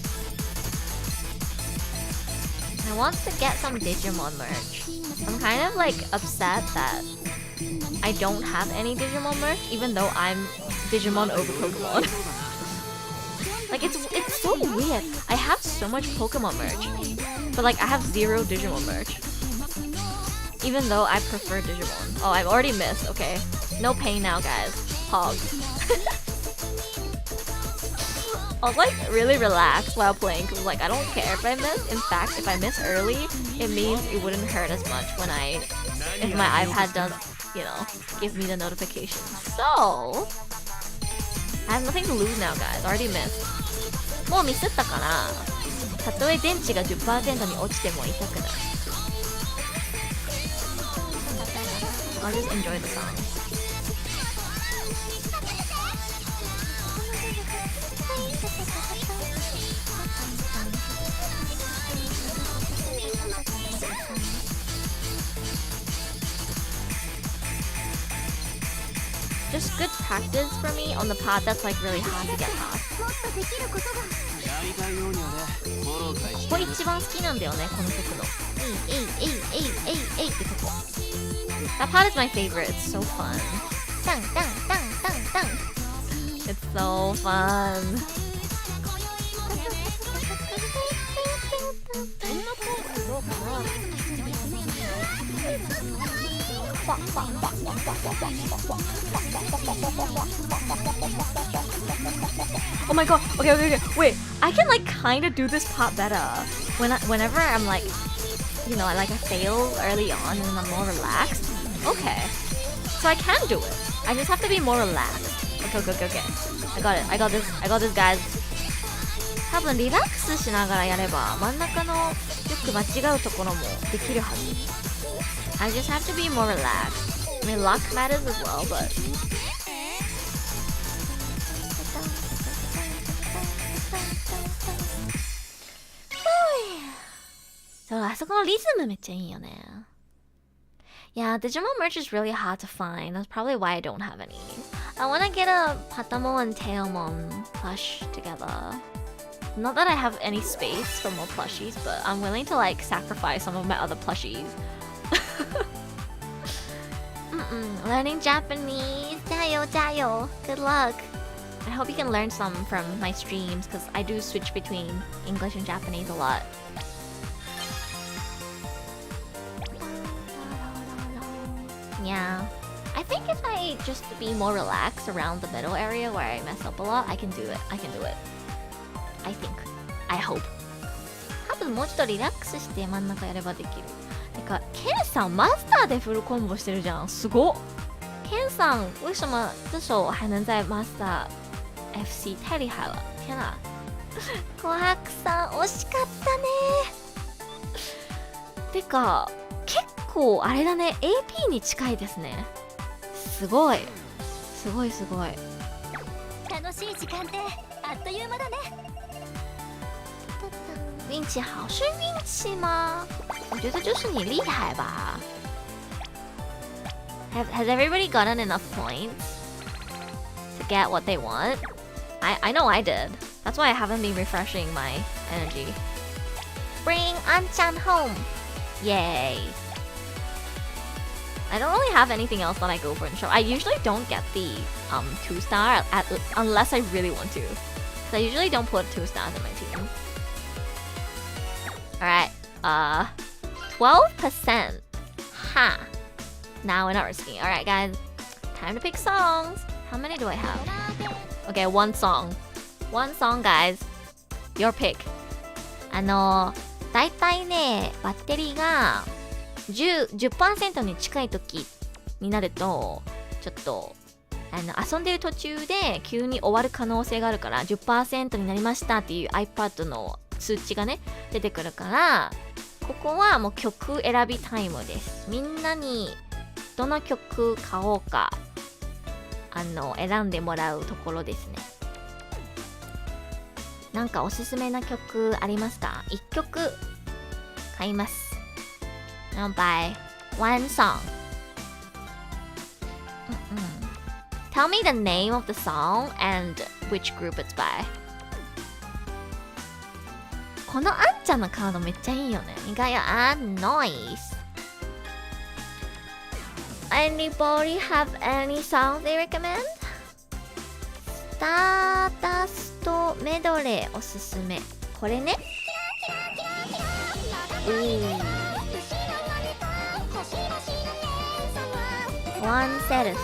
I want to get some Digimon merch. I'm kind of like upset that I don't have any Digimon merch, even though I'm Digimon over Pokemon. Like it's so weird. I have so much Pokemon merch, but like I have 0 Digimon merch. Even though I prefer Digimon. Oh, I've already missed. Okay, no pain now, guys. Hog. I was like really relaxed while playing because like I don't care if I miss. In fact, if I miss early, it means it wouldn't hurt as much if my iPad does, you know, give me the notification. So I have nothing to lose now, guys. Already missed. もうミスったかな。たとえ電池が 10% に落ちても痛くない。I'll just enjoy the song. Just good practice for me on the part that's like really hard to get past. ここ一番好きなんだよね、この曲の。えいってとこ。That part is my favorite. It's so fun. It's so fun. Oh my god. Okay. Wait, I can like kind of do this part better. Whenever I'm like, you know, I fail early on and I'm more relaxed. Okay. So I can do it. I just have to be more relaxed. Okay. I got this, guys. 多分リラックスしながらやれば真ん中のよく間違うところもできるはず。I just have to be more relaxed. I mean, luck matters as well, but. そう、あそこのリズムめっちゃいいよね。Yeah, Digimon merch is really hard to find. That's probably why I don't have any. I want to get a Patamon and Tailmon plush together. Not that I have any space for more plushies, but I'm willing to like sacrifice some of my other plushies. Learning Japanese. 加油加油. Good luck. I hope you can learn some from my streams because I do switch between English and Japanese a lot. Yeah. I think if I just be more relaxed around the middle area where I mess up a lot, I can do it. I think. I hope. 多分もうちょっとリラックスして真ん中やればできる。てか、ケンさんマスターでフルコンボしてるじゃん。すごっ。ケンさん为什么这首还能在 Master FC 太厉害了。天哪。琥珀さん惜しかったね。てか、結構あれだね。AP に近いですね。すごい。すごいすごい。楽しい時間ってあっという間だね。运气好是运气吗？我觉得就是你厉害吧。Has everybody gotten enough points to get what they want? I know I did. That's why I haven't been refreshing my energy. Bring An-chan home! Yay! I don't really have anything else that I go for in the show. I usually don't get the 2-star unless I really want to. So I usually don't put 2 stars in my team. Alright, 12%. Ha! Now we're not risking. Alright guys, time to pick songs. How many do I have? Okay, one song. One song guys. Your pick. だいたいね、バッテリーが 10% に近い時になると、ちょっと遊んでる途中で急に終わる可能性があるから 10% になりましたっていう iPad の通知がね出てくるから、ここはもう曲選びタイムです。みんなにどの曲買おうか選んでもらうところですね。なんかおすすめな曲ありますか？1曲買います。I'll buy one song. Tell me the name of the song and which group it's by. このあんちゃんのカードめっちゃいいよね。You got your nice. Anybody have any songs they recommend? スターダストメドレーおすすめ。これね。ワンセルフ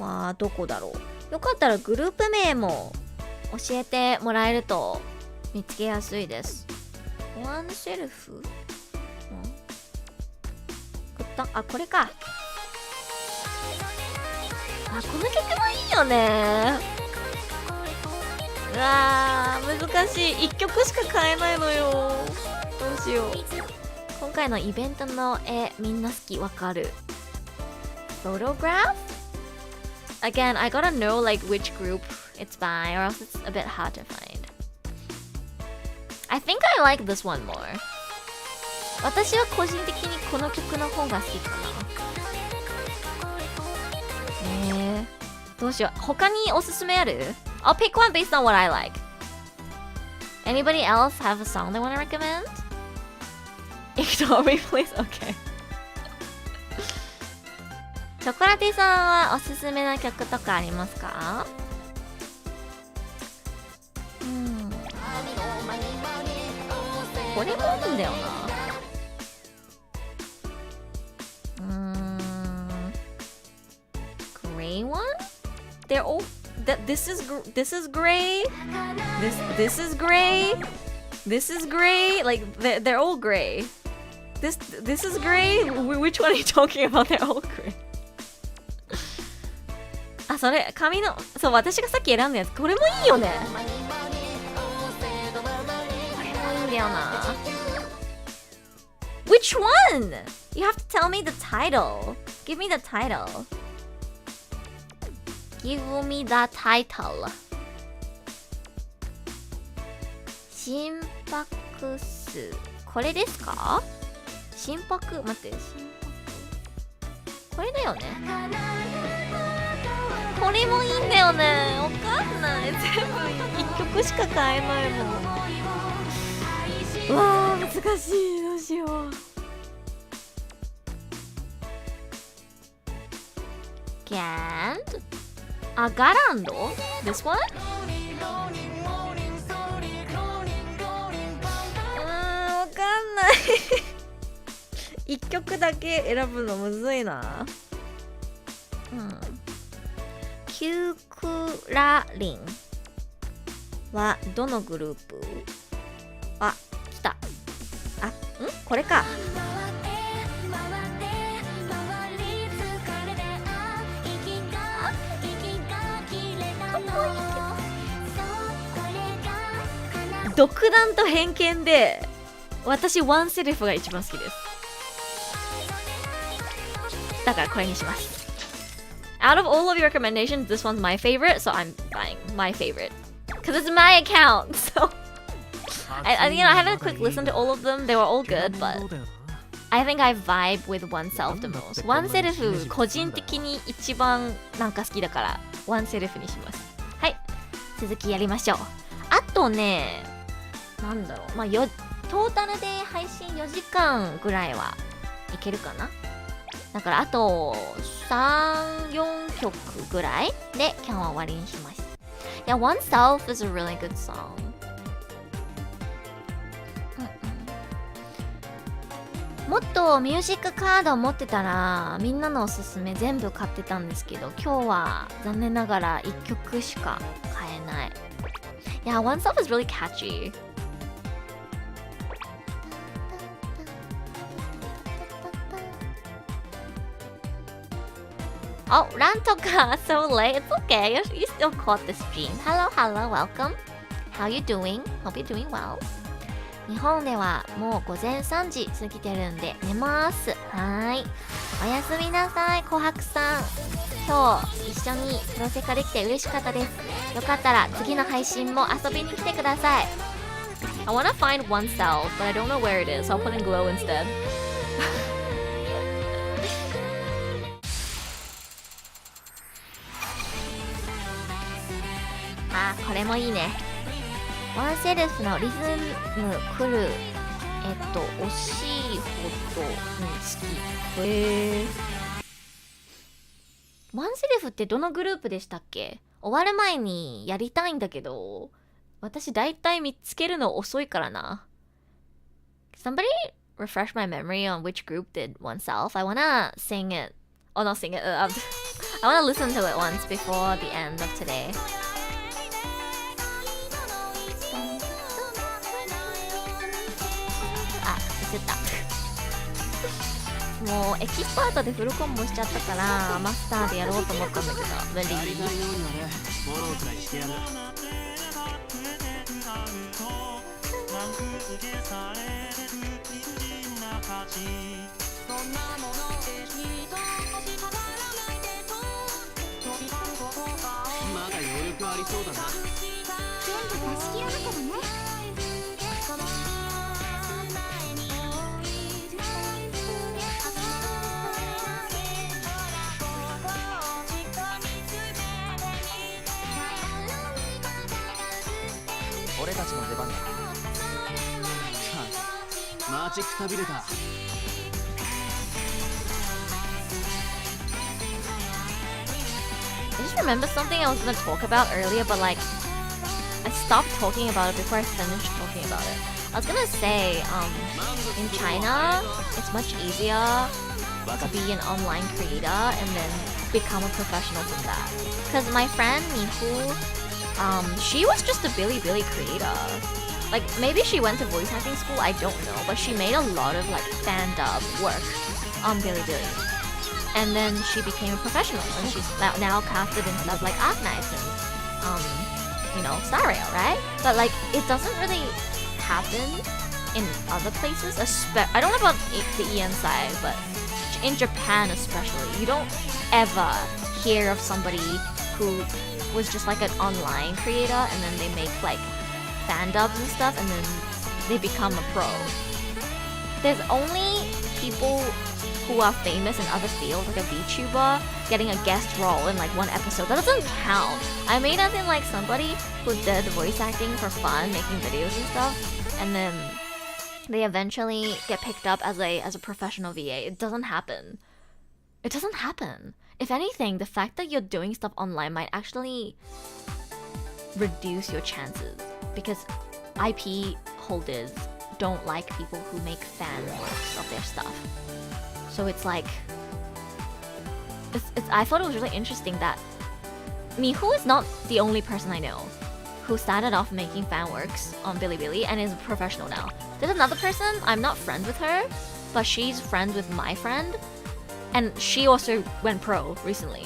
はどこだろう。よかったらグループ名も教えてもらえると見つけやすいです。ワンセルフあ、これか。あ、この曲もいいよね。うわー、難しい。1曲しか買えないのよ。どうしよう。今回のイベントの絵みんな好き。わかる。Photograph? Again, I gotta know like which group it's by or else it's a bit hard to find. I think I like this one more. 私は個人的にこの曲の方が好きかな。どうしよう。他におすすめある？ I'll pick one based on what I like. Anybody else have a song they want to recommend? Ignore me, please. Okay. チョコラティさんはおすすめな曲とかありますか？これもいいんだよな。Gray one? They're all. This is gray. This is gray. This is gray. Like they're all gray. This is gray. Which one are you talking about? They're all gray. あ、それ髪のそう私がさっき選んだやつ。これもいいよね。これもいいんだよな。Which one? You have to tell me the title. Give me the title. Give me the title. 心拍数。これですか？心拍、待って、心拍。これだよね。ここれもいいんだよね。わかんない。全部1曲しか買えないもん。うわー難しい。どうしよう。Andガランド This one? わかんない1曲だけ選ぶのむずいな。キュークラリンはどのグループ？あ、来た。あ、これか。独断と偏見で私ワンセリフが一番好きです。だからこれにします。Out of all of your recommendations, this one's my favorite, so I'm buying my favorite because it's my account. So I had a quick listen to all of them. They were all good, but I think I vibe with oneself the most. ワンセリフ個人的に一番なんか好きだからワンセリフにします。はい、続きやりましょう。あとね、なんだろう、まあトータルで配信4時間ぐらいはいけるかな。だからあと3、4曲ぐらいで今日は終わりにします。いや、oneself is a really good song。もっとミュージックカードを持ってたらみんなのおすすめ全部買ってたんですけど、今日は残念ながら1曲しか買えない。いや、oneself is really catchy。Oh, Rantoka, so late. It's okay. You still caught the stream. Hello, welcome. How you doing? Hope you're doing well. 日本ではもう午前3時過ぎてるんで寝ます。はい。おやすみなさい、琥珀さん。今日一緒にプロセカできて嬉しかったです。よかったら次の配信も遊びに来てください。I wanna find oneself, but I don't know where it is, so I'll put in glow instead. あ、これもいいね。ワンセルフのリズム来る、惜しいほどに好き。へー。ワンセルフってどのグループでしたっけ？終わる前にやりたいんだけど、私だいたい見つけるの遅いからな。Somebody refresh my memory on which group did oneself. I wanna sing it. Oh, not sing it. I wanna listen to it once before the end of today. もうエキスパートでフルコンボしちゃったからマスターでやろうと思ったんだけど無理。まだ余力ありそうだな。全部出し切らなきゃだね。俺たちの出番だ。待ちくたびれた。I just remember something I was gonna talk about earlier, but like I stopped talking about it before I finished talking about it. I was gonna say, in China, it's much easier to be an online creator and then become a professional from that. Because my friend Mihu, she was just a Bilibili creator. Like maybe she went to voice acting school, I don't know, but she made a lot of like fan-dub work on Bilibili. And then she became a professional, and she's now casted in stuff like Arknights and you know, Starrail, right? But like it doesn't really happen in other places. I don't know about the EN side, but in Japan especially, you don't ever hear of somebody who was just like an online creator and then they make like fan dubs and stuff and then they become a pro. There's only people who are famous in other fields, like a VTuber getting a guest role in like one episode. That doesn't count. I mean as in like somebody who did voice acting for fun, making videos and stuff, and then they eventually get picked up as a professional VA. It doesn't happen. It doesn't happen. If anything, the fact that you're doing stuff online might actually reduce your chances, because IP holders don't like people who make fan works of their stuff. So it's like, I thought it was really interesting that Miho is not the only person I know who started off making fan works on Bilibili and is a professional now. There's another person, I'm not friends with her, but she's friends with my friend, and she also went pro recently.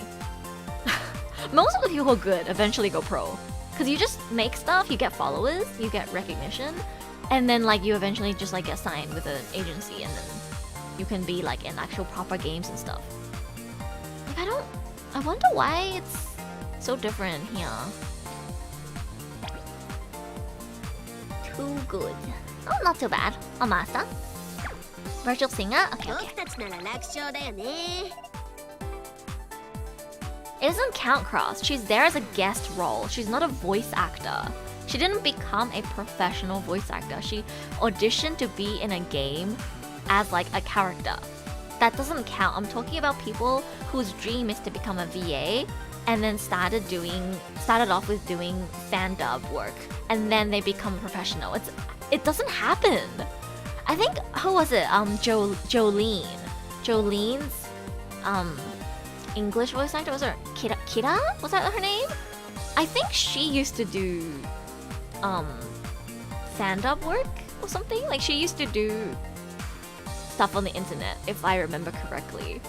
Most of the people who are good eventually go pro, because you just make stuff, you get followers, you get recognition, and then like you eventually just like get signed with an agency, and then you can be like in actual proper games and stuff. Like I wonder why it's so different here. Too good. Oh, not too bad. A master. Virtual singer? Okay, okay. 僕たちなら楽勝だよね。 It doesn't count, Cross. She's there as a guest role. She's not a voice actor. She didn't become a professional voice actor. She auditioned to be in a game as like a character. That doesn't count. I'm talking about people whose dream is to become a VA and then started off with doing fan dub work, and then they become a professional. It doesn't happen. I think, who was it? Jolene. Jolene's English voice actor was her Kira? Was that her name? I think she used to do fan dub work or something. Like she used to do stuff on the internet, if I remember correctly.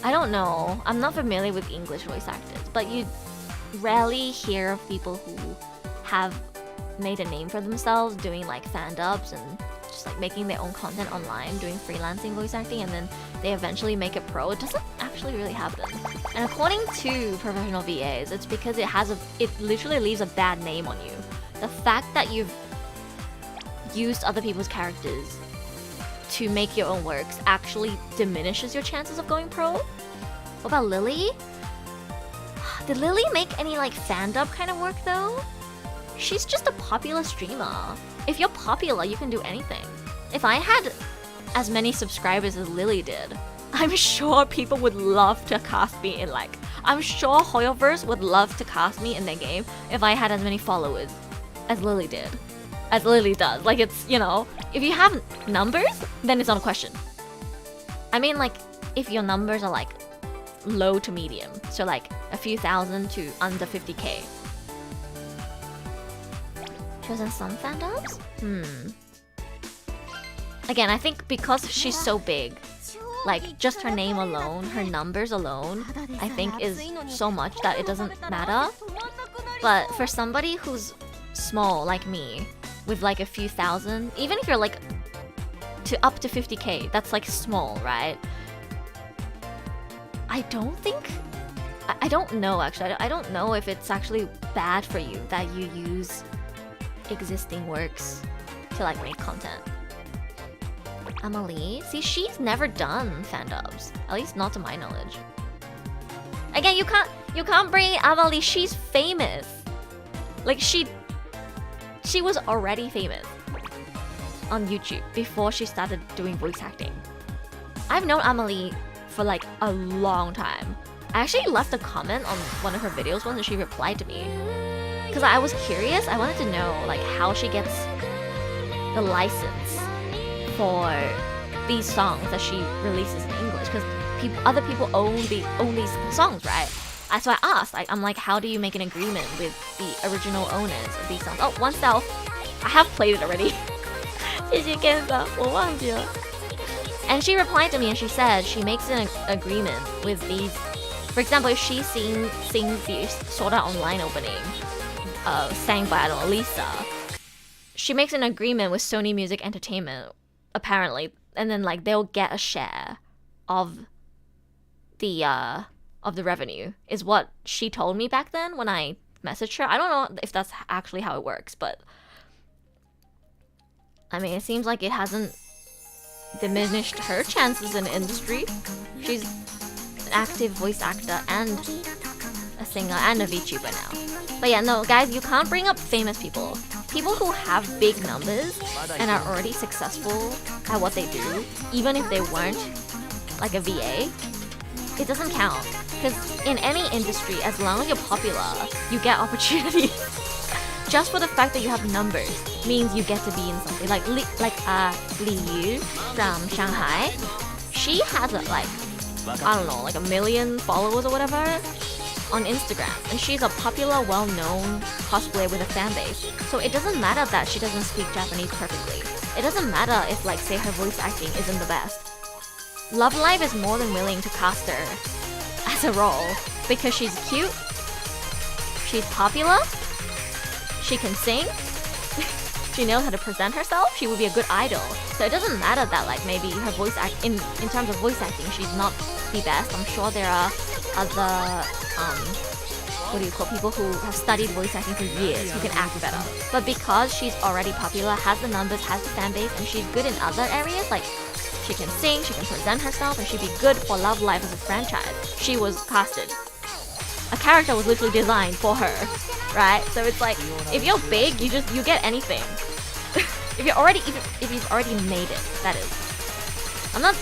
I don't know. I'm not familiar with English voice actors, but you rarely hear of people who have made a name for themselves doing like fan dubs and just like making their own content online, doing freelancing voice acting, and then they eventually make it pro. It doesn't actually really happen. And according to professional VAs, it's because it literally leaves a bad name on you. The fact that you've used other people's characters to make your own works actually diminishes your chances of going pro. What about Lily? Did Lily make any like fan dub kind of work though? She's just a popular streamer. If you're popular, you can do anything. If I had as many subscribers as Lily did, I'm sure people would love to cast me in like... I'm sure Hoyoverse would love to cast me in their game if I had as many followers as Lily did. As Lily does. Like it's, you know, if you have numbers, then it's not a question. I mean like, if your numbers are like low to medium, so like a few thousand to under 50k. She was in some fan dubs? Again, I think because she's so big, like just her name alone, her numbers alone, I think is so much that it doesn't matter. But for somebody who's small like me, with like a few thousand, even if you're like up to 50k, that's like small, right? I don't know actually. I don't know if it's actually bad for you that you use existing works to like make content. Amelie, see, she's never done fan dubs, at least not to my knowledge. Again, you can't bring Amelie. She's famous. Like she was already famous on YouTube before she started doing voice acting. I've known Amelie for like a long time. I actually left a comment on one of her videos once and she replied to me. Because I was curious, I wanted to know like how she gets the license for these songs that she releases in English. Because other people own these songs, right? So I asked, I'm like, how do you make an agreement with the original owners of these songs? Oh, one self. I have played it already. And she replied to me and she said she makes an agreement with these. For example, if she sings the Sword Art Online opening, sang by, I don't know, Lisa, she makes an agreement with Sony Music Entertainment, apparently, and then like they'll get a share of the revenue, is what she told me back then when I messaged her. I don't know if that's actually how it works, but I mean, it seems like it hasn't diminished her chances in the industry. She's an active voice actor and a singer and a VTuber now. But yeah, no, guys, you can't bring up famous people. People who have big numbers and are already successful at what they do, even if they weren't like a VA, it doesn't count. Because in any industry, as long as you're popular, you get opportunities. Just for the fact that you have numbers means you get to be in something. Like Li Yu from Shanghai, she has I don't know, like 1 million followers or whatever on Instagram, and she's a popular, well-known cosplayer with a fan base. So it doesn't matter that she doesn't speak Japanese perfectly. It doesn't matter if, like, say her voice acting isn't the best. Love Live is more than willing to cast her as a role because she's cute, she's popular, she can sing, she knows how to present herself, she would be a good idol. So it doesn't matter that, like, maybe her voice act in terms of voice acting, she's not the best. I'm sure there are other people who have studied voice acting for years who can act better. But because she's already popular, has the numbers, has the fan base, and she's good in other areas, like she can sing, she can present herself, and she'd be good for Love Live as a franchise. She was casted. A character was literally designed for her, right? So it's like, if you're big, you get anything. if you've already made it, that is. I'm not,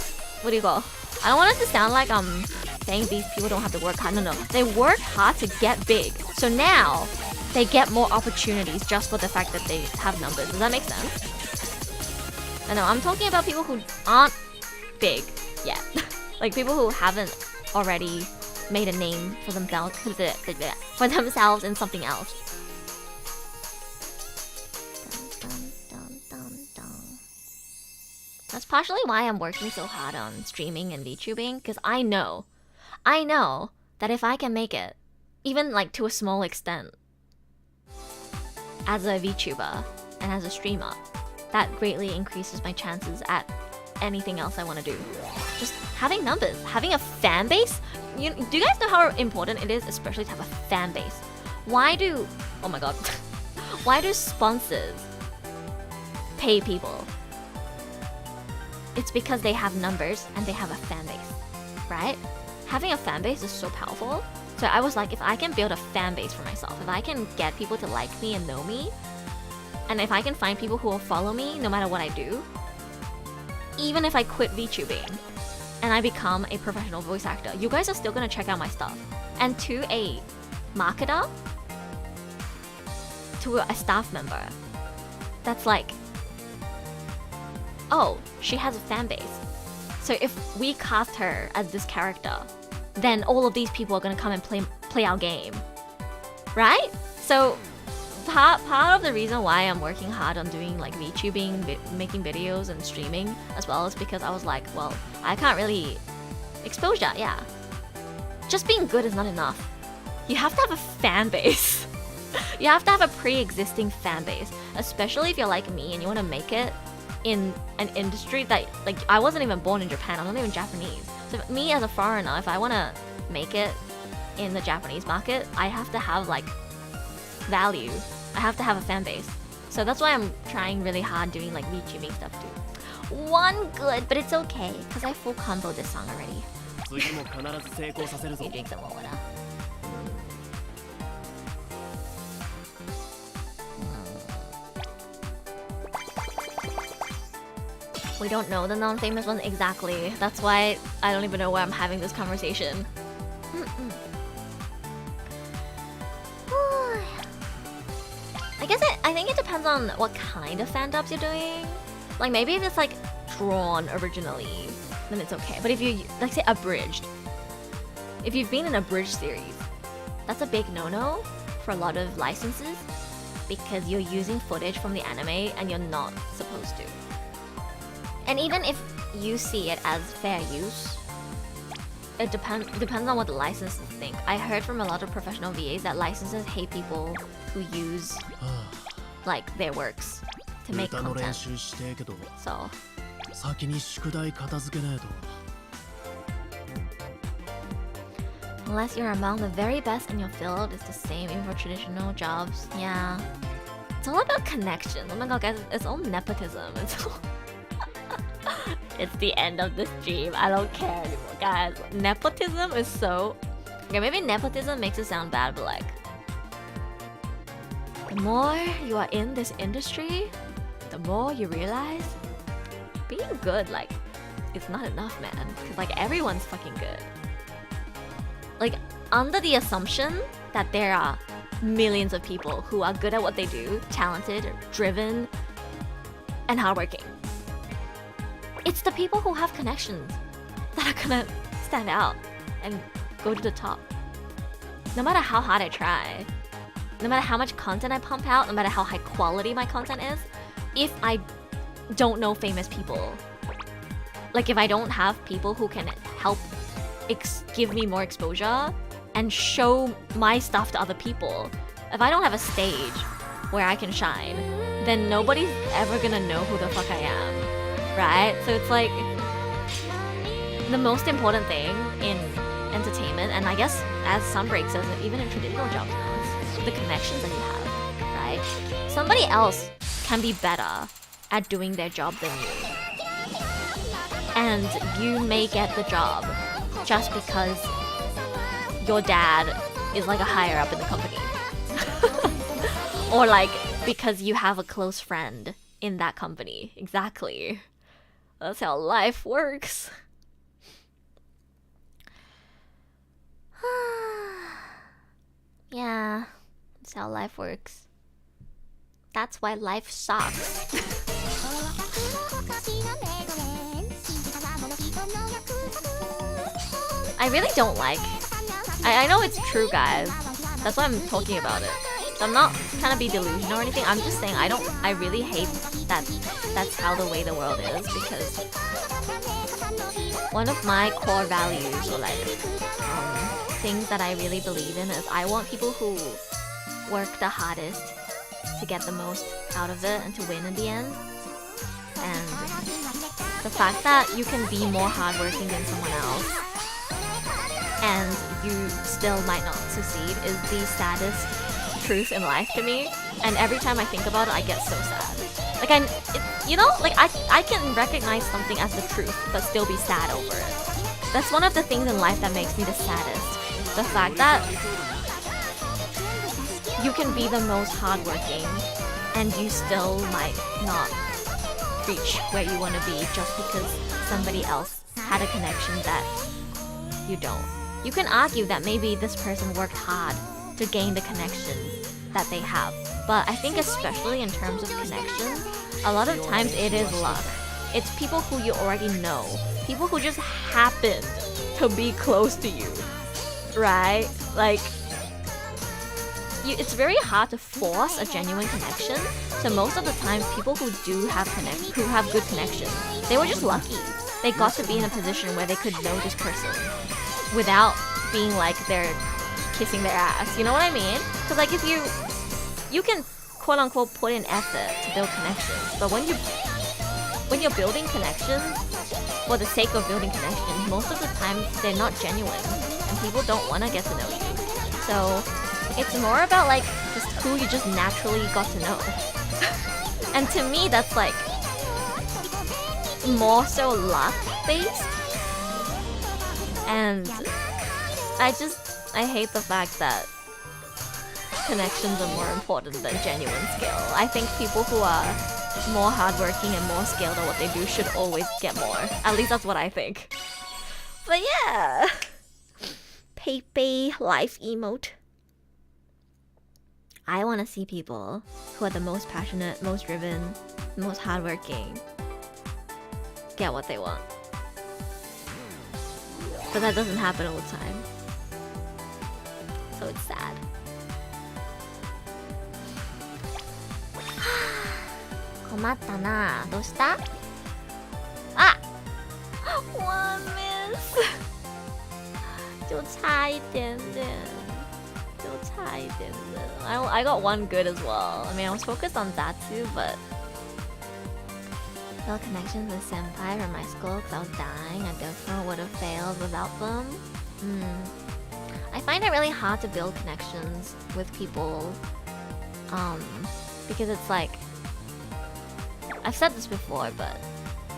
I don't want it to sound like I'm saying these people don't have to work hard. No. They work hard to get big. So now, they get more opportunities just for the fact that they have numbers. Does that make sense? I know, I'm talking about people who aren't big yet. Like people who haven't already made a name for themselves in something else. That's partially why I'm working so hard on streaming and VTubing, because I know that if I can make it, even like to a small extent, as a VTuber and as a streamer, that greatly increases my chances at anything else I want to do. Just having numbers, having a fan base. Do you guys know how important it is, especially to have a fan base? Oh my god, why do sponsors pay people? It's because they have numbers and they have a fan base, right? Having a fan base is so powerful. So I was like, if I can build a fan base for myself, if I can get people to like me and know me, and if I can find people who will follow me no matter what I do, even if I quit VTubing and I become a professional voice actor, you guys are still gonna check out my stuff. And to a marketer, to a staff member, that's like, oh, she has a fan base. So if we cast her as this character, then all of these people are gonna come and play our game, right? So part of the reason why I'm working hard on doing like VTubing, making videos and streaming as well is because I was like, well, I can't really exposure, yeah. Just being good is not enough. You have to have a fan base. You have to have a pre-existing fan base, especially if you're like me and you want to make it in an industry that, like, I wasn't even born in Japan, I'm not even Japanese. So me as a foreigner, if I want to make it in the Japanese market, I have to have like value. I have to have a fan base. So that's why I'm trying really hard doing like VTubing stuff too. One good, but it's okay, because I full combo this song already. Let me drink some more water. We don't know the non-famous ones exactly. That's why I don't even know why I'm having this conversation. I think it depends on what kind of fan dubs you're doing. Like maybe if it's like drawn originally, then it's okay. But if you, like say abridged, if you've been in a abridged series, that's a big no-no for a lot of licenses because you're using footage from the anime and you're not supposed to. And even if you see it as fair use, it depends on what the licenses think. I heard from a lot of professional VAs that licenses hate people who use like their works to make content. So unless you're among the very best in your field, it's the same even for traditional jobs. Yeah, it's all about connections. Oh my god, guys, it's all nepotism. It's all It's the end of the stream. I don't care anymore, guys. Nepotism is so... Okay, maybe nepotism makes it sound bad, but like... The more you are in this industry, the more you realize being good, like, it's not enough, man. Because, like, everyone's fucking good. Like, under the assumption that there are millions of people who are good at what they do, talented, driven, and hardworking. It's the people who have connections that are gonna stand out and go to the top. No matter how hard I try, no matter how much content I pump out, no matter how high quality my content is, if I don't know famous people, like if I don't have people who can help give me more exposure and show my stuff to other people, if I don't have a stage where I can shine, then nobody's ever gonna know who the fuck I am, right? So it's like the most important thing in entertainment, and I guess as Sunbreak says, even in traditional jobs now, is the connections that you have, right? Somebody else can be better at doing their job than you, and you may get the job just because your dad is like a higher up in the company. Or like because you have a close friend in that company. Exactly. That's how life works. Yeah, that's how life works. That's why life sucks. I really don't like... I know it's true, guys. That's why I'm talking about it. So I'm not trying to be delusional or anything. I'm just saying I really hate that that's how the way the world is, because one of my core values, or like things that I really believe in, is I want people who work the hardest to get the most out of it and to win in the end. And the fact that you can be more hardworking than someone else and you still might not succeed is the saddest truth in life to me. And every time I think about it, I get so sad. Like I can recognize something as the truth but still be sad over it. That's one of the things in life that makes me the saddest. The fact that you can be the most hardworking and you still might not reach where you want to be just because somebody else had a connection that you don't. You can argue that maybe this person worked hard to gain the connections that they have, but I think especially in terms of connections, a lot of times it is luck. It's people who you already know, people who just happened to be close to you, right? Like, it's very hard to force a genuine connection. So most of the time, people who do have who have good connections, they were just lucky. They got to be in a position where they could know this person without being like they're kissing their ass. You know what I mean? Because like if you can quote unquote put in effort to build connections, but when you're building connections for the sake of building connections, most of the time they're not genuine and people don't want to get to know you. So it's more about like just who you just naturally got to know. And to me, that's like more so luck based. And I hate the fact that connections are more important than genuine skill. I think people who are more hardworking and more skilled at what they do should always get more. At least that's what I think. But yeah. Pepe life emote. I want to see people who are the most passionate, most driven, most hardworking get what they want. But that doesn't happen all the time. So it's sad. Komatta na. どうした? Ah! One miss! 就差一点点. I got one good as well. I mean, I was focused on that too, but... Build connections with senpai from my school because I was dying. I definitely would have failed without them. I find it really hard to build connections with people. Because it's like... I've said this before, but...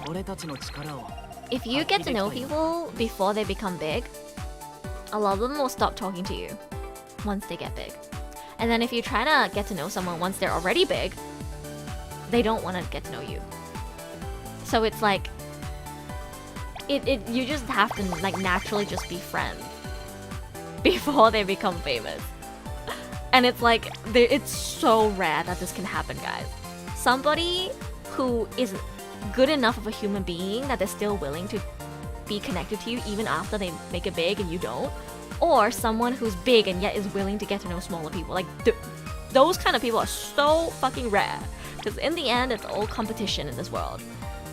俺たちの力を If you get to know people before they become big, a lot of them will stop talking to you once they get big. And then if you try to get to know someone once they're already big, they don't want to get to know you. So it's like you just have to like naturally just be friends before they become famous. And it's like it's so rare that this can happen, guys. Somebody who is good enough of a human being that they're still willing to be connected to you even after they make it big and you don't, or someone who's big and yet is willing to get to know smaller people. Like those kind of people are so fucking rare, because in the end it's all competition in this world,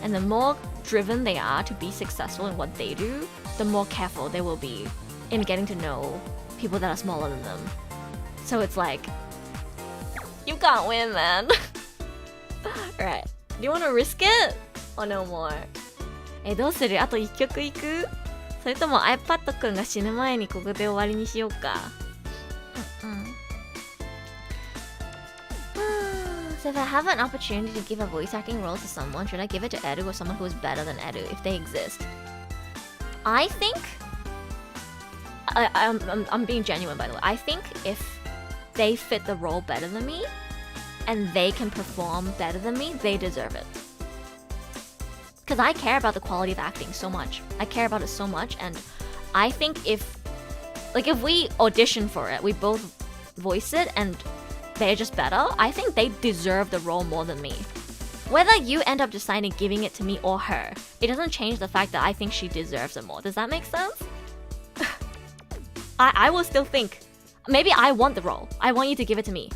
and the more driven they are to be successful in what they do, the more careful they will be in getting to know people that are smaller than them. So it's like, you can't win, man. Right, do you want to risk it or no more? どうする？あと1曲いく？それとも iPad くんが死ぬ前にここで終わりにしようか。So if I have an opportunity to give a voice acting role to someone, should I give it to Edu or someone who is better than Edu if they exist? I think I'm being genuine, by the way. I think if they fit the role better than me and they can perform better than me, they deserve it. Because I care about the quality of acting so much. I care about it so much, and I think if we audition for it, we both voice it, and they're just better, I think they deserve the role more than me. Whether you end up deciding giving it to me or her, it doesn't change the fact that I think she deserves it more. Does that make sense? I will still think, maybe I want the role. I want you to give it to me.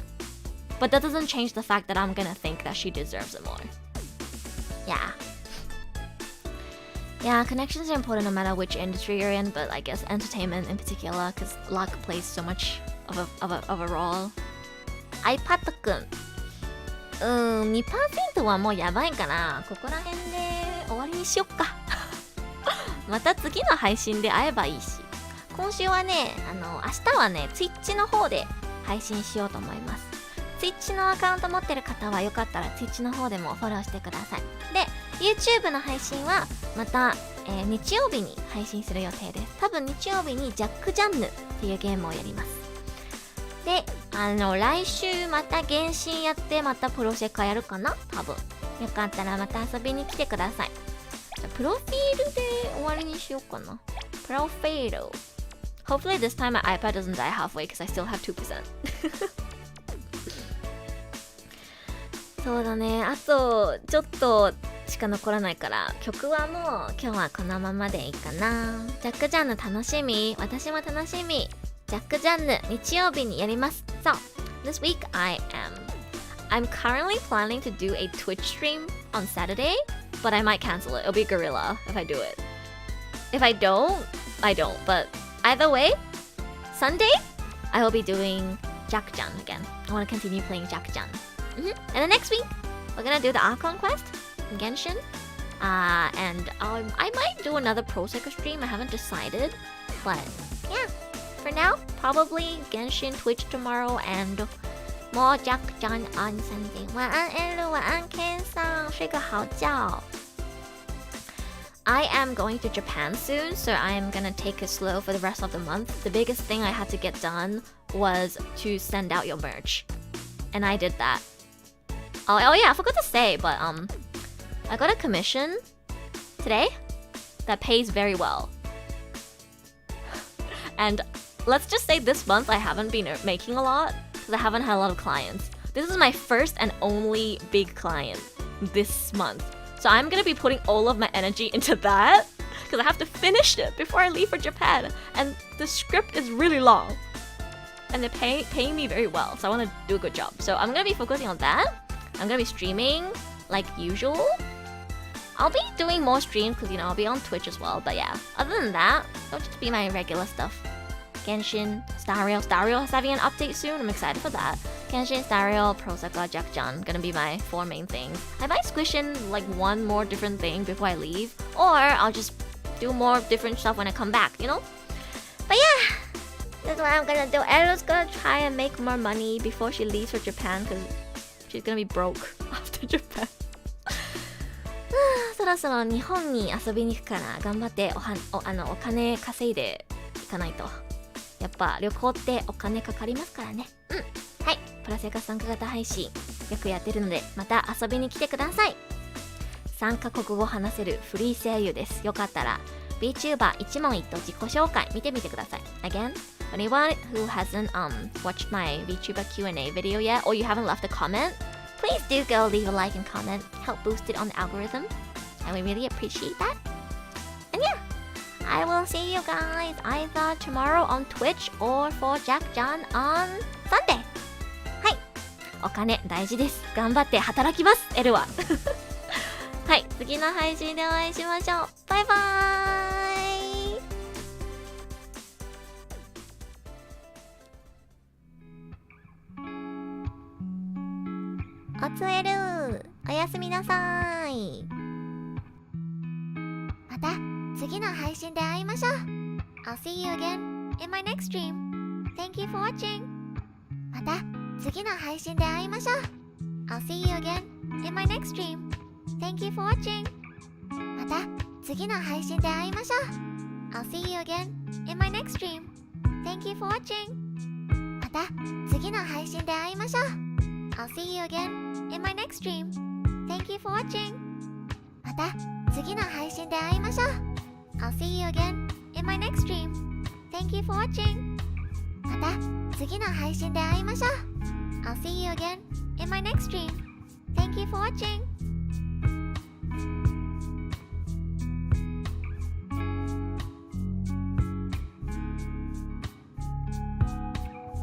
But that doesn't change the fact that I'm gonna think that she deserves it more. Yeah, connections are important no matter which industry you're in, but I guess entertainment in particular, because luck plays so much of a role. iPad くん。2% はもうやばいかな。ここら辺で終わりにしよっか。また次の配信で会えばいいし。今週はね、明日はね、Twitch の方で配信しようと思います。Twitch のアカウント持ってる方はよかったら Twitch の方でもフォローしてください。で、YouTube の配信はまた、日曜日に配信する予定です。多分日曜日にジャックジャンヌっていうゲームをやります。で、来週また原神やってまたプロセカやるかな多分。よかったらまた遊びに来てください。プロフィールで終わりにしようかな。プロフィール。Hopefully this time my iPad doesn't die halfway because I still have 2%. そうだね。あとちょっとしか残らないから曲はもう今日はこのままでいいかな。ジャックジャンヌ楽しみ。私も楽しみ。ジャックジャンヌ日曜日にやります。So, this week I'm currently planning to do a Twitch stream on Saturday, but I might cancel it. It'll be Gorilla if I do it. If I don't, I don't. But either way, Sunday I will be doing Jack-chan again. I want to continue playing Jack-chan. And then next week we're gonna do the Archon quest in Genshin. And I might do another Pro Sekai stream. I haven't decided, but yeah. For now, probably Genshin Twitch tomorrow and more Jack-chan on Sunday. 晚安 Elu, 晚安 Ken さん，睡个好觉。I am going to Japan soon, so I am gonna take it slow for the rest of the month. The biggest thing I had to get done was to send out your merch, and I did that. Oh yeah, I forgot to say, but I got a commission today that pays very well. And let's just say this month I haven't been making a lot because I haven't had a lot of clients. This is my first and only big client this month. So I'm gonna be putting all of my energy into that because I have to finish it before I leave for Japan. And the script is really long. And they're paying me very well. So I want to do a good job. So I'm gonna be focusing on that. I'm gonna be streaming like usual. I'll be doing more streams because, I'll be on Twitch as well. But yeah, other than that, it'll just be my regular stuff. Genshin, Stario is having an update soon. I'm excited for that. Genshin, Stario, Pro Sekai, Jack-chan, gonna be my 4 main things. I might squish in like one more different thing before I leave, or I'll just do more different stuff when I come back, But yeah, that's what I'm gonna do. Ella's gonna try and make more money before she leaves for Japan because she's gonna be broke after Japan. そろそろ日本に遊びに行くから頑張ってお金稼いでいかないと。やっぱ旅行ってお金かかりますからね。はい、プラセカ参加型配信よくやってるのでまた遊びに来てください。3カ国語話せるフリー声優です。よかったら VTuber 一問一答自己紹介見てみてください。 Again, anyone who hasn't watched my VTuber Q&A video yet, or you haven't left a comment, please do go leave a like and comment. Help boost it on the algorithm, and we really appreciate that. And yeah, I will see you guys either tomorrow on Twitch or for Jack John on Sunday. はい、お金大事です。頑張って働きます、L は。はい、次の配信でお会いしましょう。バイバーイ。おつえる、おやすみなさい。また次の配信で会いましょう。 I'll see you again in my next stream. Thank you for watching. また次の配信で会いましょう。 I'll see you again in my next stream. Thank you for watching. また次の配信で会いましょう。 I'll see you again in my next stream. Thank you for watching. また次の配信で会いましょう。 I'll see you again in my next stream. Thank you for watching. また次の配信で会いましょう。 I'll see you again in my next stream. Thank you for watching. また次の配信で会いましょう。 I'll see you again in my next stream. Thank you for watching.